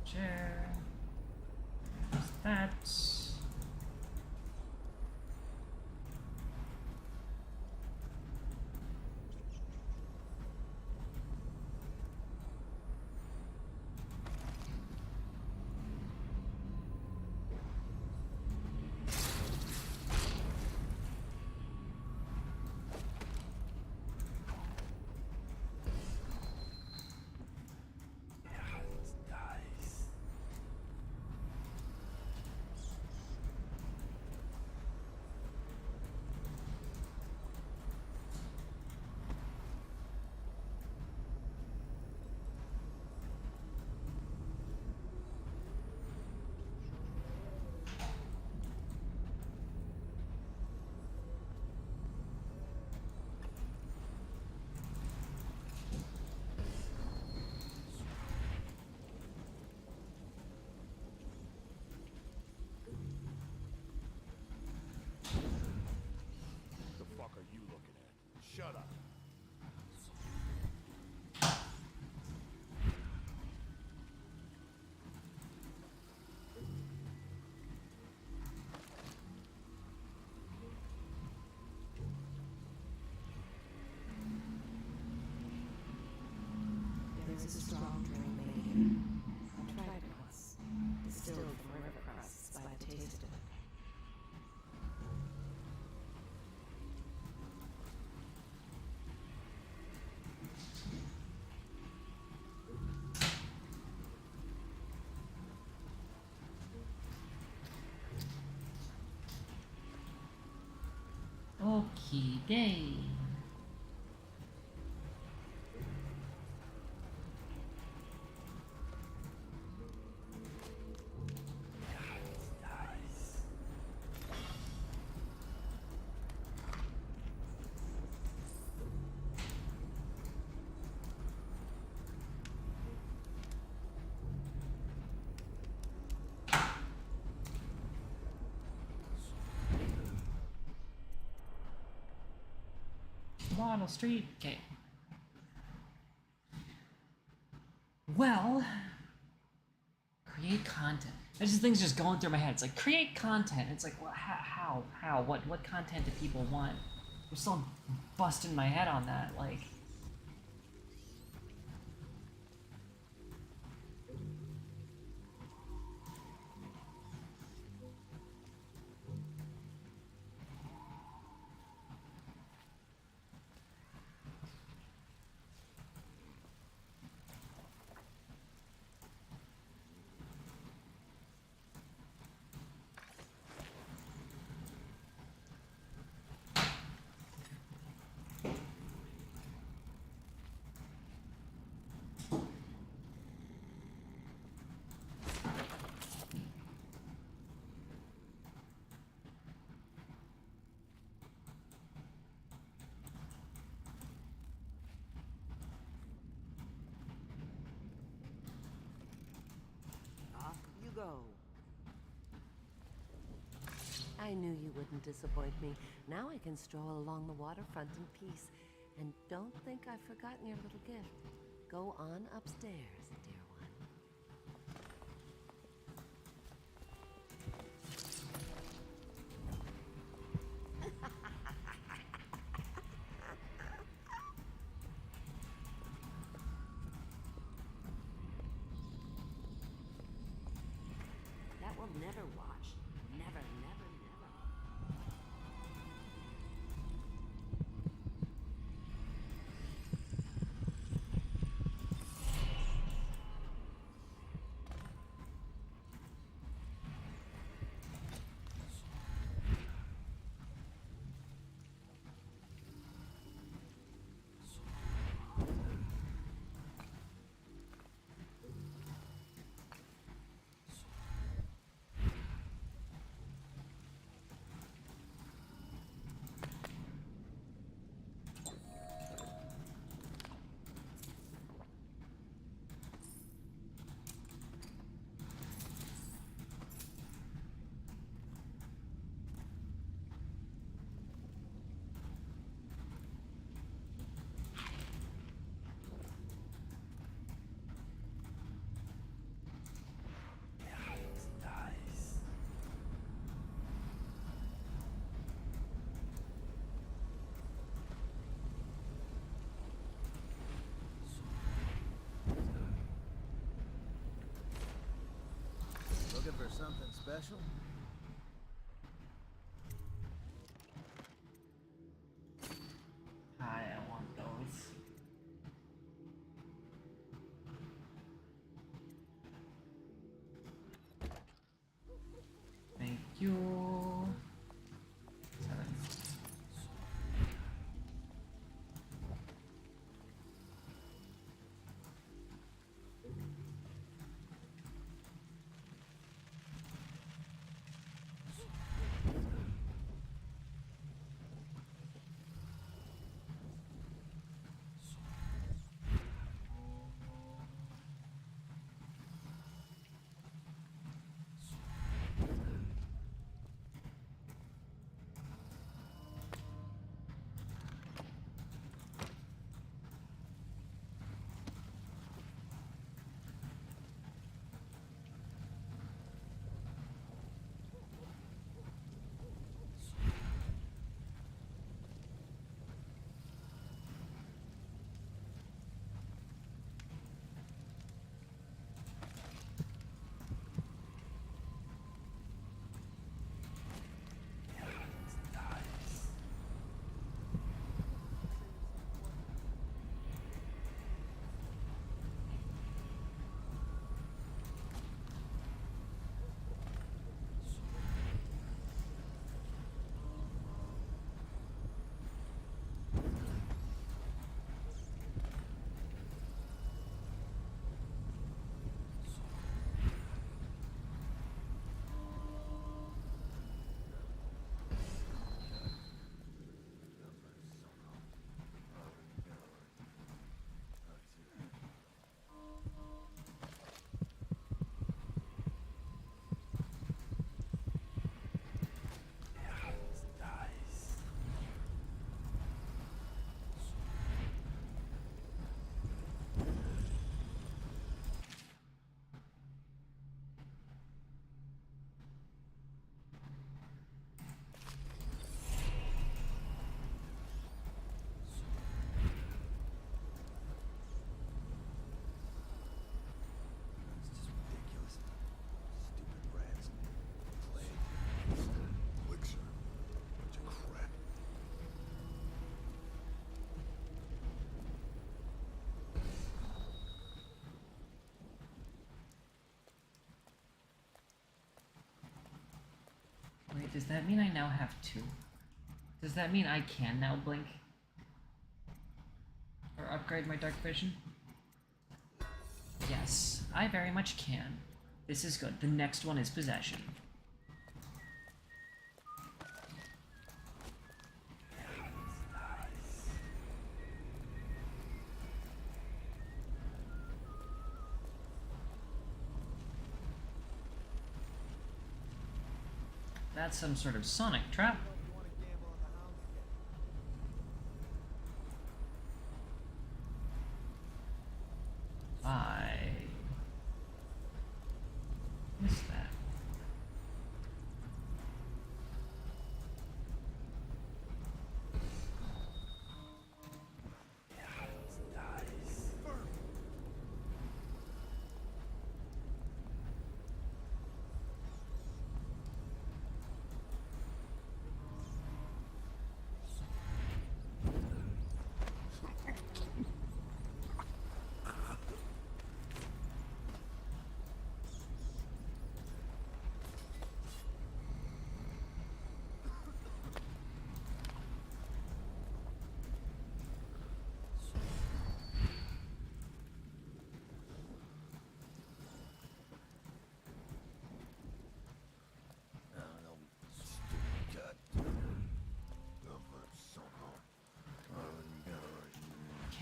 Chair. There's that. Shut up. There's a strong drink made here. I tried it once. Distilled from river crusts by the taste of it. Okie day. Bottle Street. Okay. Well, create content. There's just things just going through my head. It's like create content. It's like, well, how? What content do people want? I'm still busting my head on that. Like, I knew you wouldn't disappoint me. Now I can stroll along the waterfront in peace. And don't think I've forgotten your little gift. Go on upstairs, dear one. That will never wash. Never, never, never. Looking for something special? I want those. Thank you. 7. Wait, does that mean I now have 2? Does that mean I can now blink? Or upgrade my dark vision? Yes, I very much can. This is good. The next one is possession. That's some sort of sonic trap. I missed that.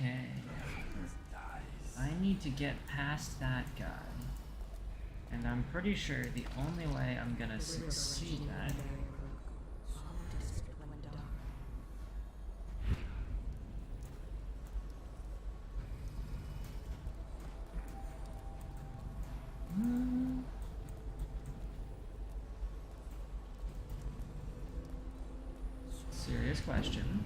Okay. I need to get past that guy. And I'm pretty sure the only way I'm gonna succeed at serious question.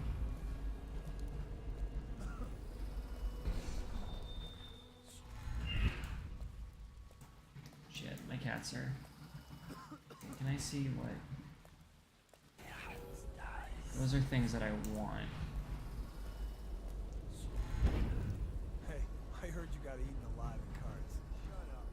Shit, my cats are... Can I see what... Those are things that I want. Hey, I heard you got eaten alive in cards. Shut up.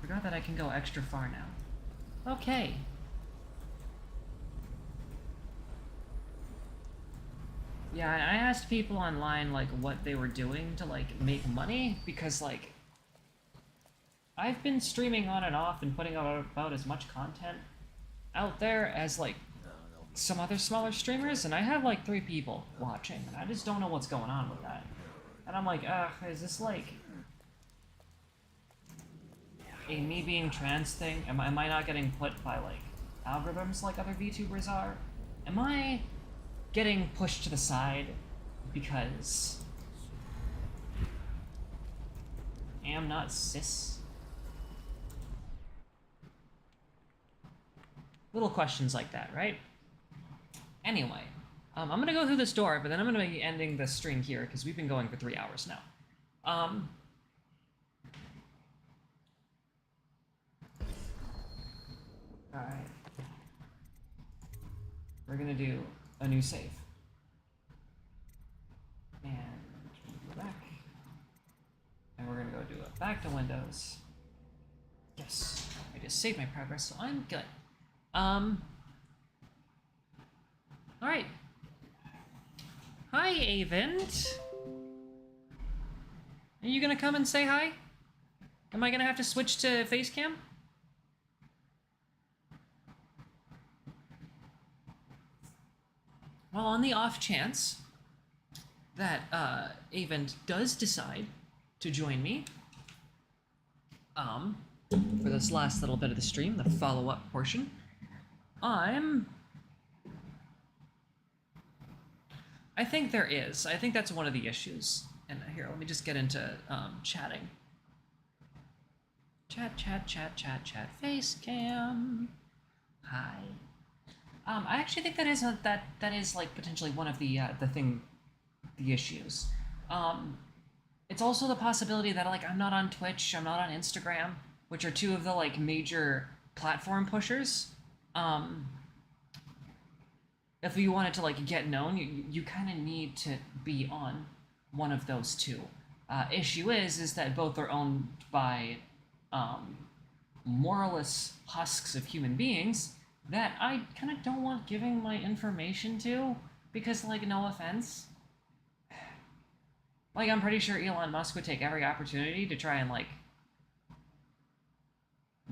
Forgot that I can go extra far now. Okay. Yeah, I asked people online, like, what they were doing to, like, make money, because, like, I've been streaming on and off and putting out about as much content out there as, like, some other smaller streamers, and I have, like, 3 people watching, and I just don't know what's going on with that. And I'm like, is this, like... a me being trans thing? Am I not getting put by, like, algorithms like other VTubers are? Am I getting pushed to the side because I am not cis? Little questions like that, right? Anyway, I'm gonna go through this door, but then I'm gonna be ending the stream here because we've been going for 3 hours now. Alright. We're gonna do a new save. And go back. And we're gonna go do it back to Windows. Yes. I just saved my progress, so I'm good. Alright. Hi, Avent. Are you gonna come and say hi? Am I gonna have to switch to face cam? Well, on the off chance that Avent does decide to join me, for this last little bit of the stream, the follow-up portion, I think there is. I think that's one of the issues. And here, let me just get into chatting. Chat, face cam. Hi. I actually think that is that is like potentially one of the issues. It's also the possibility that like I'm not on Twitch, I'm not on Instagram, which are 2 of the like major platform pushers. if you wanted to like get known, you kind of need to be on one of those two. Issue is that both are owned by moralless husks of human beings that I kind of don't want giving my information to, because, like, no offense, like, I'm pretty sure Elon Musk would take every opportunity to try and, like,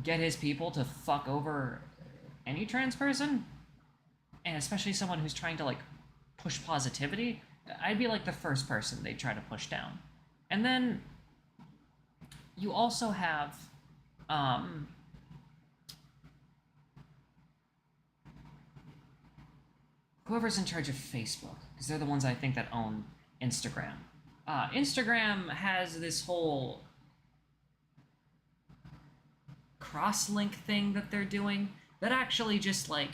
get his people to fuck over any trans person, and especially someone who's trying to, like, push positivity. I'd be, like, the first person they'd try to push down. And then you also have, whoever's in charge of Facebook, because they're the ones I think that own Instagram. Instagram has this whole cross-link thing that they're doing that actually just, like,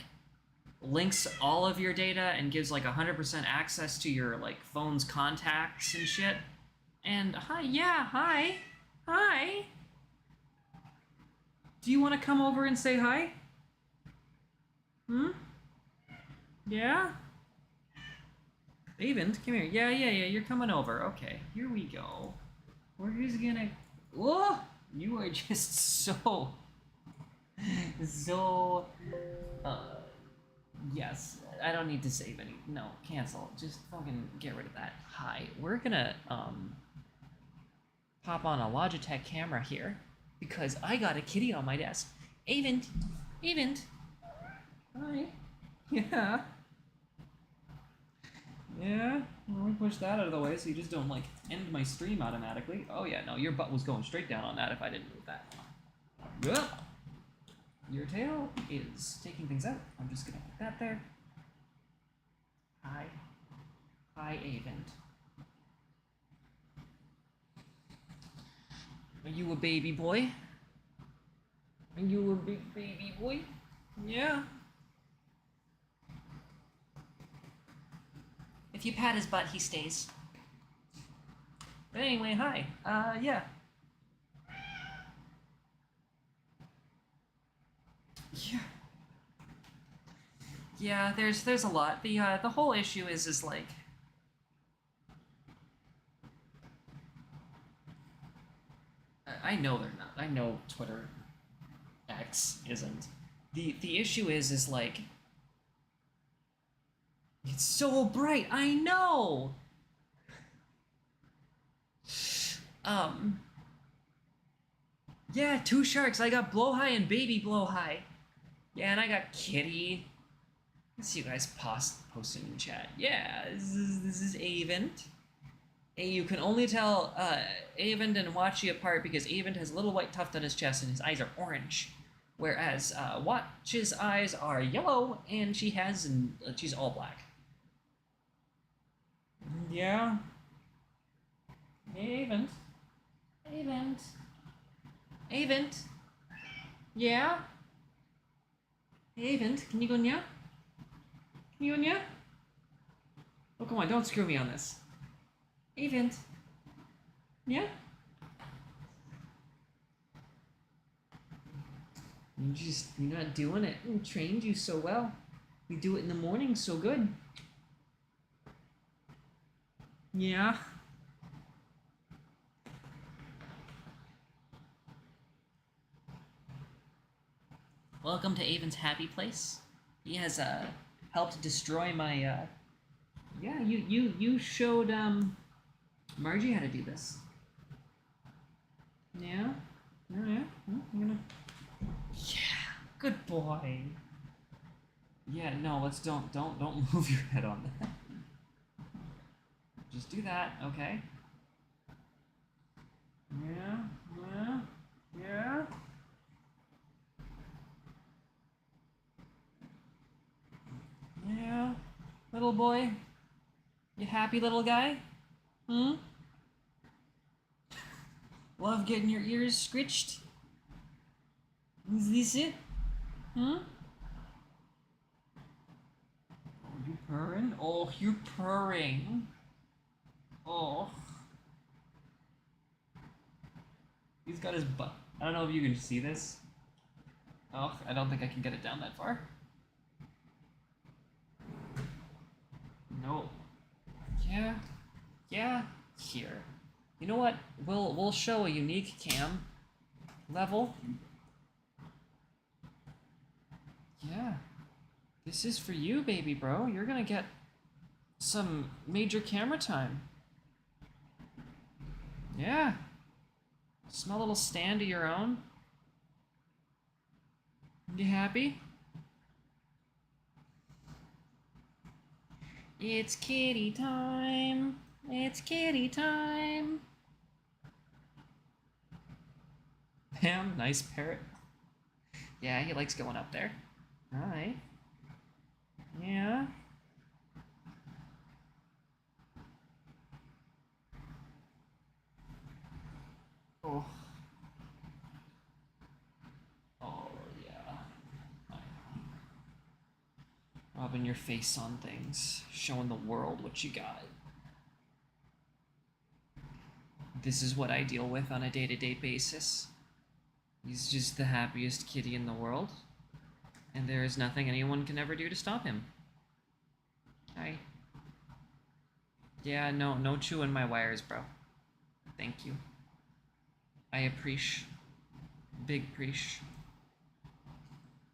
links all of your data and gives, like, 100% access to your, like, phone's contacts and shit. And, hi. Do you want to come over and say hi? Yeah? Avent, come here. Yeah, you're coming over. Okay, here we go. We're just gonna... Whoa! You are just so... yes. I don't need to save any... No, cancel. Just fucking get rid of that. Hi. We're gonna, pop on a Logitech camera here, because I got a kitty on my desk. Avent! Hi. Yeah. Yeah, let me push that out of the way so you just don't, like, end my stream automatically. Oh yeah, no, your butt was going straight down on that if I didn't move that. Ugh. Your tail is taking things out. I'm just gonna put that there. Hi, Avent. Are you a baby boy? Are you a big baby boy? Yeah. If you pat his butt, he stays. But anyway, hi. Yeah. Yeah, there's a lot. The whole issue is like... I know they're not. I know Twitter X isn't. The issue is like... It's so bright, I know! Yeah, two sharks. I got Blowhigh and Baby Blowhigh. Yeah, and I got Kitty. Let's see you guys posting in chat. Yeah, this is Avent. And you can only tell Avent and Watchy apart because Avent has a little white tuft on his chest and his eyes are orange. Whereas Watch's eyes are yellow and she's all black. Yeah. Hey, Avent. Yeah? Hey, Avent, can you go nya? Can you go nya? Oh, come on, don't screw me on this. Avent. Yeah? You're not doing it. We trained you so well. We do it in the morning so good. Yeah. Welcome to Avon's happy place. He has helped destroy my yeah, you showed Margie how to do this. Yeah? Oh, yeah? I'm gonna... Yeah, good boy. Yeah, no, let's don't move your head on that. Just do that, okay? Yeah. Yeah, little boy. You happy, little guy? Love getting your ears scritched? Is this it? Oh, you purring? Oh, you're purring. Oh. He's got his butt. I don't know if you can see this. Oh, I don't think I can get it down that far. No. Yeah. Yeah. Here. You know what? We'll show a unique cam level. Yeah. This is for you, baby bro. You're gonna get some major camera time. Yeah. Small little stand of your own. You happy? It's kitty time. It's kitty time. Bam, nice parrot. Yeah, he likes going up there. Alright. Yeah. Oh. Oh, yeah. Rubbing your face on things. Showing the world what you got. This is what I deal with on a day-to-day basis. He's just the happiest kitty in the world. And there is nothing anyone can ever do to stop him. Hi. Yeah, no chewing my wires, bro. Thank you. I appreciate. Big appreciate.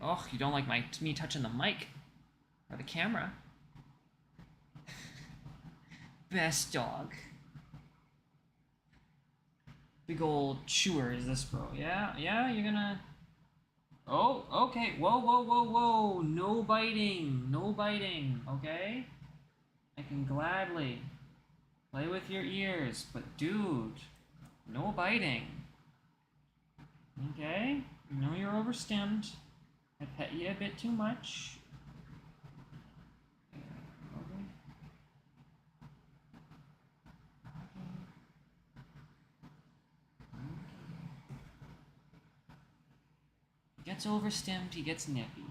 Oh, you don't like me touching the mic or the camera. Best dog. Big old chewer is this, bro. Yeah, you're gonna. Oh, okay. Whoa. No biting. No biting, okay? I can gladly play with your ears, but dude, no biting. Okay? I know you're overstimmed. I pet you a bit too much. Okay. He gets overstimmed, he gets nippy.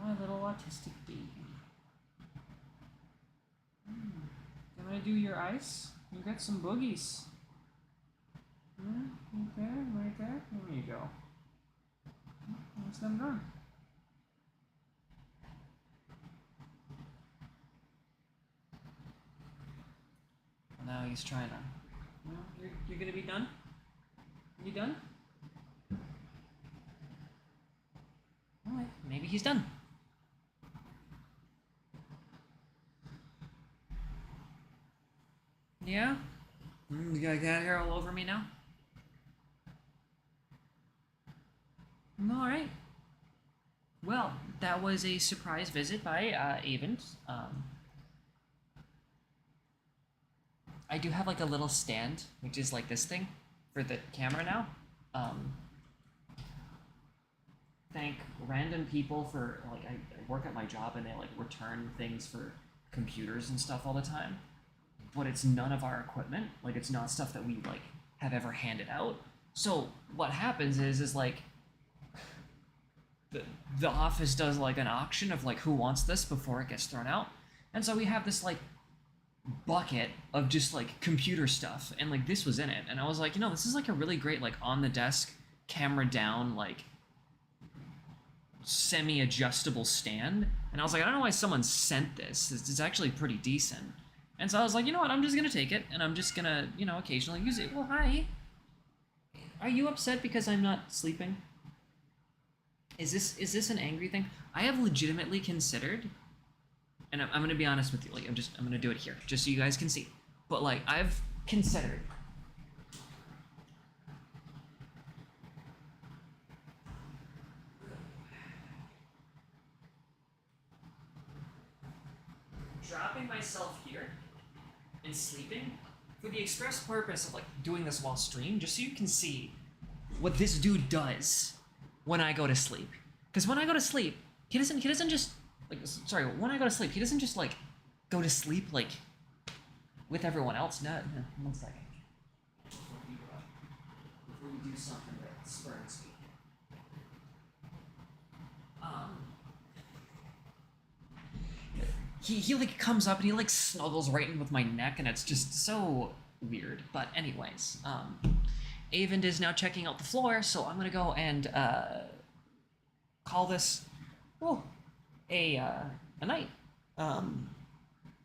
My little autistic baby. Can I do your ice? You got some boogies. Okay, right there. There you go. That's them done. Now he's trying to. You're gonna be done? You done? Alright, maybe he's done. Yeah? You got that hair all over me now? Alright. Well, that was a surprise visit by Avent. I do have like a little stand, which is like this thing, for the camera now. Thank random people for, like, I work at my job and they like return things for computers and stuff all the time. But it's none of our equipment. Like, it's not stuff that we like have ever handed out. So what happens is like the office does like an auction of like who wants this before it gets thrown out. And so we have this like bucket of just like computer stuff, and like this was in it, and I was like, you know, this is like a really great like on the desk, camera down, like semi-adjustable stand. And I was like, I don't know why someone sent this. It's actually pretty decent. And so I was like, you know what, I'm just gonna take it, and I'm just gonna, you know, occasionally use it. Well, hi. Are you upset because I'm not sleeping? Is this an angry thing? I have legitimately considered, and I'm gonna be honest with you, like I'm gonna do it here, just so you guys can see. But like, I've considered dropping myself here and sleeping for the express purpose of like doing this while stream, just so you can see what this dude does when I go to sleep. Because when I go to sleep, he doesn't just like, sorry, when I go to sleep, he doesn't just like go to sleep like with everyone else. No, 1 second. Before you do something that spurns me. he like comes up and he like snuggles right in with my neck, and it's just so weird. But anyways, Avend is now checking out the floor, so I'm gonna go and call this a night.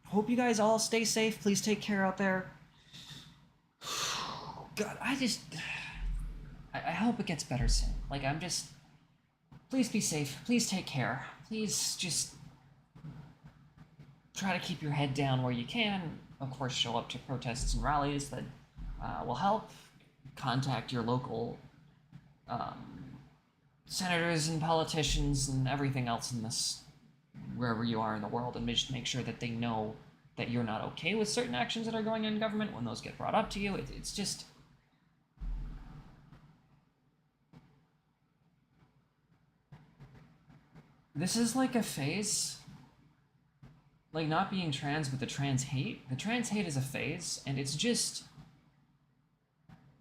Hope you guys all stay safe. Please take care out there. God, I hope it gets better soon. Like, please be safe. Please take care. Please just try to keep your head down where you can. Of course, show up to protests and rallies that will help. Contact your local senators and politicians and everything else in this, wherever you are in the world, and just make sure that they know that you're not okay with certain actions that are going on in government when those get brought up to you. It's just... This is like a phase. Like, not being trans, but the trans hate. The trans hate is a phase, and it's just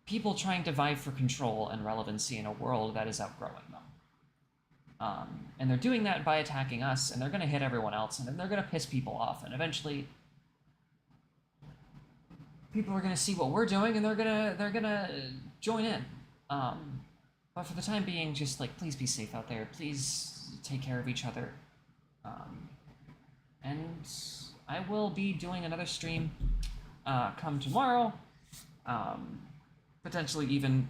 people trying to vie for control and relevancy in a world that is outgrowing them. And they're doing that by attacking us, and they're going to hit everyone else, and then they're going to piss people off, and eventually people are going to see what we're doing, and they're gonna join in. But for the time being, just like, please be safe out there. Please take care of each other. And I will be doing another stream come tomorrow. Potentially even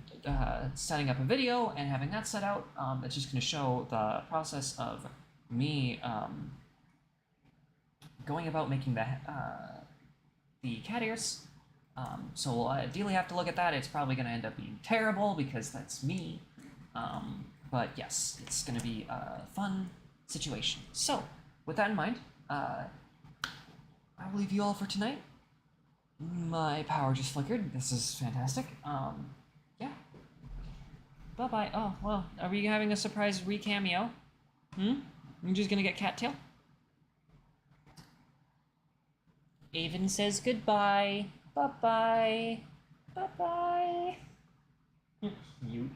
setting up a video and having that set out. It's just going to show the process of me going about making the cat ears. So we'll ideally have to look at that. It's probably going to end up being terrible because that's me. But yes, it's going to be a fun situation. So with that in mind, I will leave you all for tonight. My power just flickered. This is fantastic. Yeah. Bye-bye. Oh, well, are we having a surprise re-cameo? You're just gonna get cattail? Avon says goodbye. Bye-bye. Bye-bye. Cute.